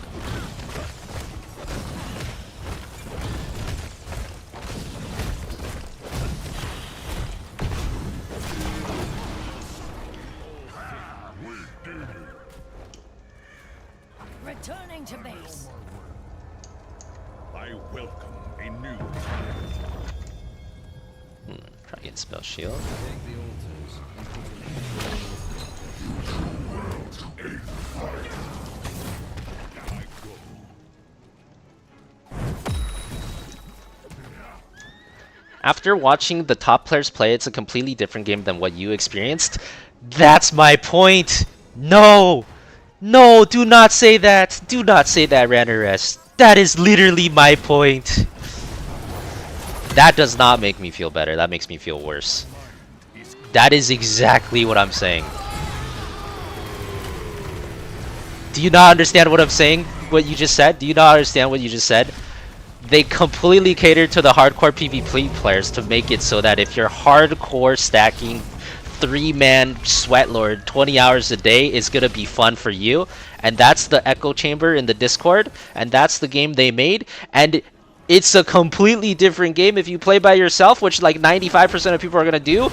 Returning to base. I welcome a new. Try to get spell shield. After watching the top players play, it's a completely different game than what you experienced. That's my point. No. No, do not say that. Do not say that, Ranarest. That is literally my point. That does not make me feel better. That makes me feel worse. That is exactly what I'm saying. Do you not understand what I'm saying? What you just said? Do you not understand what you just said? They completely cater to the hardcore PvP players to make it so that if you're hardcore stacking 3-man Sweatlord 20 hours a day is gonna be fun for you, and that's the echo chamber in the Discord, and that's the game they made, and it's a completely different game if you play by yourself, which like 95% of people are gonna do,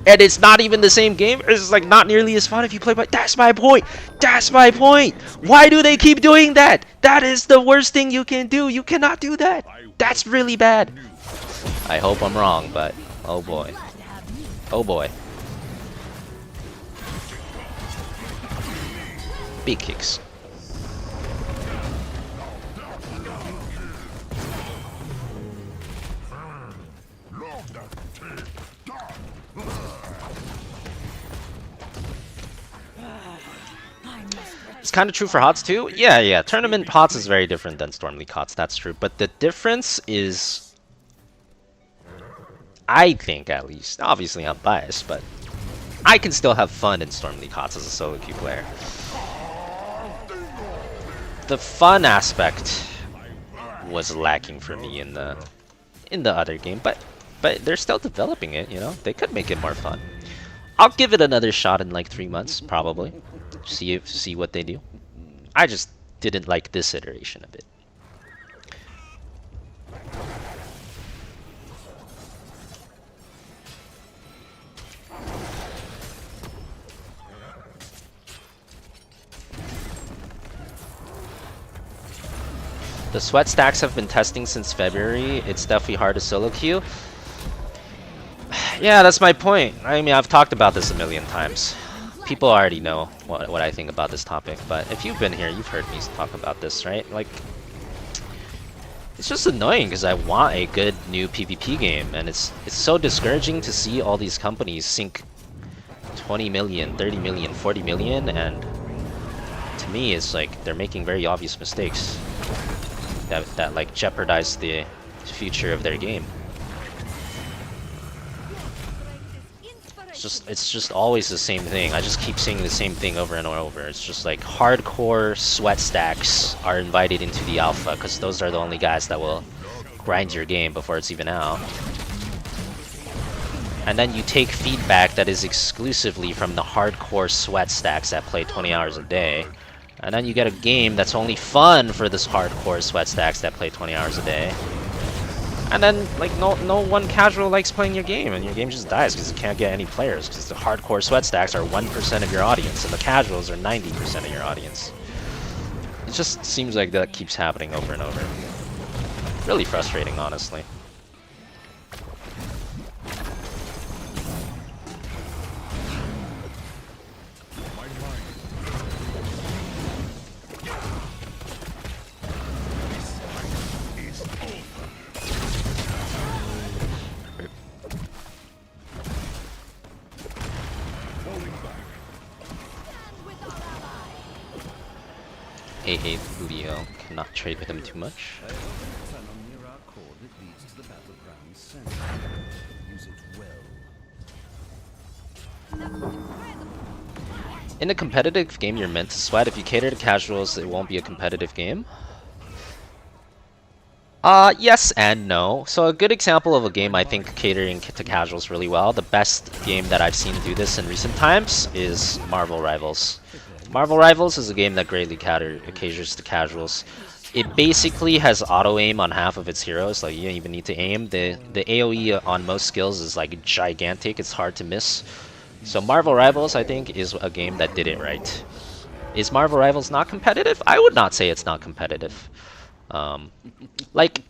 and it's not even the same game. It's like not nearly as fun if you play by. That's my point. That's my point. Why do they keep doing that? That is the worst thing you can do. You cannot do that. That's really bad. I hope I'm wrong, but oh boy. Oh boy. Big kicks. It's kind of true for HOTS too. Yeah. Tournament HOTS is very different than Storm League HOTS. That's true. But the difference is, I think at least, obviously I'm biased, but I can still have fun in Storm League HOTS as a solo queue player. The fun aspect was lacking for me in the other game, but they're still developing it. You know, they could make it more fun. I'll give it another shot in like 3 months, probably. See what they do. I just didn't like this iteration of it. The sweat stacks have been testing since February. It's definitely hard to solo queue. Yeah, that's my point. I mean, I've talked about this a million times. People already know what I think about this topic, but if you've been here, you've heard me talk about this, right? Like, it's just annoying because I want a good new PvP game, and it's so discouraging to see all these companies sink 20 million, 30 million, 40 million, and to me, it's like they're making very obvious mistakes that like jeopardize the future of their game. It's just always the same thing. I just keep saying the same thing over and over. It's just like hardcore sweat stacks are invited into the alpha because those are the only guys that will grind your game before it's even out. And then you take feedback that is exclusively from the hardcore sweat stacks that play 20 hours a day. And then you get a game that's only fun for this hardcore sweat stacks that play 20 hours a day. And then, like, no one casual likes playing your game, and your game just dies because you can't get any players, because the hardcore sweat stacks are 1% of your audience, and the casuals are 90% of your audience. It just seems like that keeps happening over and over. Really frustrating, honestly. Hey, Leo, cannot trade with him too much. In a competitive game, you're meant to sweat. If you cater to casuals, it won't be a competitive game. Yes and no. So a good example of a game I think catering to casuals really well, the best game that I've seen do this in recent times is Marvel Rivals. Marvel Rivals is a game that greatly caters to casuals. It basically has auto-aim on half of its heroes, like you don't even need to aim. The AoE on most skills is like gigantic, it's hard to miss. So Marvel Rivals, I think, is a game that did it right. Is Marvel Rivals not competitive? I would not say it's not competitive. Like,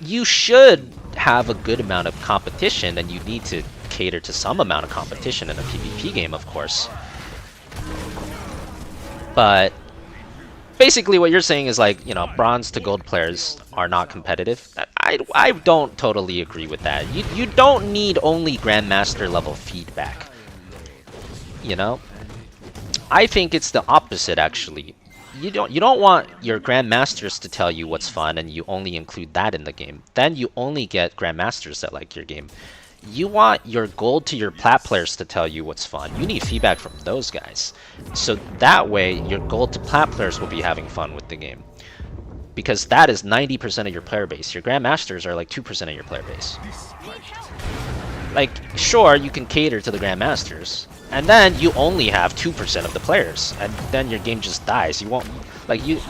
you should have a good amount of competition, and you need to cater to some amount of competition in a PvP game, of course. But basically what you're saying is, like, you know, bronze to gold players are not competitive. I don't totally agree with that. You don't need only Grandmaster level feedback. You know? I think it's the opposite, actually. You don't want your Grandmasters to tell you what's fun and you only include that in the game. Then you only get Grandmasters that like your game. You want your gold to your plat players to tell you what's fun. You need feedback from those guys. So that way, your gold to plat players will be having fun with the game. Because that is 90% of your player base. Your Grandmasters are like 2% of your player base. Like, sure, you can cater to the Grandmasters. And then you only have 2% of the players. And then your game just dies. You won't, like, you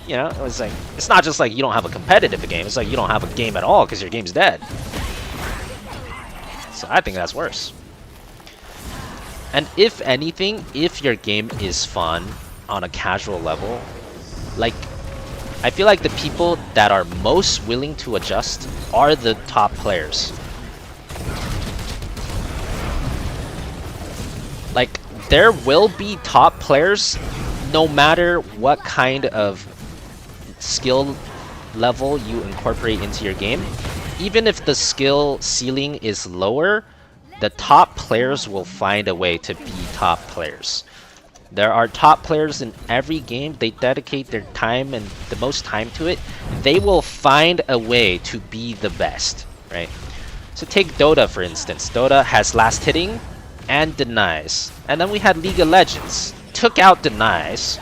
know, it's like, it's not just like you don't have a competitive game. It's like you don't have a game at all because your game's dead. So I think that's worse. And if anything, if your game is fun on a casual level, like, I feel like the people that are most willing to adjust are the top players. Like, there will be top players no matter what kind of skill level you incorporate into your game. Even if the skill ceiling is lower, the top players will find a way to be top players. There are top players in every game. They dedicate their time and the most time to it. They will find a way to be the best, right? So take Dota for instance. Dota has last hitting and denies. And then we had League of Legends. Took out denies.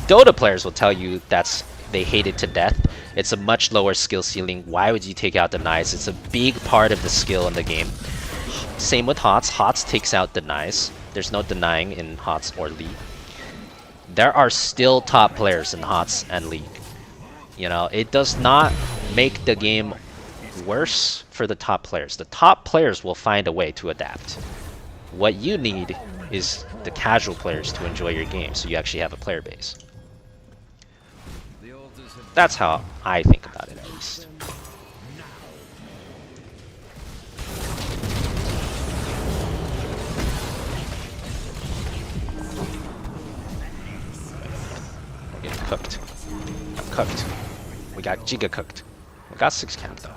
Dota players will tell you they hate it to death. It's a much lower skill ceiling. Why would you take out denies? It's a big part of the skill in the game. Same with HOTS. HOTS takes out denies. There's no denying in HOTS or League. There are still top players in HOTS and League. You know, it does not make the game worse for the top players. The top players will find a way to adapt. What you need is the casual players to enjoy your game, so you actually have a player base. That's how I think about it, at least. We're getting cooked. I'm cooked. We got Giga cooked. We got 6 camp though.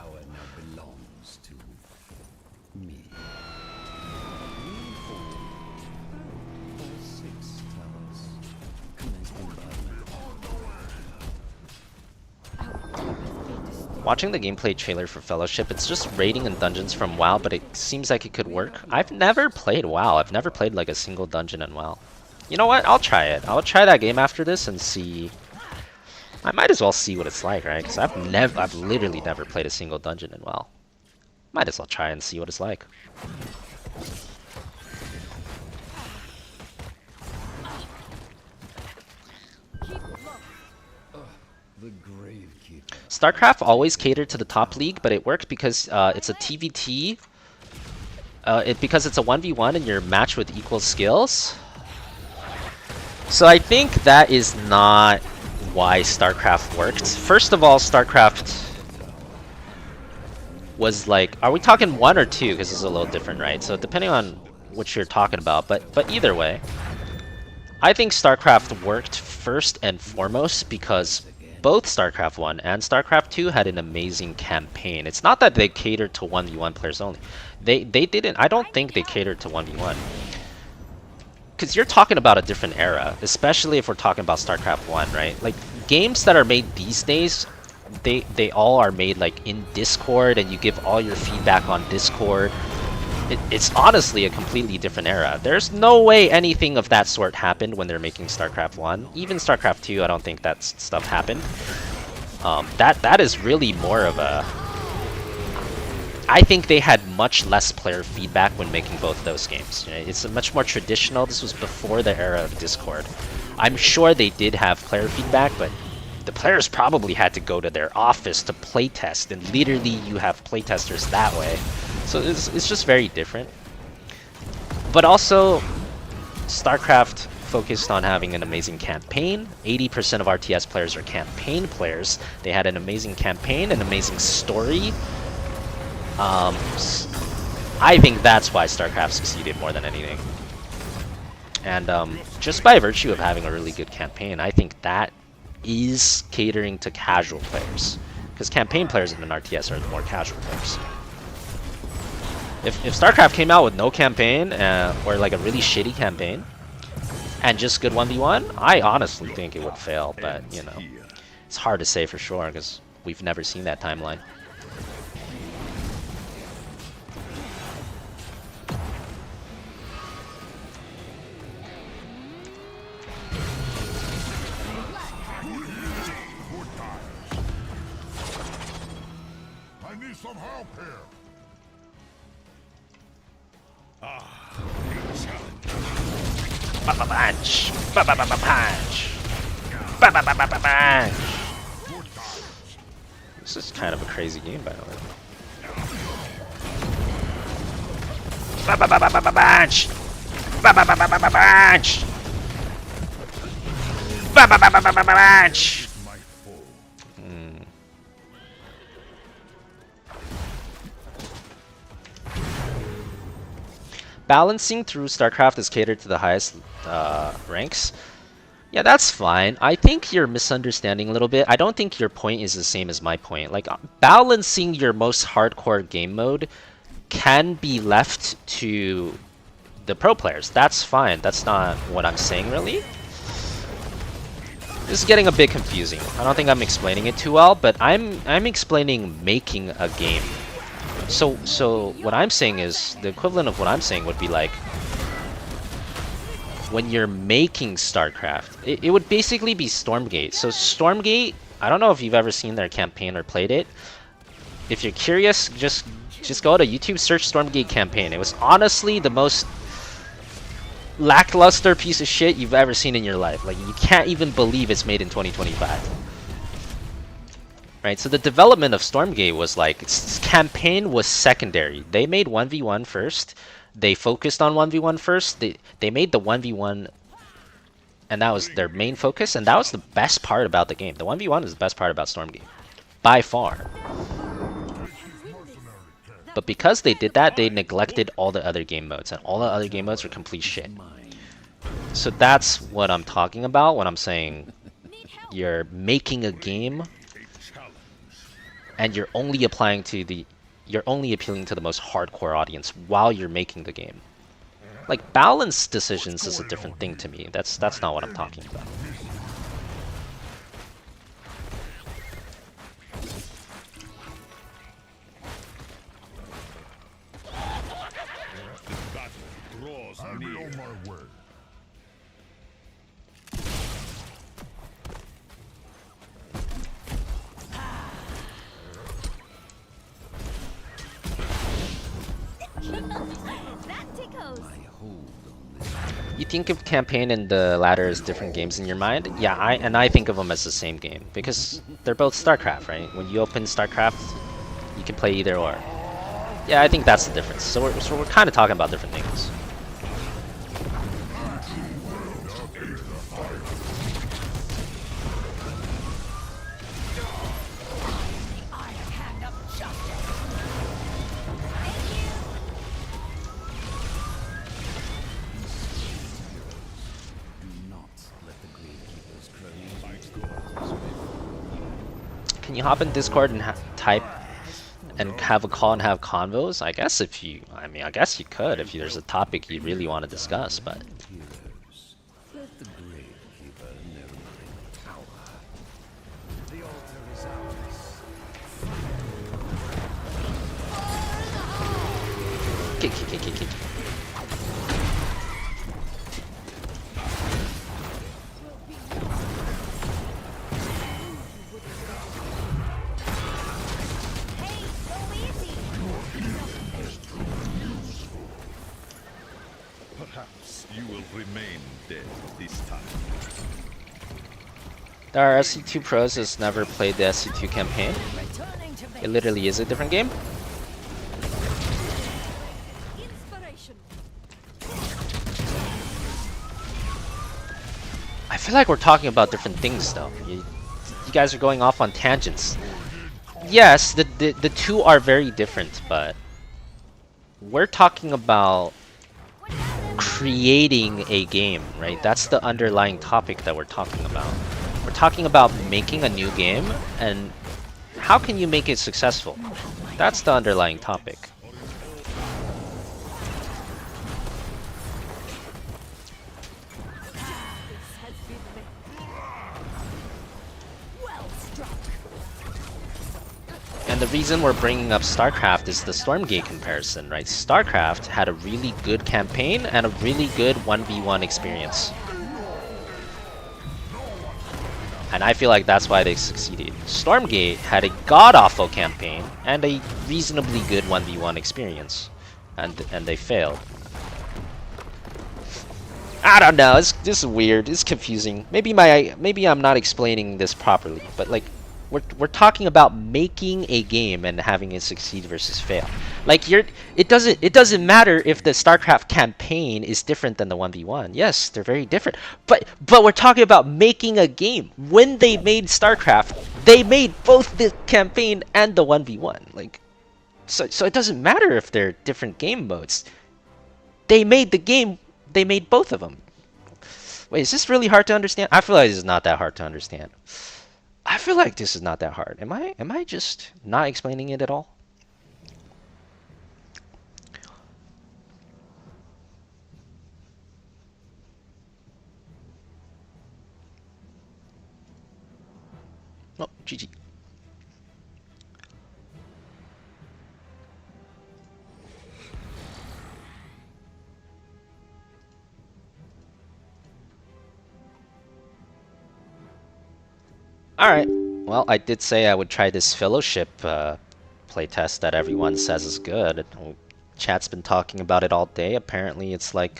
Watching the gameplay trailer for Fellowship, it's just raiding in dungeons from WoW, but it seems like it could work. I've never played WoW. I've never played like a single dungeon in WoW. You know what? I'll try it. I'll try that game after this and see. I might as well see what it's like, right? Because I've literally never played a single dungeon in WoW. Might as well try and see what it's like. StarCraft always catered to the top league, but it worked because it's a TVT. Because it's a 1v1 and you're matched with equal skills. So I think that is not why StarCraft worked. First of all, StarCraft was like, are we talking 1 or 2? Because it's a little different, right? So depending on what you're talking about, but either way, I think StarCraft worked first and foremost because both StarCraft 1 and StarCraft 2 had an amazing campaign. It's not that they catered to 1v1 players only. They didn't. I don't think they catered to 1v1. Because you're talking about a different era, especially if we're talking about StarCraft 1, right? Like, games that are made these days, they all are made like in Discord, and you give all your feedback on Discord. It's honestly a completely different era. There's no way anything of that sort happened when they're making StarCraft 1. Even StarCraft 2, I don't think that stuff happened. That is really more of a... I think they had much less player feedback when making both those games. It's a much more traditional. This was before the era of Discord. I'm sure they did have player feedback, but the players probably had to go to their office to playtest, and literally you have playtesters that way. So it's just very different. But also, StarCraft focused on having an amazing campaign. 80% of RTS players are campaign players. They had an amazing campaign, an amazing story. I think that's why StarCraft succeeded more than anything. And just by virtue of having a really good campaign, I think that is catering to casual players. Because campaign players in an RTS are the more casual players. If StarCraft came out with no campaign, or like a really shitty campaign, and just good 1v1, I honestly think it would fail, but you know, it's hard to say for sure because we've never seen that timeline. I need some help here. Punch! Punch! Punch! This is kind of a crazy game, by the way. Punch! Punch! Punch! balancing through StarCraft is catered to the highest ranks. Yeah, that's fine. I think you're misunderstanding a little bit. I don't think your point is the same as my point. Like, balancing your most hardcore game mode can be left to the pro players. That's fine. That's not what I'm saying, really. This is getting a bit confusing. I don't think I'm explaining it too well, but I'm explaining making a game. So what I'm saying is, the equivalent of what I'm saying would be like, when you're making StarCraft, it would basically be Stormgate. So Stormgate, I don't know if you've ever seen their campaign or played it. If you're curious, just go to YouTube, search Stormgate campaign. It was honestly the most lackluster piece of shit you've ever seen in your life. Like, you can't even believe it's made in 2025. Right, so the development of Stormgate was like, its campaign was secondary. They made 1v1 first. They focused on 1v1 first. They made the 1v1, and that was their main focus, and that was the best part about the game. The 1v1 is the best part about Stormgate, by far. But because they did that, they neglected all the other game modes, and all the other game modes were complete shit. So that's what I'm talking about when I'm saying you're making a game, and you're only appealing to the most hardcore audience while you're making the game. Like, balance decisions is a different thing to me. That's not what I'm talking about. I'll be on my way. You think of campaign and the ladder as different games in your mind? Yeah, I think of them as the same game because they're both StarCraft, right? When you open StarCraft, you can play either or. Yeah, I think that's the difference. So we're kind of talking about different things. Can you hop in Discord and type and have a call and have convos? I guess if you, I guess you could if there's a topic you really want to discuss, but. Kick. Perhaps you will remain dead this time. Our SC2 Pros has never played the SC2 campaign. It literally is a different game. I feel like we're talking about different things though. You guys are going off on tangents. Yes, the two are very different, but we're talking about creating a game, right? That's the underlying topic that we're talking about. We're talking about making a new game, and how can you make it successful? That's the underlying topic. And the reason we're bringing up StarCraft is the Stormgate comparison, right? StarCraft had a really good campaign and a really good 1v1 experience. And I feel like that's why they succeeded. Stormgate had a god-awful campaign and a reasonably good 1v1 experience. And they failed. I don't know, this is weird, it's confusing. Maybe I'm not explaining this properly, but like, we're talking about making a game and having it succeed versus fail. Like, it doesn't matter if the StarCraft campaign is different than the 1v1. Yes, they're very different. But we're talking about making a game. When they made StarCraft, they made both the campaign and the 1v1. Like, so it doesn't matter if they're different game modes. They made the game. They made both of them. Wait, is this really hard to understand? I feel like this is not that hard to understand. I feel like this is not that hard. Am I just not explaining it at all? Oh, GG. Alright, well, I did say I would try this fellowship playtest that everyone says is good. Chat's been talking about it all day. Apparently it's like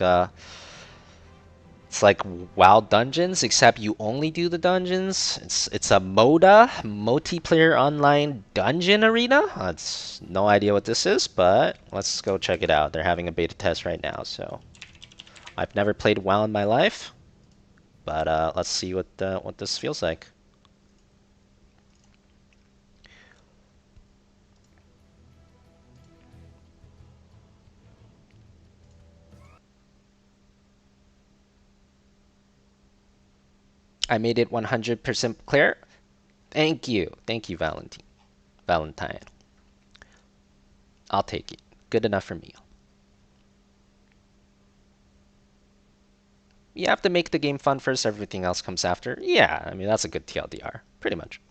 WoW Dungeons, except you only do the dungeons. It's a MODA, multiplayer online dungeon arena. It's no idea what this is, but let's go check it out. They're having a beta test right now, so I've never played WoW in my life, but let's see what this feels like. I made it 100% clear. Thank you, Valentine. I'll take it. Good enough for me. You have to make the game fun first, everything else comes after. Yeah, I mean, that's a good TLDR, pretty much.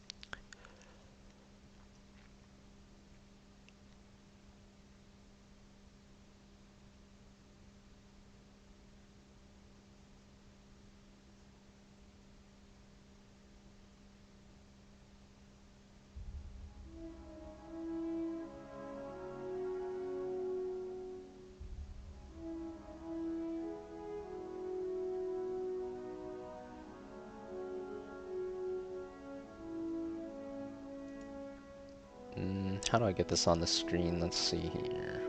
How do I get this on the screen? Let's see here.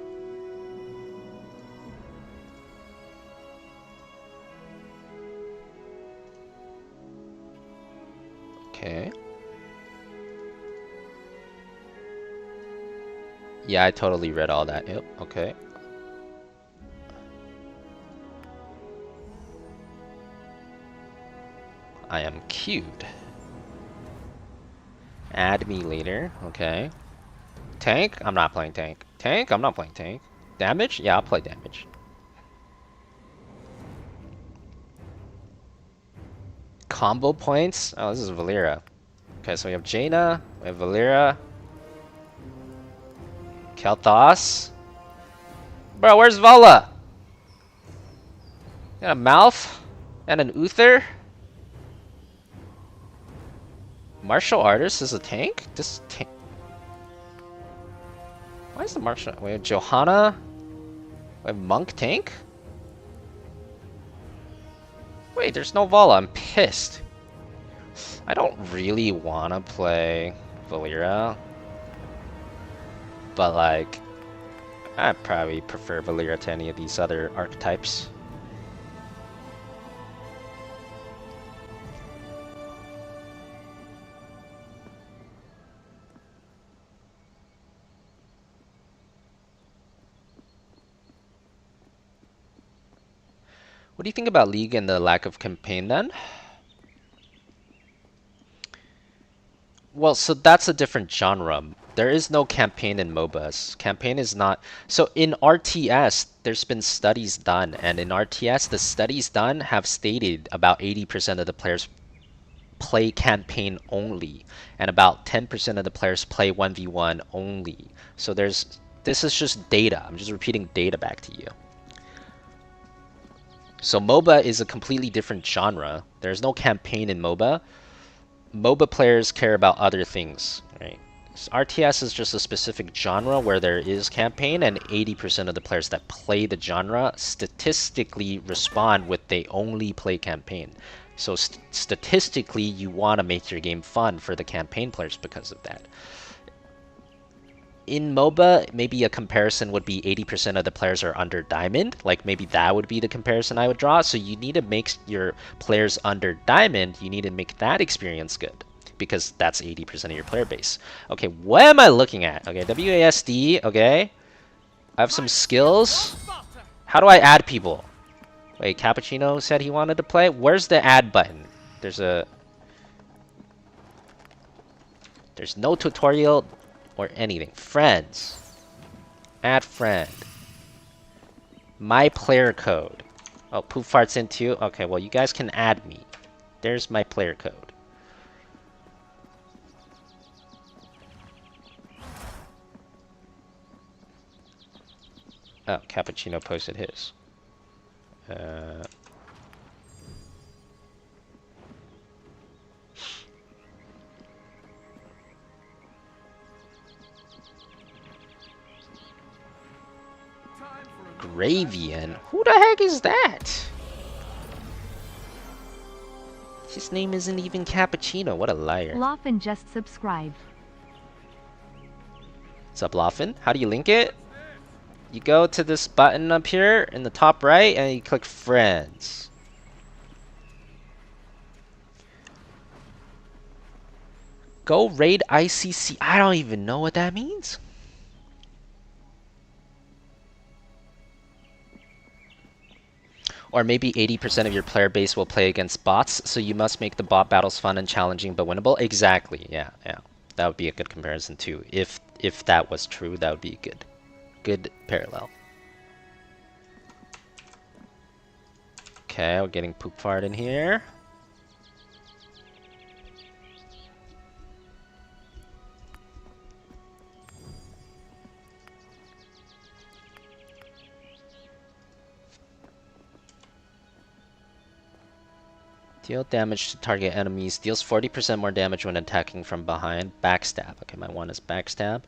Okay. Yeah, I totally read all that. Yep, okay. I am queued. Add me later. Okay. Tank? I'm not playing tank. Tank? I'm not playing tank. Damage? Yeah, I'll play damage. Combo points? Oh, this is Valera. Okay, so we have Jaina, we have Valera. Kel'Thas. Bro, where's Vala? Got a mouth? And an Uther? Martial artist is a tank? This tank. Why is the martial? We have Johanna. We have monk tank. Wait, there's no Vala. I'm pissed. I don't really want to play Valera, but like, I probably prefer Valera to any of these other archetypes. What do you think about League and the lack of campaign then? Well, so that's a different genre. There is no campaign in MOBAs. Campaign is not... So in RTS, there's been studies done, and in RTS, the studies done have stated about 80% of the players play campaign only, and about 10% of the players play 1v1 only. So this is just data. I'm just repeating data back to you. So MOBA is a completely different genre. There's no campaign in MOBA. MOBA players care about other things, right? So RTS is just a specific genre where there is campaign, and 80% of the players that play the genre statistically respond with they only play campaign. So statistically, you want to make your game fun for the campaign players because of that. In MOBA, maybe a comparison would be 80% of the players are under Diamond. Like, maybe that would be the comparison I would draw. So you need to make your players under Diamond, you need to make that experience good, because that's 80% of your player base. Okay, what am I looking at? Okay, WASD, okay. I have some skills. How do I add people? Wait, Cappuccino said he wanted to play? Where's the add button? There's no tutorial or anything. Friends. Add friend. My player code. Oh, Poop Fart's in too? Okay, well, you guys can add me. There's my player code. Oh, Cappuccino posted his. Gravian? Who the heck is that? His name isn't even Cappuccino. What a liar. Loffen just subscribed. What's up, Loffen? How do you link it? You go to this button up here in the top right and you click Friends. Go raid ICC. I don't even know what that means. Or maybe 80% of your player base will play against bots, so you must make the bot battles fun and challenging but winnable. Exactly. Yeah. That would be a good comparison too. If that was true, that would be good parallel. Okay, we're getting Poop Fart in here. Deal damage to target enemies. Deals 40% more damage when attacking from behind. Backstab. Okay, my 1 is backstab.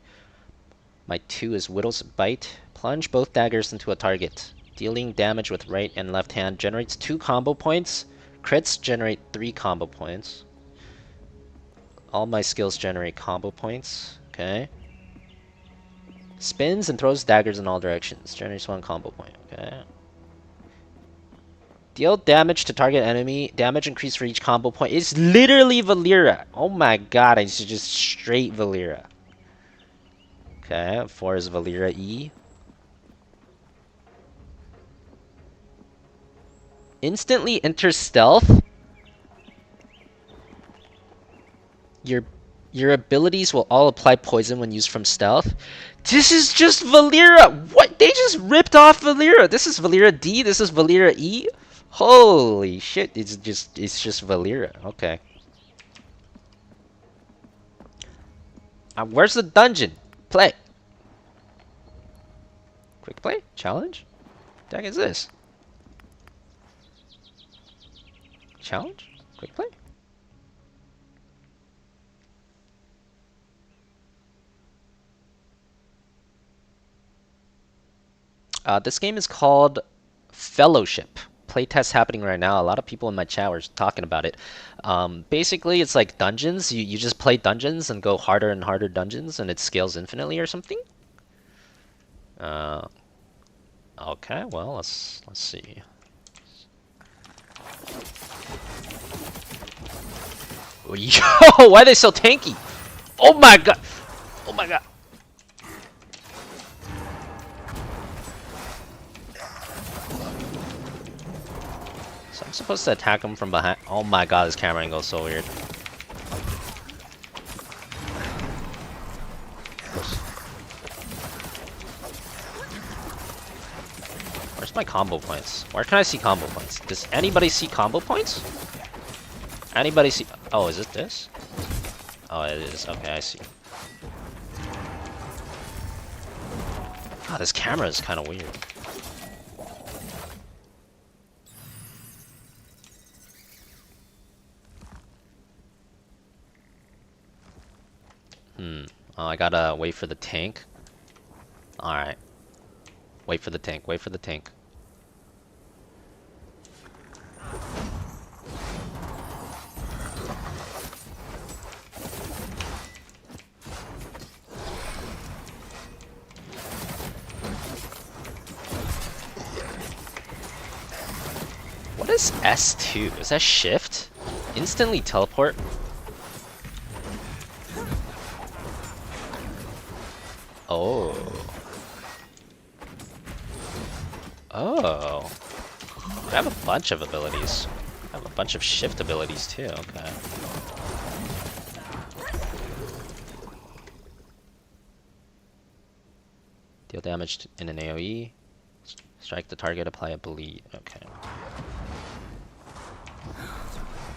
My 2 is Whittle's Bite. Plunge both daggers into a target. Dealing damage with right and left hand. Generates 2 combo points. Crits generate 3 combo points. All my skills generate combo points. Okay. Spins and throws daggers in all directions. Generates 1 combo point. Okay. Deal damage to target enemy. Damage increase for each combo point. It's literally Valera. Oh my god, it's just straight Valera. Okay, 4 is Valera E. Instantly enter stealth. Your abilities will all apply poison when used from stealth. This is just Valera. What? They just ripped off Valera. This is Valera D. This is Valera E. Holy shit! It's just Valera. Okay. Where's the dungeon? Play. Quick play challenge. What the heck is this? Challenge? Quick play? This game is called Fellowship. Playtest happening right now. A lot of people in my chat were talking about it. Basically, it's like dungeons. You just play dungeons and go harder and harder dungeons, and it scales infinitely or something. Okay, well let's see. Yo, why are they so tanky? Oh my god! Oh my god! So I'm supposed to attack him from behind. Oh my god, this camera angle is so weird. Where's my combo points? Where can I see combo points? Does anybody see combo points? Anybody see? Oh, is it this? Oh, it is. Okay, I see. Ah, this camera is kind of weird. Oh, I gotta wait for the tank. Alright. Wait for the tank, wait for the tank. What is S2? Is that shift? Instantly teleport? Oh. Oh. I have a bunch of abilities. I have a bunch of shift abilities too, okay. Deal damage in an AoE. Strike the target, apply a bleed. Okay.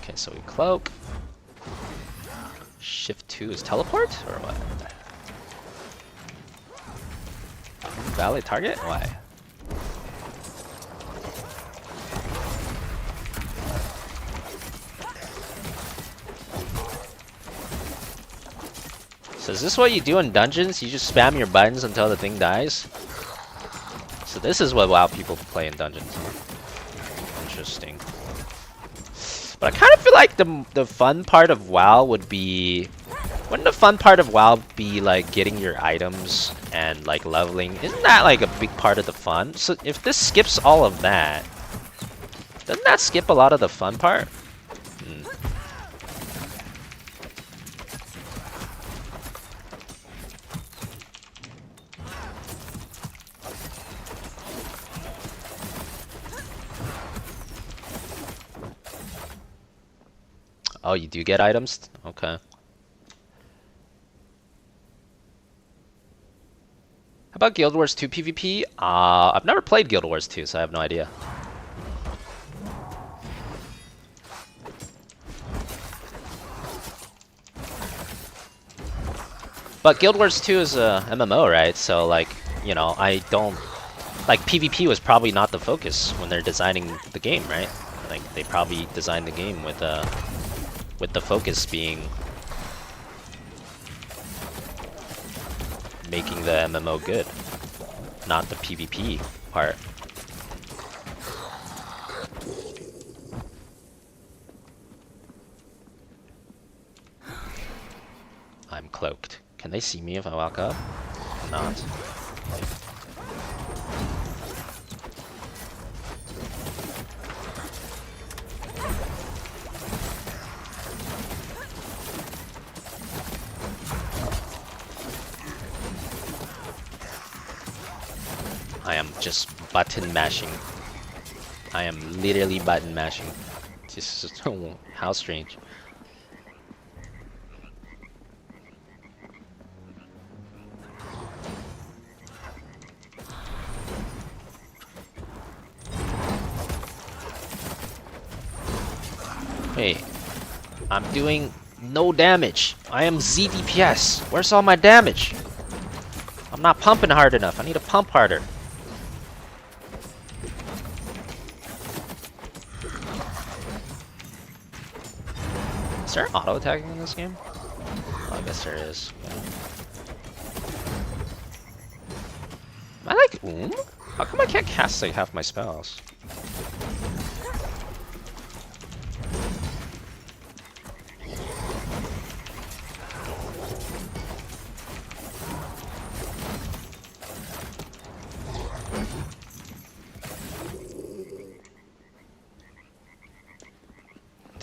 Okay, so we cloak. Shift 2 is teleport? Or what? Valid target? Why? So is this what you do in dungeons? You just spam your buttons until the thing dies? So this is what WoW people play in dungeons. Interesting. But I kind of feel like the fun part of WoW would be... Wouldn't the fun part of WoW be like getting your items and like leveling? Isn't that like a big part of the fun? So if this skips all of that, doesn't that skip a lot of the fun part? Oh, you do get items? Okay. How about Guild Wars 2 PvP? I've never played Guild Wars 2, so I have no idea. But Guild Wars 2 is a MMO, right? So, like, you know, I don't... Like, PvP was probably not the focus when they're designing the game, right? Like, they probably designed the game with the focus being making the MMO good, not the PvP part. I'm cloaked. Can they see me if I walk up? Not. I am just button mashing. I am literally button mashing. Just how strange. Hey, I'm doing no damage. I am Z DPS. Where's all my damage? I'm not pumping hard enough. I need to pump harder. Is there auto attacking in this game? Oh, I guess there is. Yeah. Am I like How come I can't cast like half my spells?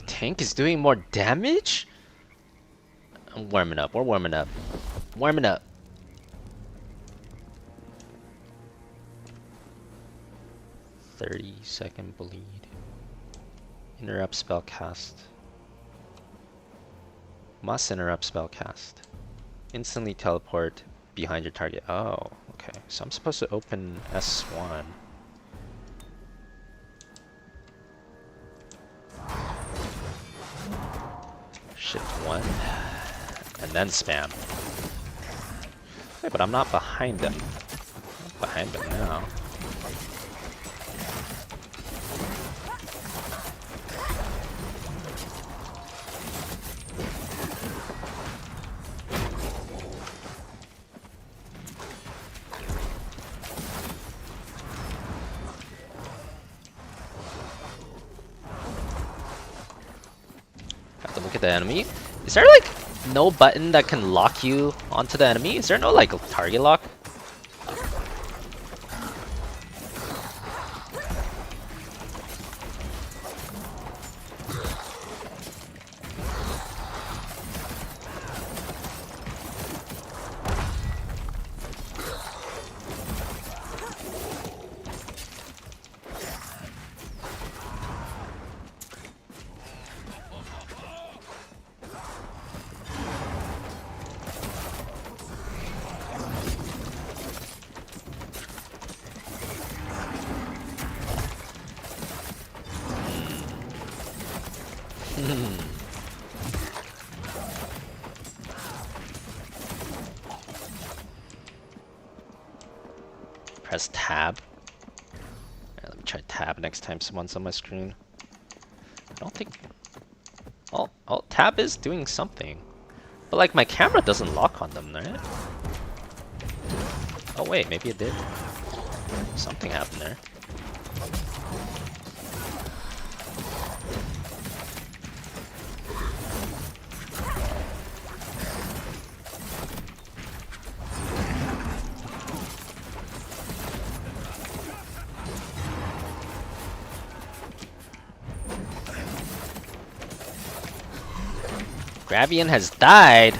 Tank is doing more damage? I'm warming up. We're warming up. Warming up. "30-second bleed. Interrupt spell cast. Must interrupt spell cast. Instantly teleport behind your target." Oh, okay. So I'm supposed to open S1. Shift 1 and then spam. Hey, but I'm not behind them. I'm behind them now. Have to look at the enemy. Is there like no button that can lock you onto the enemy? Is there no like target lock? Press tab. Let me try tab next time someone's on my screen. I don't think... Oh, tab is doing something. But like my camera doesn't lock on them, right? Oh wait, maybe it did. Something happened there. Gravian has died!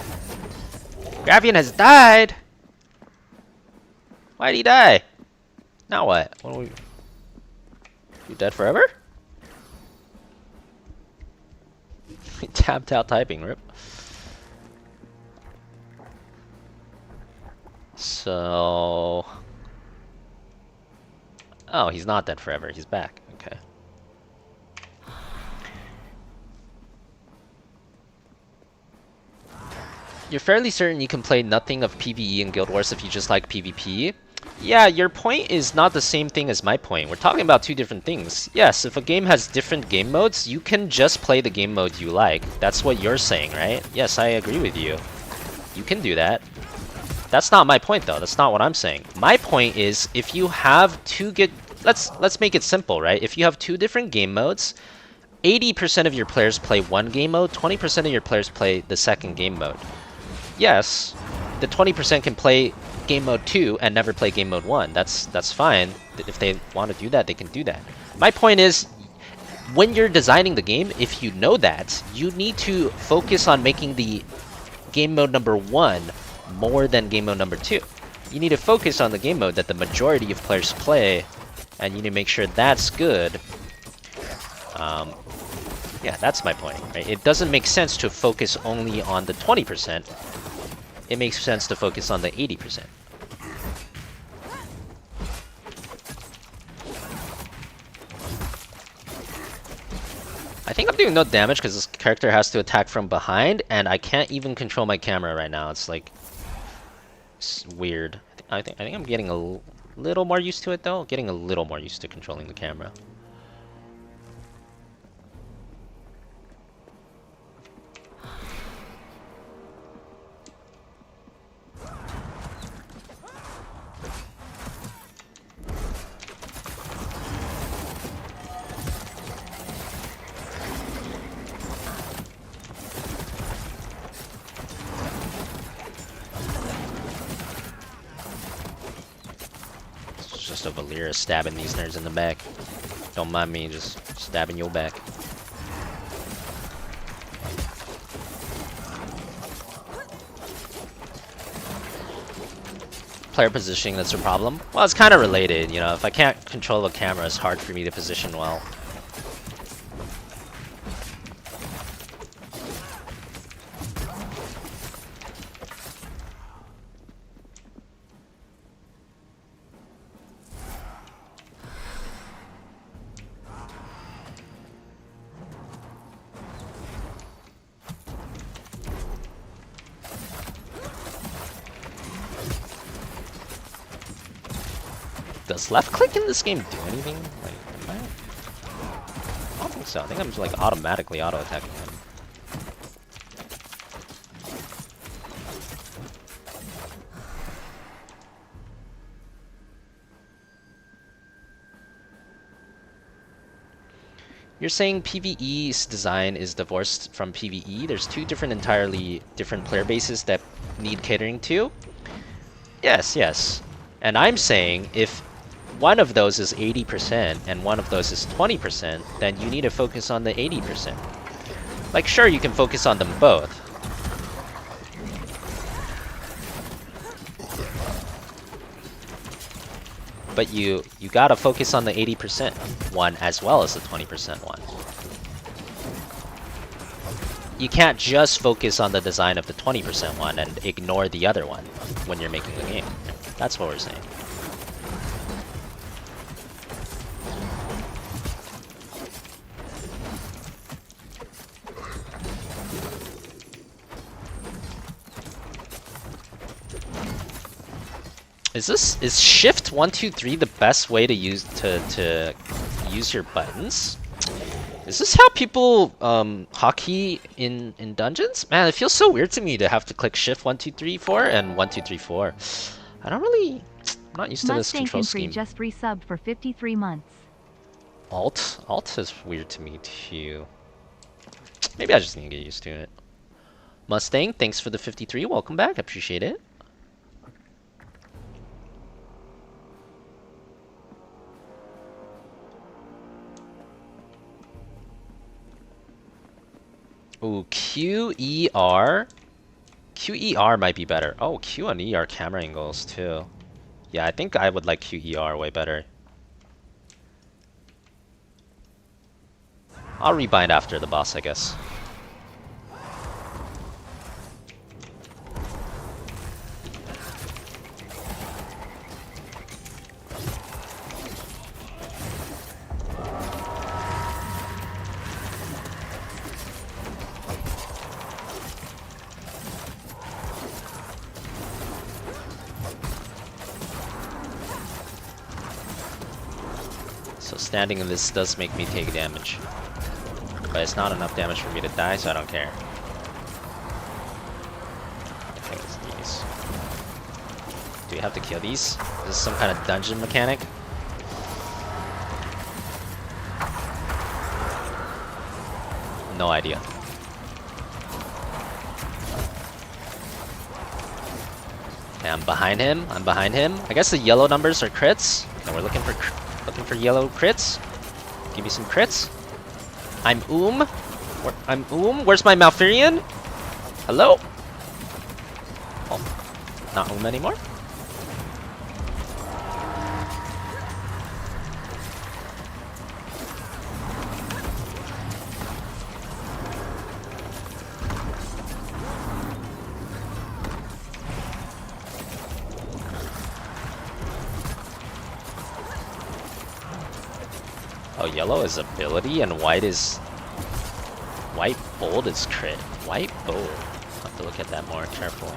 Gravian has died! Why'd he die? Now what? What are we... You dead forever? He tapped out typing, rip. So... Oh, he's not dead forever. He's back. Okay. You're fairly certain you can play nothing of PvE in Guild Wars if you just like PvP? Yeah, your point is not the same thing as my point. We're talking about two different things. Yes, if a game has different game modes, you can just play the game mode you like. That's what you're saying, right? Yes, I agree with you. You can do that. That's not my point, though. That's not what I'm saying. My point is, if you have two let's make it simple, right? If you have two different game modes, 80% of your players play one game mode, 20% of your players play the second game mode. Yes, the 20% can play game mode 2 and never play game mode 1. That's fine. If they want to do that, they can do that. My point is, when you're designing the game, if you know that, you need to focus on making the game mode number 1 more than game mode number 2. You need to focus on the game mode that the majority of players play, and you need to make sure that's good. Yeah, that's my point, right? It doesn't make sense to focus only on the 20%. It makes sense to focus on the 80%. I think I'm doing no damage because this character has to attack from behind, and I can't even control my camera right now. It's like... It's weird. I think I'm getting a little more used to it, though. Getting a little more used to controlling the camera. Just a Valyria stabbing these nerds in the back. Don't mind me just stabbing your back. Player positioning, that's a problem. Well, it's kind of related, you know. If I can't control the camera, it's hard for me to position well. Does left click in this game do anything? Like, I don't think so. I think I'm just like automatically auto attacking him. You're saying PvE's design is divorced from PvE? There's two entirely different player bases that need catering to? Yes, yes. And I'm saying if one of those is 80% and one of those is 20%, then you need to focus on the 80%. Like, sure, you can focus on them both. But you gotta focus on the 80% one as well as the 20% one. You can't just focus on the design of the 20% one and ignore the other one when you're making the game. That's what we're saying. Is shift 1 2 3 the best way to use use your buttons? Is this how people hotkey in dungeons? Man, it feels so weird to me to have to click shift 1 2 3 4 and 1 2 3 4. I'm not used to this Mustang control Country scheme. just resubbed for 53 months. Alt is weird to me too. Maybe I just need to get used to it. Mustang, thanks for the 53. Welcome back. I appreciate it. Ooh, QER. QER might be better. Oh, Q and E are camera angles too. Yeah, I think I would like QER way better. I'll rebind after the boss, I guess. So standing in this does make me take damage. But it's not enough damage for me to die, so I don't care. I think it's these. Do we have to kill these? Is this some kind of dungeon mechanic? No idea. Okay, I'm behind him. I'm behind him. I guess the yellow numbers are crits. And we're looking for yellow crits. Give me some crits. I'm Where's my Malfurion? Hello? Oh, not anymore? Oh, yellow is ability and white bold is crit. White bold. I'll have to look at that more carefully.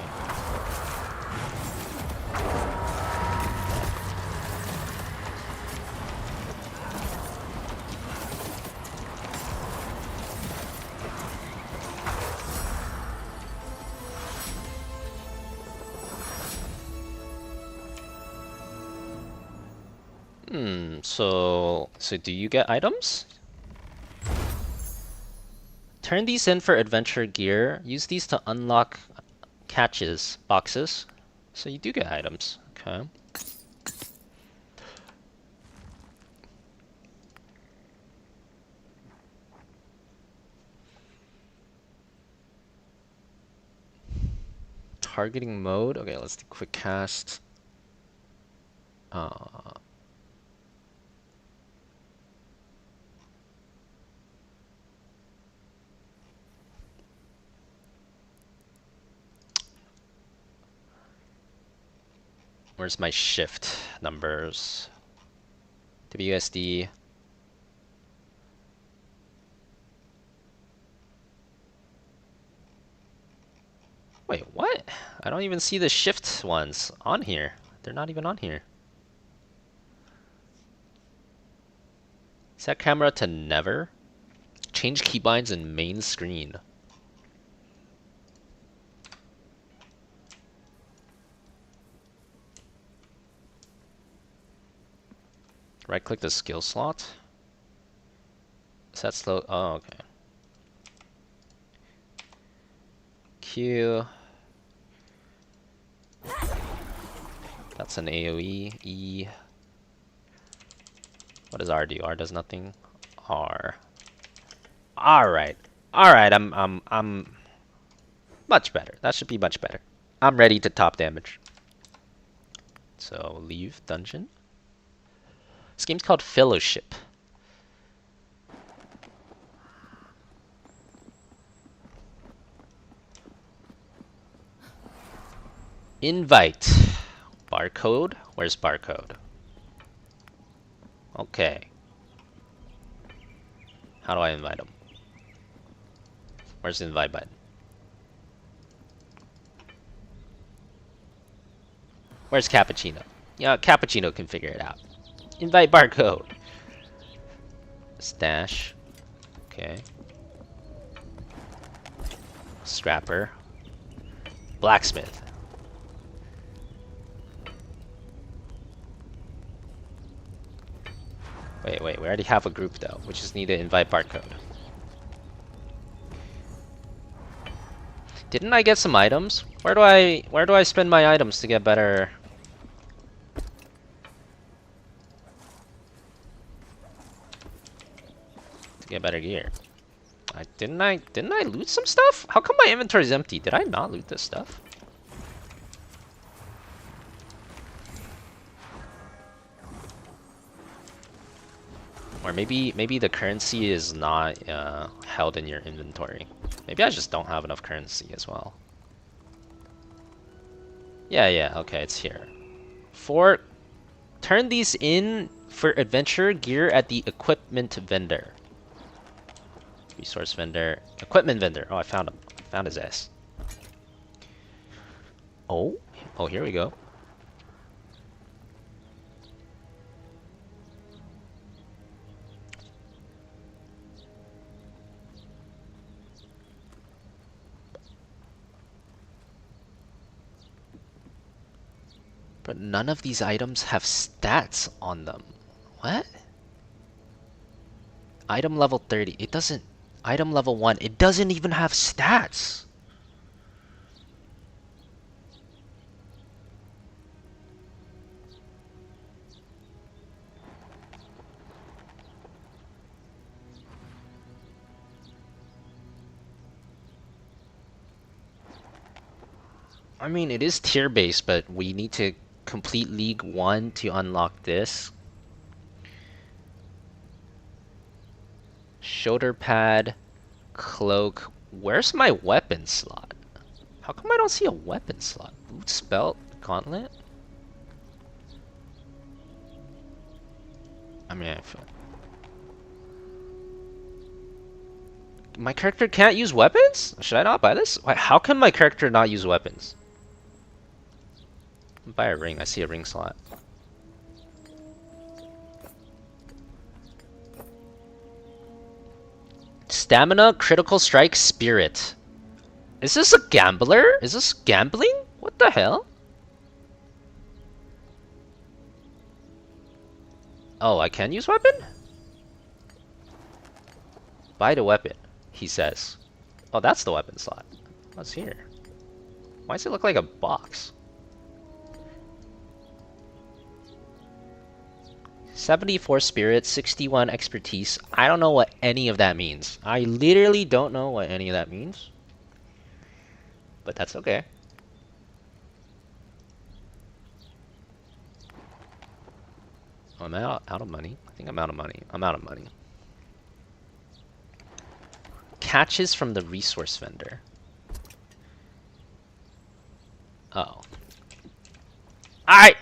So do you get items? Turn these in for adventure gear. Use these to unlock boxes. So you do get items. Okay. Targeting mode. Okay, let's do quick cast. Where's my shift numbers? WSD. Wait, what? I don't even see the shift ones on here. They're not even on here. Set camera to never. Change keybinds in main screen. Right click the skill slot. Set slow. Oh, okay. Q. That's an AoE. E. What does R do? R does nothing. R. Alright. Alright, I'm much better. That should be much better. I'm ready to top damage. So leave dungeon. This game's called Fellowship. Invite. Barcode? Where's barcode? Okay. How do I invite him? Where's the invite button? Where's Cappuccino? Yeah, Cappuccino can figure it out. Invite barcode. Stash. Okay. Scrapper. Blacksmith. Wait, we already have a group though. We just need to invite barcode. Didn't I get some items? Where do I spend my items to get better? To get better gear. Didn't I loot some stuff? How come my inventory is empty? Did I not loot this stuff? Or maybe the currency is not held in your inventory. Maybe I just don't have enough currency as well. Yeah, okay, it's here. Turn these in for adventure gear at the equipment vendor. Resource vendor. Equipment vendor. Oh, I found him. Found his ass. Oh, here we go. But none of these items have stats on them. What? Item level 30. It doesn't. Item level 1. It doesn't even have stats. I mean, it is tier based, but we need to complete League 1 to unlock this. Shoulder pad, cloak. Where's my weapon slot? How come I don't see a weapon slot? Boots, belt, gauntlet? I mean, my character can't use weapons? Should I not buy this? How can my character not use weapons? Buy a ring. I see a ring slot. Stamina, critical strike, spirit. Is this a gambler? Is this gambling? What the hell? Oh, I can use weapon? Buy the weapon, he says. Oh, that's the weapon slot. What's here? Why does it look like a box? 74 spirit, 61 expertise. I don't know what any of that means. I literally don't know what any of that means. But that's okay. I'm out of money. I think I'm out of money. I'm out of money. Catches from the resource vendor. Oh. Alright!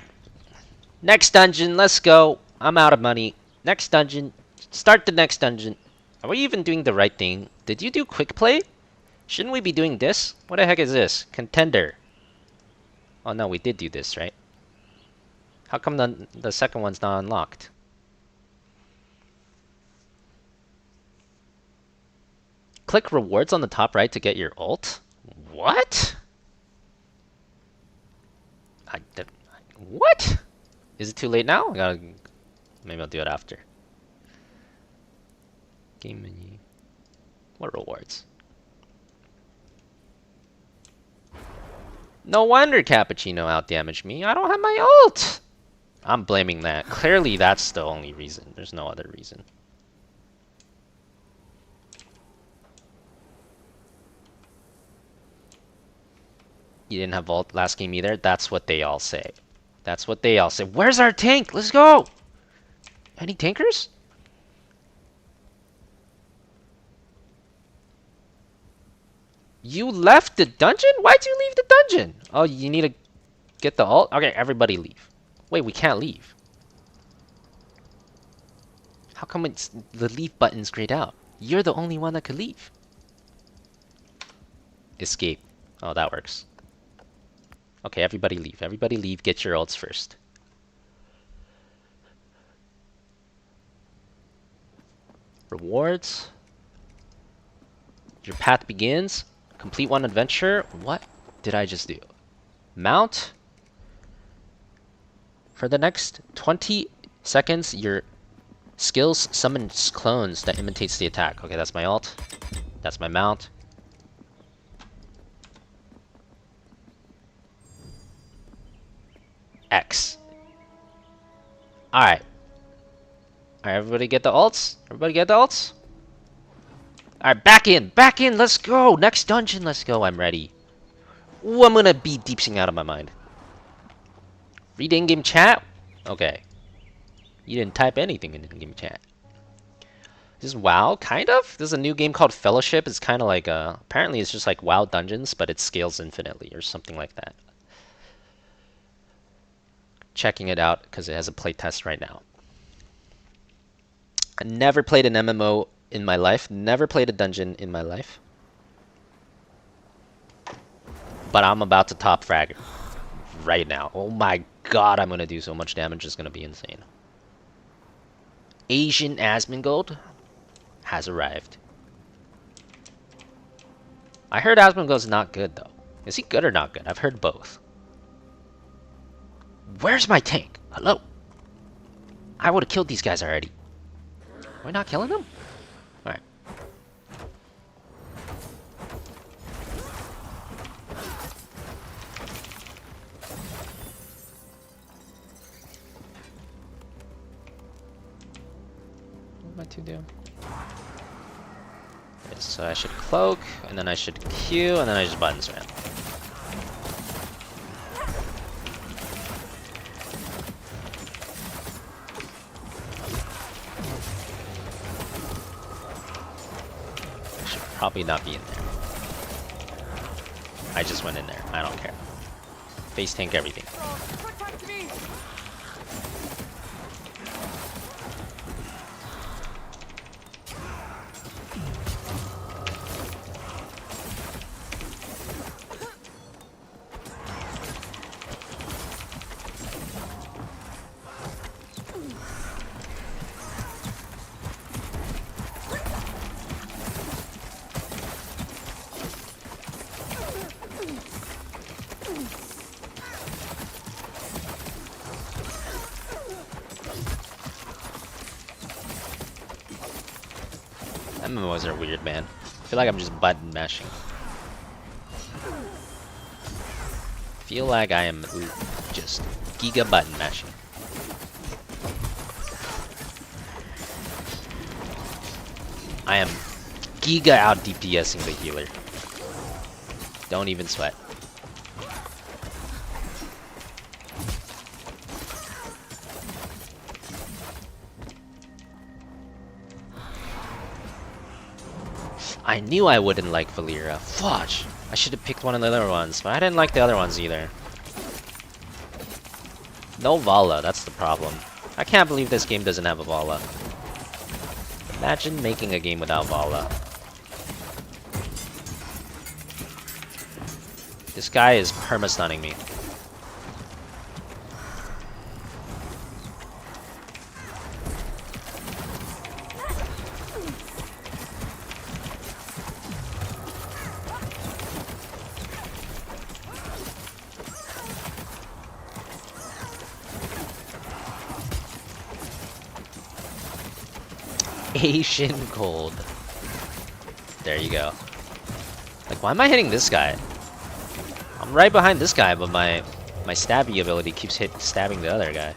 Next dungeon, let's go. I'm out of money. Next dungeon. Start the next dungeon. Are we even doing the right thing? Did you do quick play? Shouldn't we be doing this? What the heck is this? Contender. Oh no, we did do this, right? How come the second one's not unlocked? Click rewards on the top right to get your ult? What? What? Is it too late now? Maybe I'll do it after. Game menu. What rewards? No wonder Cappuccino outdamaged me. I don't have my ult! I'm blaming that. Clearly that's the only reason. There's no other reason. You didn't have ult last game either? That's what they all say. That's what they all say. Where's our tank? Let's go! Any tankers? You left the dungeon? Why'd you leave the dungeon? Oh, you need to get the ult? Okay, everybody leave. Wait, we can't leave. How come the leave button's grayed out? You're the only one that could leave. Escape. Oh, that works. Okay, everybody leave. Everybody leave. Get your ults first. Rewards. Your path begins. Complete one adventure. What did I just do? Mount. For the next 20 seconds, your skills summons clones that imitates the attack. Okay, that's my ult. That's my mount. X. Alright. Alright, everybody get the ults? Everybody get the ults? Alright, back in! Back in! Let's go! Next dungeon, let's go. I'm ready. Ooh, I'm gonna be deepsing out of my mind. Read in-game chat? Okay. You didn't type anything in in-game chat. This is WoW, kind of? This is a new game called Fellowship. It's kind of like, apparently it's just like WoW Dungeons, but it scales infinitely or something like that. Checking it out because it has a playtest right now. I never played an MMO in my life. Never played a dungeon in my life. But I'm about to top fragger right now. Oh my god, I'm going to do so much damage. It's going to be insane. Asian Asmongold has arrived. I heard Asmongold's not good, though. Is he good or not good? I've heard both. Where's my tank? Hello? I would have killed these guys already. Am I not killing them? Alright. What am I to do? Okay, so I should cloak, and then I should Q, and then I just buttons around. Probably not be in there. I just went in there. I don't care. Face tank everything. MMOs are weird, man. I feel like I'm just button mashing. Feel like I am just giga button mashing. I am giga out DPSing the healer. Don't even sweat. I knew I wouldn't like Valeera. Fudge! I should have picked one of the other ones, but I didn't like the other ones either. No Vala, that's the problem. I can't believe this game doesn't have a Vala. Imagine making a game without Vala. This guy is perma-stunning me. Asian cold. There you go. Like, why am I hitting this guy? I'm right behind this guy, but my stabby ability keeps stabbing the other guy.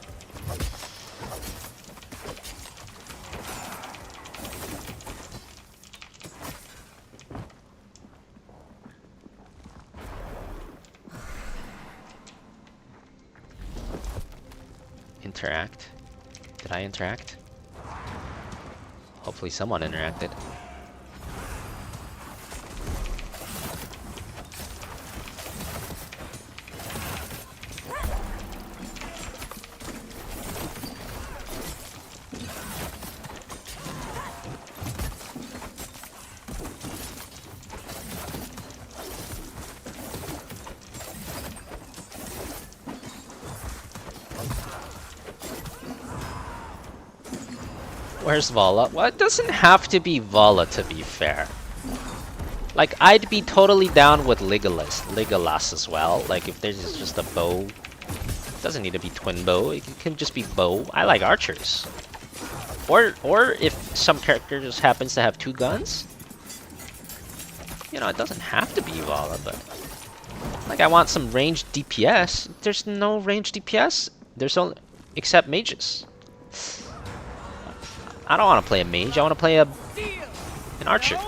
Interact? Did I interact? Hopefully someone interacted. Where's Vala? Well, it doesn't have to be Vala, to be fair. Like, I'd be totally down with Legolas as well. Like, if there's just a bow, it doesn't need to be twin bow. It can just be bow. I like archers. Or if some character just happens to have 2 guns, you know, it doesn't have to be Vala, but like, I want some ranged DPS. There's no ranged DPS. There's only except mages. I don't want to play a mage. I want to play an archer.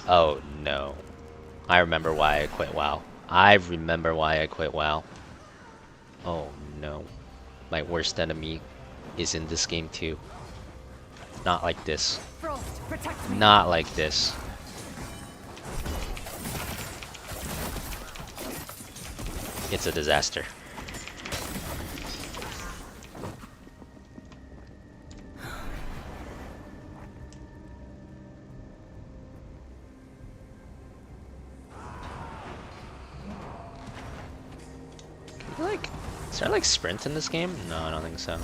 Oh no. I remember why I quit WoW. I remember why I quit WoW. Oh no. My worst enemy is in this game too. Not like this. Not like this. It's a disaster. Like, is there like sprint in this game? No, I don't think so.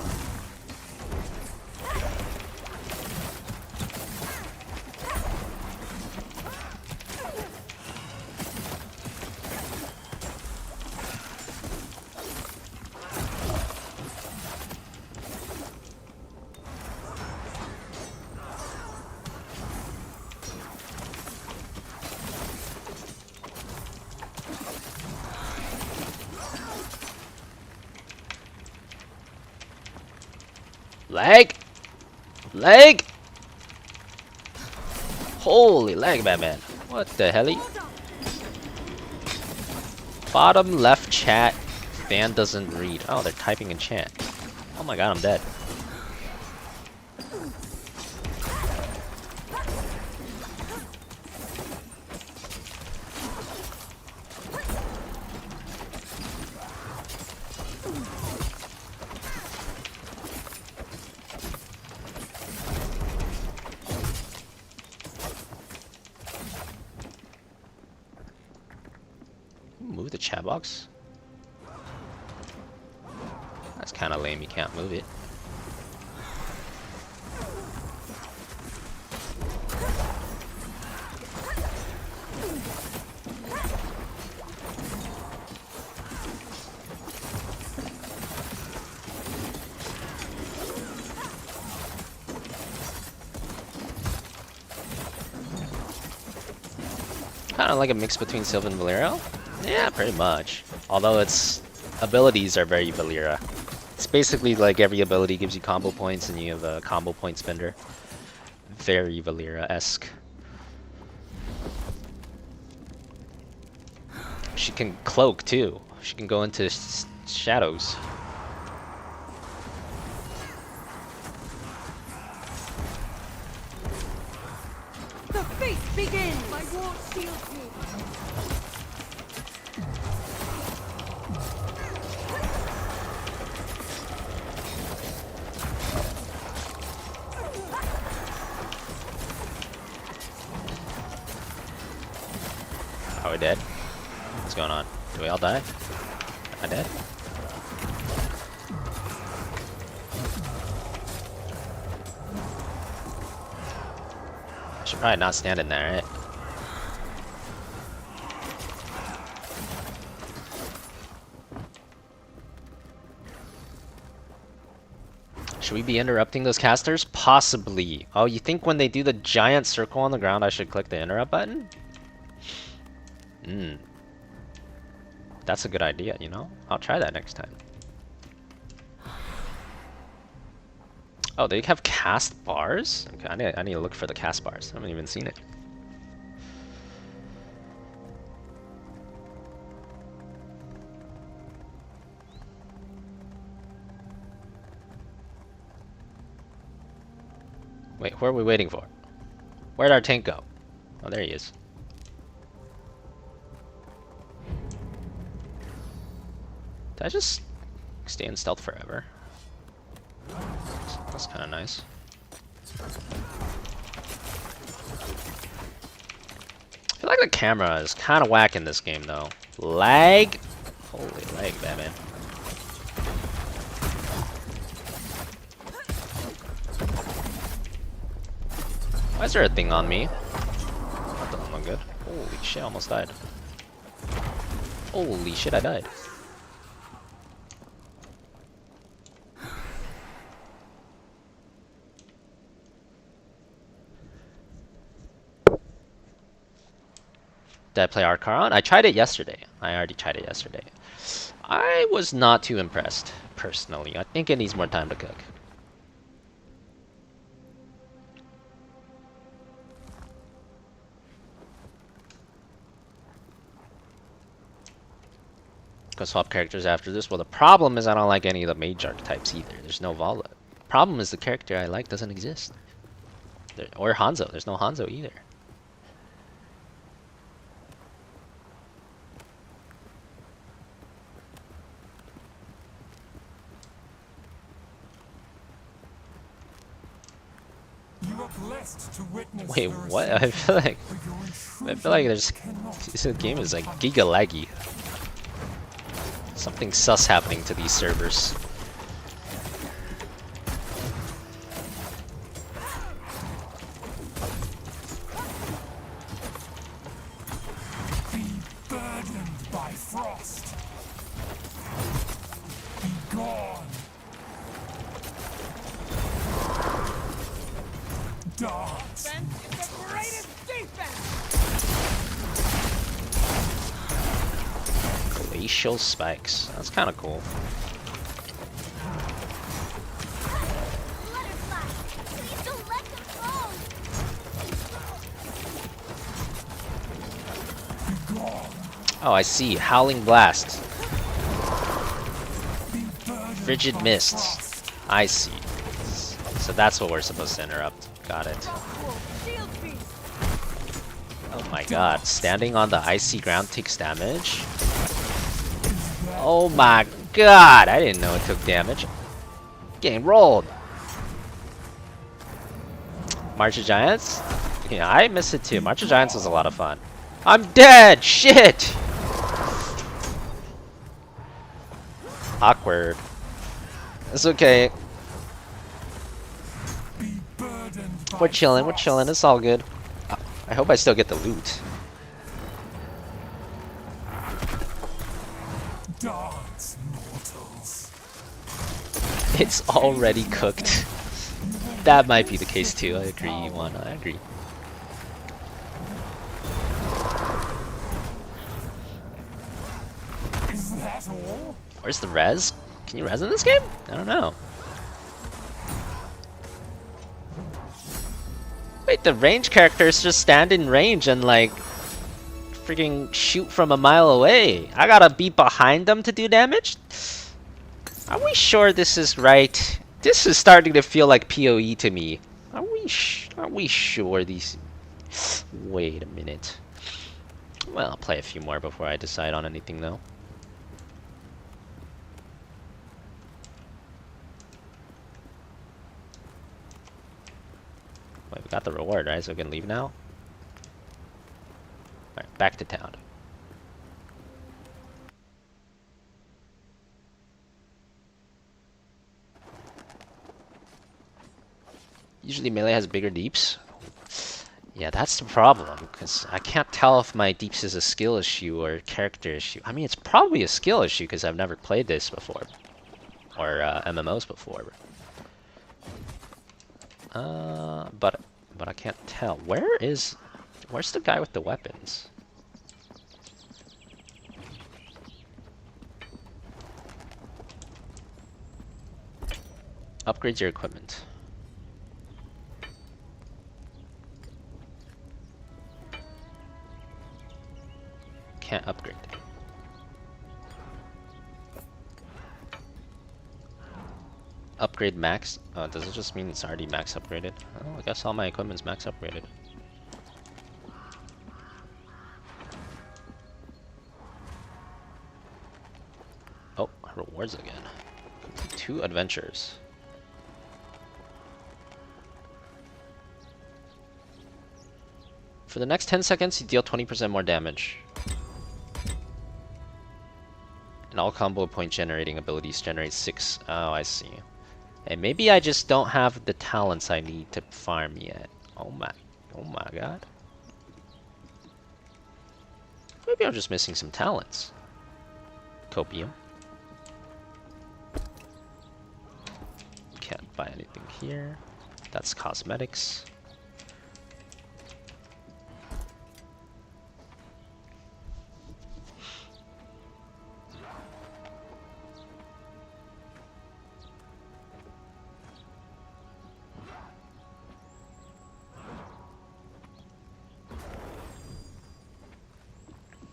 Lag! Lag! Holy lag, Batman. What the hell? Bottom left chat. Fan doesn't read. Oh, they're typing in chat. Oh my god, I'm dead. Move the chat box? That's kind of lame, you can't move it. Kind of like a mix between Sylvan and Valyria. Yeah, pretty much. Although its abilities are very Valyria. It's basically like every ability gives you combo points and you have a combo point spender. Very Valyria-esque. She can cloak too. She can go into shadows. The feast begins! My ward shields you! Are we dead? What's going on? Do we all die? Am I dead? I should probably not stand in there, right? Should we be interrupting those casters? Possibly. Oh, you think when they do the giant circle on the ground I should click the interrupt button? That's a good idea, you know? I'll try that next time. Oh, they have cast bars? Okay, I need to look for the cast bars. I haven't even seen it. Wait, who are we waiting for? Where'd our tank go? Oh, there he is. Did I just stay in stealth forever? That's kind of nice. I feel feel like the camera is kind of whack in this game though. Lag? Holy lag, Batman. Why is there a thing on me? That doesn't look good. Holy shit, I almost died. Holy shit, I died. Did I play Arcaron? I tried it yesterday. I already tried it yesterday. I was not too impressed, personally. I think it needs more time to cook. Go swap characters after this. Well, the problem is I don't like any of the mage archetypes either. There's no Vala. Problem is the character I like doesn't exist. Or Hanzo. There's no Hanzo either. Wait, what? I feel like this game is like giga laggy. Something sus happening to these servers. Be burdened by frost. Be gone. Dance. It's the greatest defense! Glacial spikes. That's kind of cool. Let her fly! Please don't let them fall! Oh, I see. Howling Blast. Frigid Mists. I see. So that's what we're supposed to interrupt. Got it. Oh my god. Standing on the icy ground takes damage? Oh my god! I didn't know it took damage. Getting rolled. March of Giants? Yeah, I miss it too. March of Giants was a lot of fun. I'm dead! Shit! Awkward. It's okay. We're chilling, it's all good. I hope I still get the loot. Dance, mortals. It's already cooked. That might be the case too. I agree, Yuan. I agree. Is that all? Where's the res? Can you res in this game? I don't know. Wait, the range characters just stand in range and like freaking shoot from a mile away. I gotta be behind them to do damage? Are we sure this is right? This is starting to feel like PoE to me. Are we sure these... Wait a minute. Well, I'll play a few more before I decide on anything though. Wait, we got the reward, right? So we can leave now? Alright, back to town. Usually melee has bigger deeps. Yeah, that's the problem, because I can't tell if my deeps is a skill issue or a character issue. I mean, it's probably a skill issue because I've never played this before. Or MMOs before. But I can't tell. Where's the guy with the weapons? Upgrade your equipment. Can't upgrade. Upgrade max? Does it just mean it's already max upgraded? Oh, I guess all my equipment's max upgraded. Oh, rewards again. Complete 2 adventures. For the next 10 seconds, you deal 20% more damage. And all combo point generating abilities generate 6. Oh, I see. And maybe I just don't have the talents I need to farm yet. Oh my god. Maybe I'm just missing some talents. Copium. Can't buy anything here. That's cosmetics.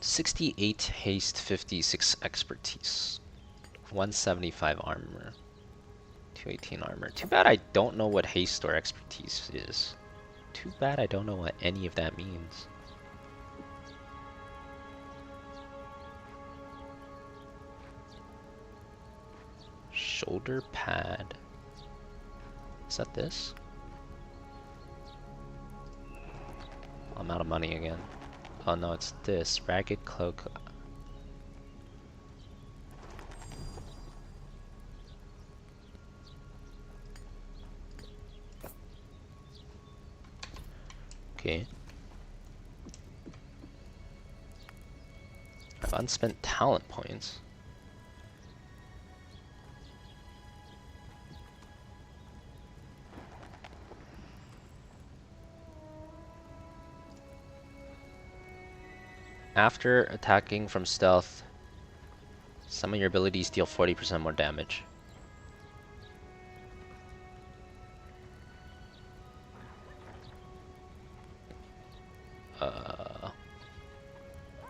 $68 haste, 56 expertise, 175 armor, 218 armor. Too bad I don't know what haste or expertise is. Too bad I don't know what any of that means. Shoulder pad. Is that this? I'm out of money again. Oh no, it's this. Ragged cloak. Okay. I have unspent talent points. After attacking from stealth, some of your abilities deal 40% more damage.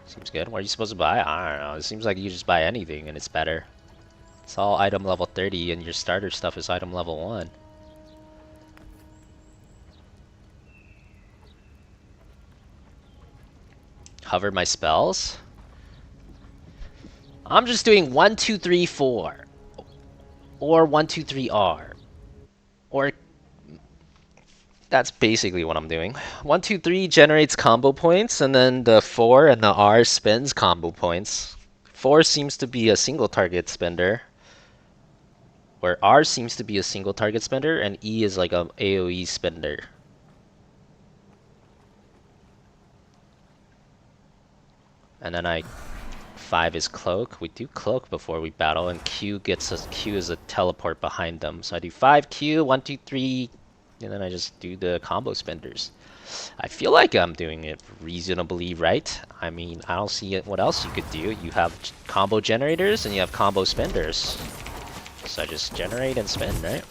Seems good. What are you supposed to buy? I don't know. It seems like you just buy anything and it's better. It's all item level 30 and your starter stuff is item level 1. Hover my spells? I'm just doing 1, 2, 3, 4. Or 1, 2, 3, R. Or... That's basically what I'm doing. 1, 2, 3 generates combo points, and then the 4 and the R spends combo points. 4 seems to be a single target spender, where R seems to be a single target spender, and E is like a AoE spender. And then 5 is cloak. We do cloak before we battle, and Q gets us. Q is a teleport behind them. So I do 5 Q, 1, 2, 3. And then I just do the combo spenders. I feel like I'm doing it reasonably right. I mean, I don't see what else you could do. You have combo generators and you have combo spenders. So I just generate and spend, right?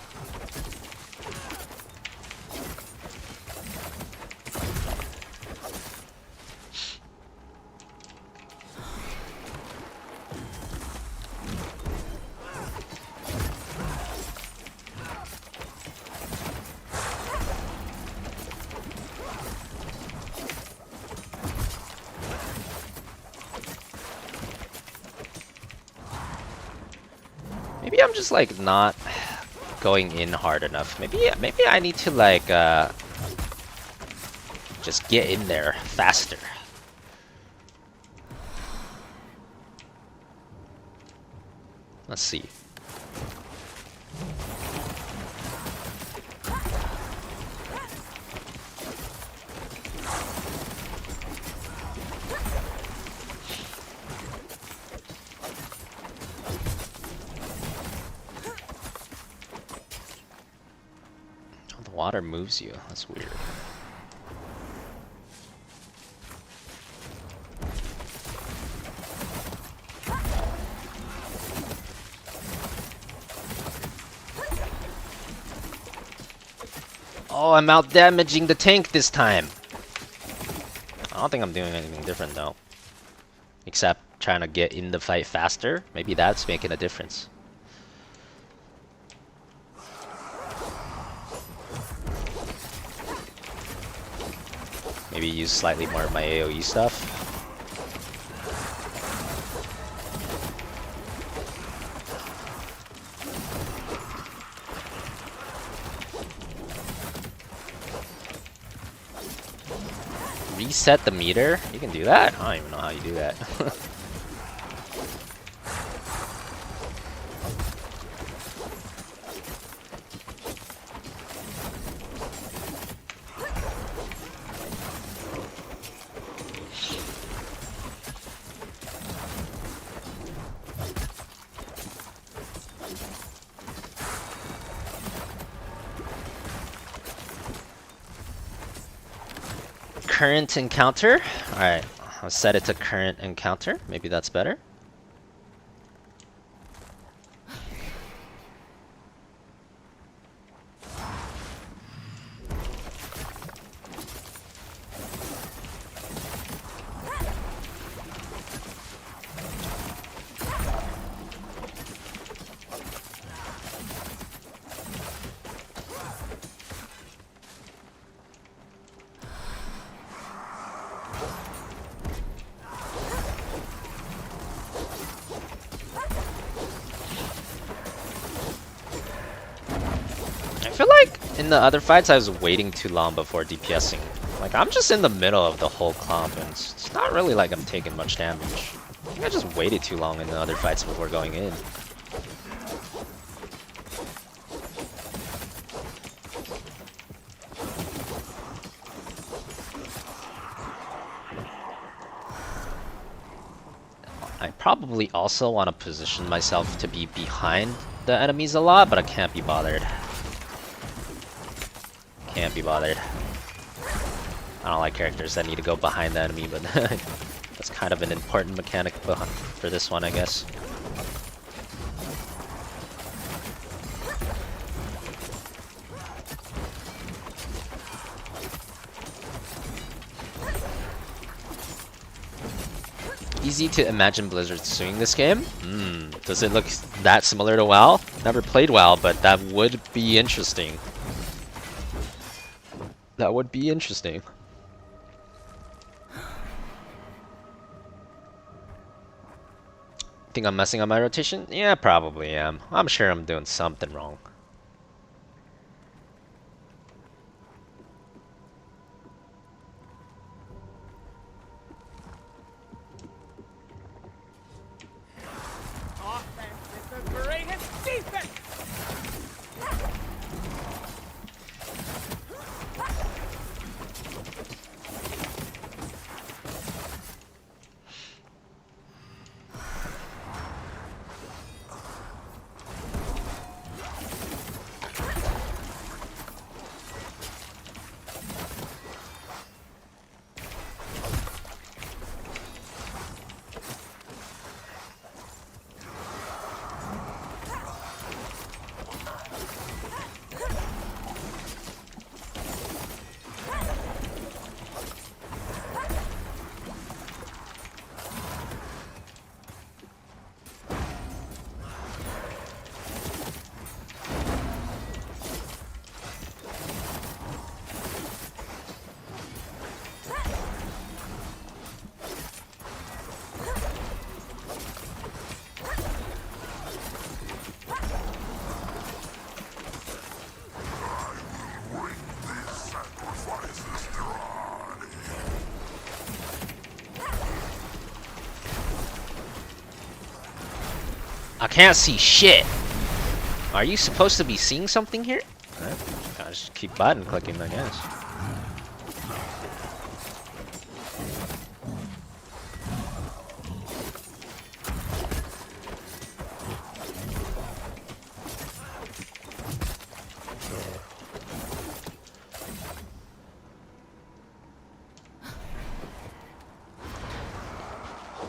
Maybe I'm just like not going in hard enough. Maybe I need to like just get in there faster. Let's see. Water moves you. That's weird. Oh, I'm out damaging the tank this time. I don't think I'm doing anything different though. Except trying to get in the fight faster. Maybe that's making a difference. Maybe use slightly more of my AoE stuff. reset the meter? You can do that? I don't even know how you do that. Current encounter? Alright, I'll set it to current encounter. Maybe that's better. I feel like in the other fights I was waiting too long before DPSing. Like, I'm just in the middle of the whole clump and it's not really like I'm taking much damage. I think I just waited too long in the other fights before going in. I probably also want to position myself to be behind the enemies a lot, but I can't be bothered. Can't be bothered. I don't like characters that need to go behind the enemy, but that's kind of an important mechanic for this one, I guess. Easy to imagine Blizzard suing this game? Does it look that similar to WoW? Never played WoW, but that would be interesting. That would be interesting. Think I'm messing up my rotation? Yeah, probably am. I'm sure I'm doing something wrong. I can't see shit! Are you supposed to be seeing something here? Gotta just keep button clicking, I guess.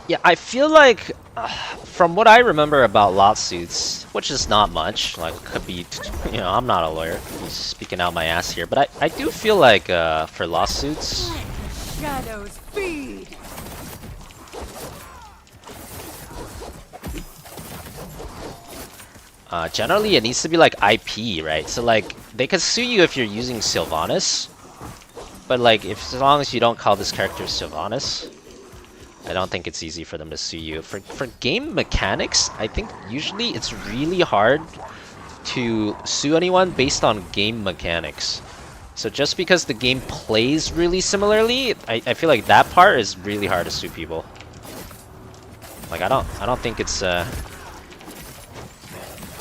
Yeah, I feel like, from what I remember about lawsuits, which is not much, like, could be, you know, I'm not a lawyer, I'm speaking out my ass here, but I do feel like, for lawsuits... Shadows feed! Generally it needs to be like IP, right? So like, they could sue you if you're using Sylvanas, but like, as long as you don't call this character Sylvanas, I don't think it's easy for them to sue you. For game mechanics, I think usually it's really hard to sue anyone based on game mechanics. So just because the game plays really similarly, I feel like that part is really hard to sue people. Like I don't think it's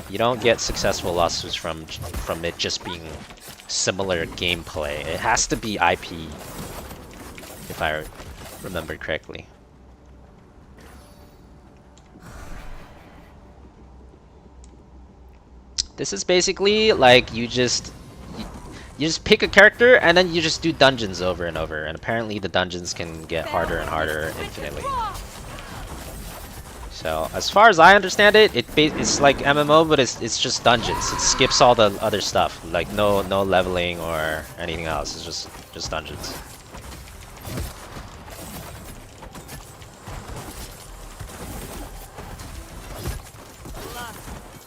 you don't get successful lawsuits from it just being similar gameplay. It has to be IP, if I remember correctly. This is basically like you just pick a character and then you just do dungeons over and over, and apparently the dungeons can get harder and harder infinitely. So as far as I understand it, it's like MMO, but it's just dungeons. It skips all the other stuff, like no leveling or anything else. It's just dungeons.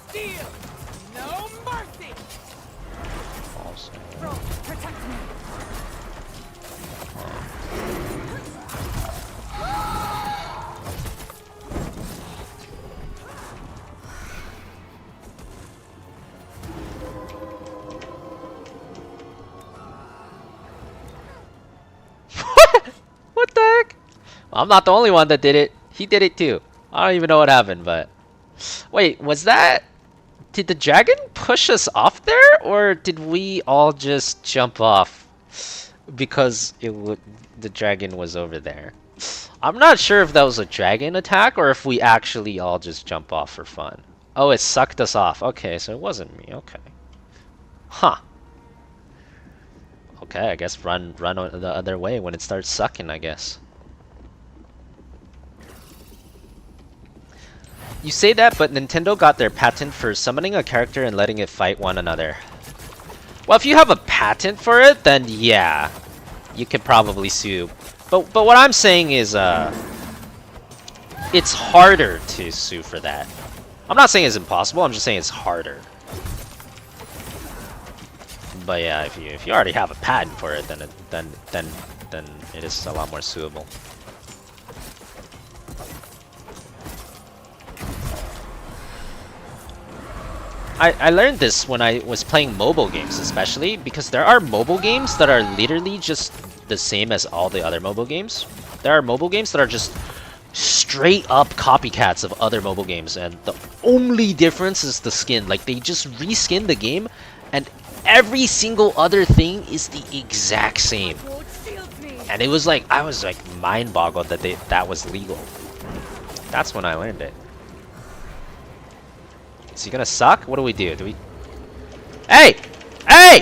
Steel! No mercy! Also. Bro, protect me! What the heck? I'm not the only one that did it. He did it too. I don't even know what happened, but... Wait, was that... Did the dragon push us off there? Or did we all just jump off? Because the dragon was over there. I'm not sure if that was a dragon attack or if we actually all just jump off for fun. Oh, it sucked us off. Okay, so it wasn't me. Okay. Huh. Okay, I guess run the other way when it starts sucking, I guess. You say that, but Nintendo got their patent for summoning a character and letting it fight one another. Well, if you have a patent for it, then yeah, you could probably sue. But what I'm saying is, it's harder to sue for that. I'm not saying it's impossible. I'm just saying it's harder. But yeah, if you already have a patent for it, then it is a lot more suable. I learned this when I was playing mobile games, especially because there are mobile games that are literally just the same as all the other mobile games. There are mobile games that are just straight up copycats of other mobile games, and the only difference is the skin. Like, they just reskin the game, and every single other thing is the exact same. And it was like, I was like mind boggled that that was legal. That's when I learned it. Is he gonna suck? What do we do? Hey! Hey!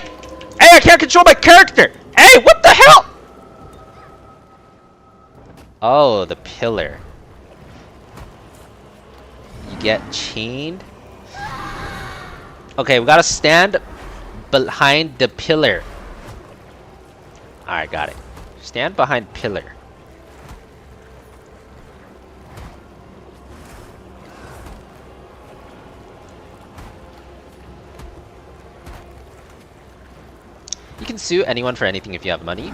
Hey, I can't control my character! Hey, what the hell? Oh, the pillar. You get chained. Okay, we gotta stand behind the pillar. Alright, got it. Stand behind pillar. You can sue anyone for anything if you have money.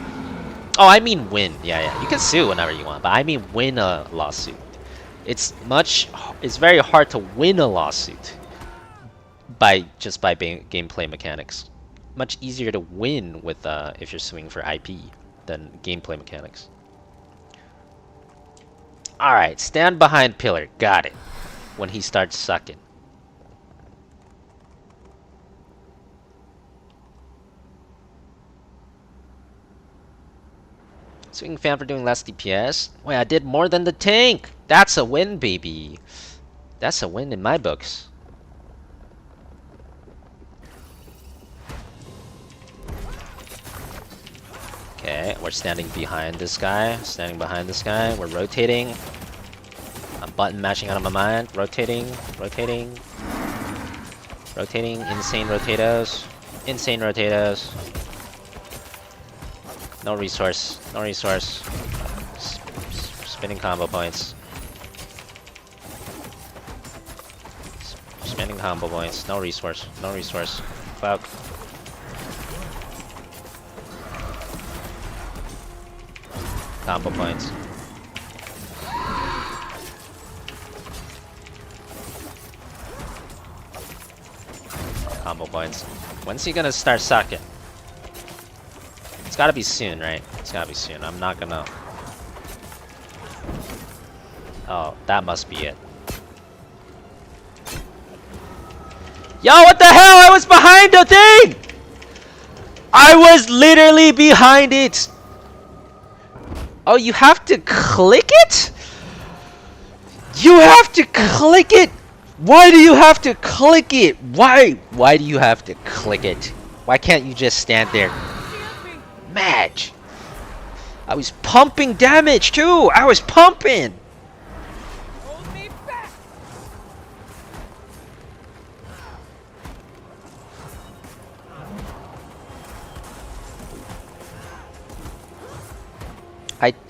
Oh, I mean win. Yeah. You can sue whenever you want, but I mean win a lawsuit. It's very hard to win a lawsuit by gameplay mechanics. Much easier to win with if you're suing for IP than gameplay mechanics. Alright, stand behind pillar. Got it. When he starts sucking. Swing fan for doing less DPS. Wait, I did more than the tank. That's a win, baby. That's a win in my books. Okay, we're standing behind this guy. Standing behind this guy. We're rotating. I'm button mashing out of my mind. Rotating. Rotating. Rotating. Insane rotatos. Insane rotatos. No resource. No resource. Spinning combo points. Spinning combo points. No resource. No resource. Fuck. Combo points. Combo points. When's he gonna start sucking? It's gotta be soon, right? It's gotta be soon. I'm not gonna... Oh, that must be it. Yo, what the hell? I was behind the thing! I was literally behind it! Oh, you have to click it? You have to click it! Why do you have to click it? Why? Why do you have to click it? Why can't you just stand there? Match! I was pumping damage too! I was pumping!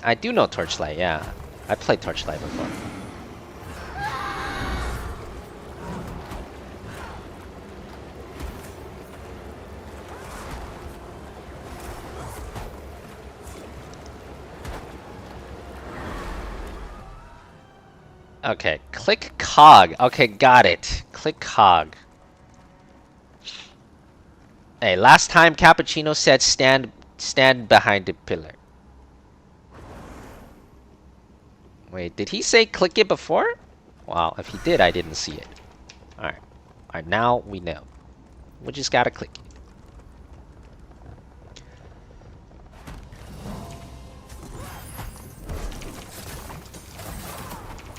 I do know Torchlight, yeah. I played Torchlight before. Okay, click cog. Okay, got it. Click cog. Hey, last time Cappuccino said stand behind the pillar. Wait, did he say click it before? Wow, if he did, I didn't see it. Alright. Alright, now we know. We just gotta click it.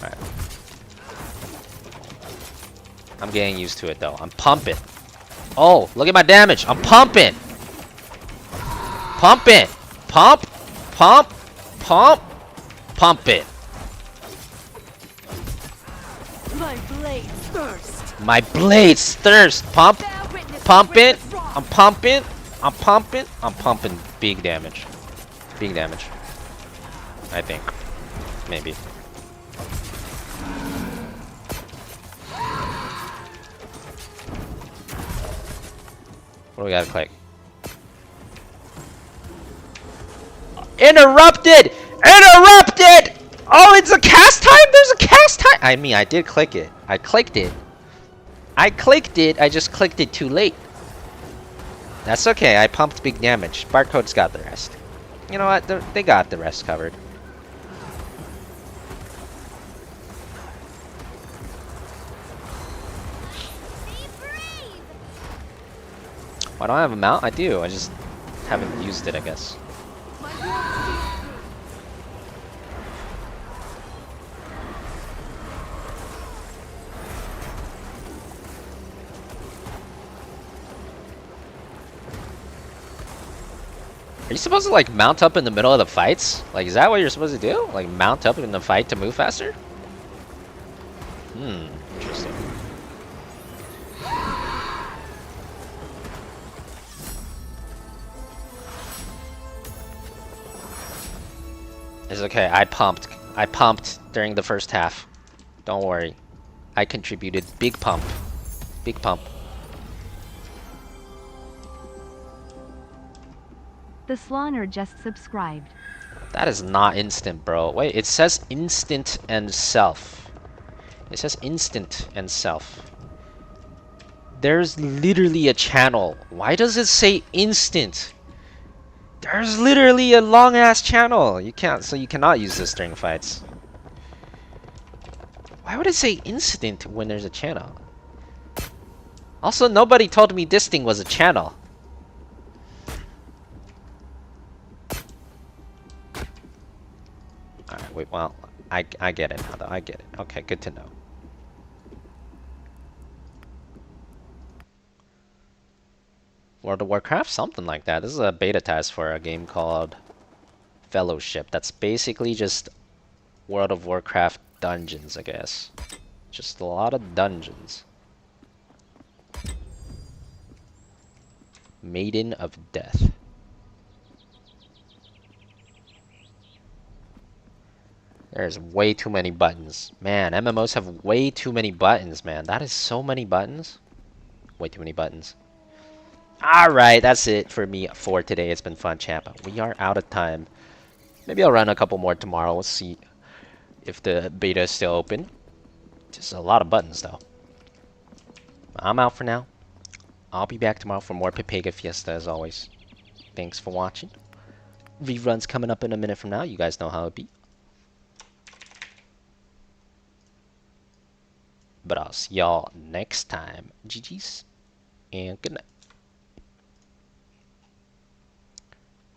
Alright. I'm getting used to it though. I'm pumping. Oh, look at my damage. I'm pumping. Pumping. Pump. Pump. Pump. Pump it. My blades thirst. My blades thirst. Pump. Pump it. I'm pumping. I'm pumping. I'm pumping big damage. Big damage. I think. Maybe. What do we gotta click? Interrupted! Interrupted! Oh, it's a cast time? There's a cast time! I mean, I did click it. I clicked it. I clicked it. I just clicked it too late. That's okay. I pumped big damage. Barcode's got the rest. You know what? They got the rest covered. Why don't I have a mount? I do. I just haven't used it, I guess. Are you supposed to like mount up in the middle of the fights? Like, is that what you're supposed to do? Like mount up in the fight to move faster? Interesting. It's okay, I pumped. I pumped during the first half. Don't worry. I contributed. Big pump. Big pump. The Slaughter just subscribed. That is not instant, bro. Wait, it says instant and self. It says instant and self. There's literally a channel. Why does it say instant? There's literally a long ass channel. You cannot use this during fights. Why would it say instant when there's a channel? Also, nobody told me this thing was a channel. Alright, wait, well, I get it now though. I get it. Okay, good to know. World of Warcraft? Something like that. This is a beta test for a game called Fellowship. That's basically just World of Warcraft dungeons, I guess. Just a lot of dungeons. Maiden of Death. There's way too many buttons. Man, MMOs have way too many buttons, man. That is so many buttons. Way too many buttons. Alright, that's it for me for today. It's been fun, champ. We are out of time. Maybe I'll run a couple more tomorrow. We'll see if the beta is still open. Just a lot of buttons, though. I'm out for now. I'll be back tomorrow for more Pepega Fiesta, as always. Thanks for watching. Reruns coming up in a minute from now. You guys know how it be. But I'll see y'all next time. GG's and good night.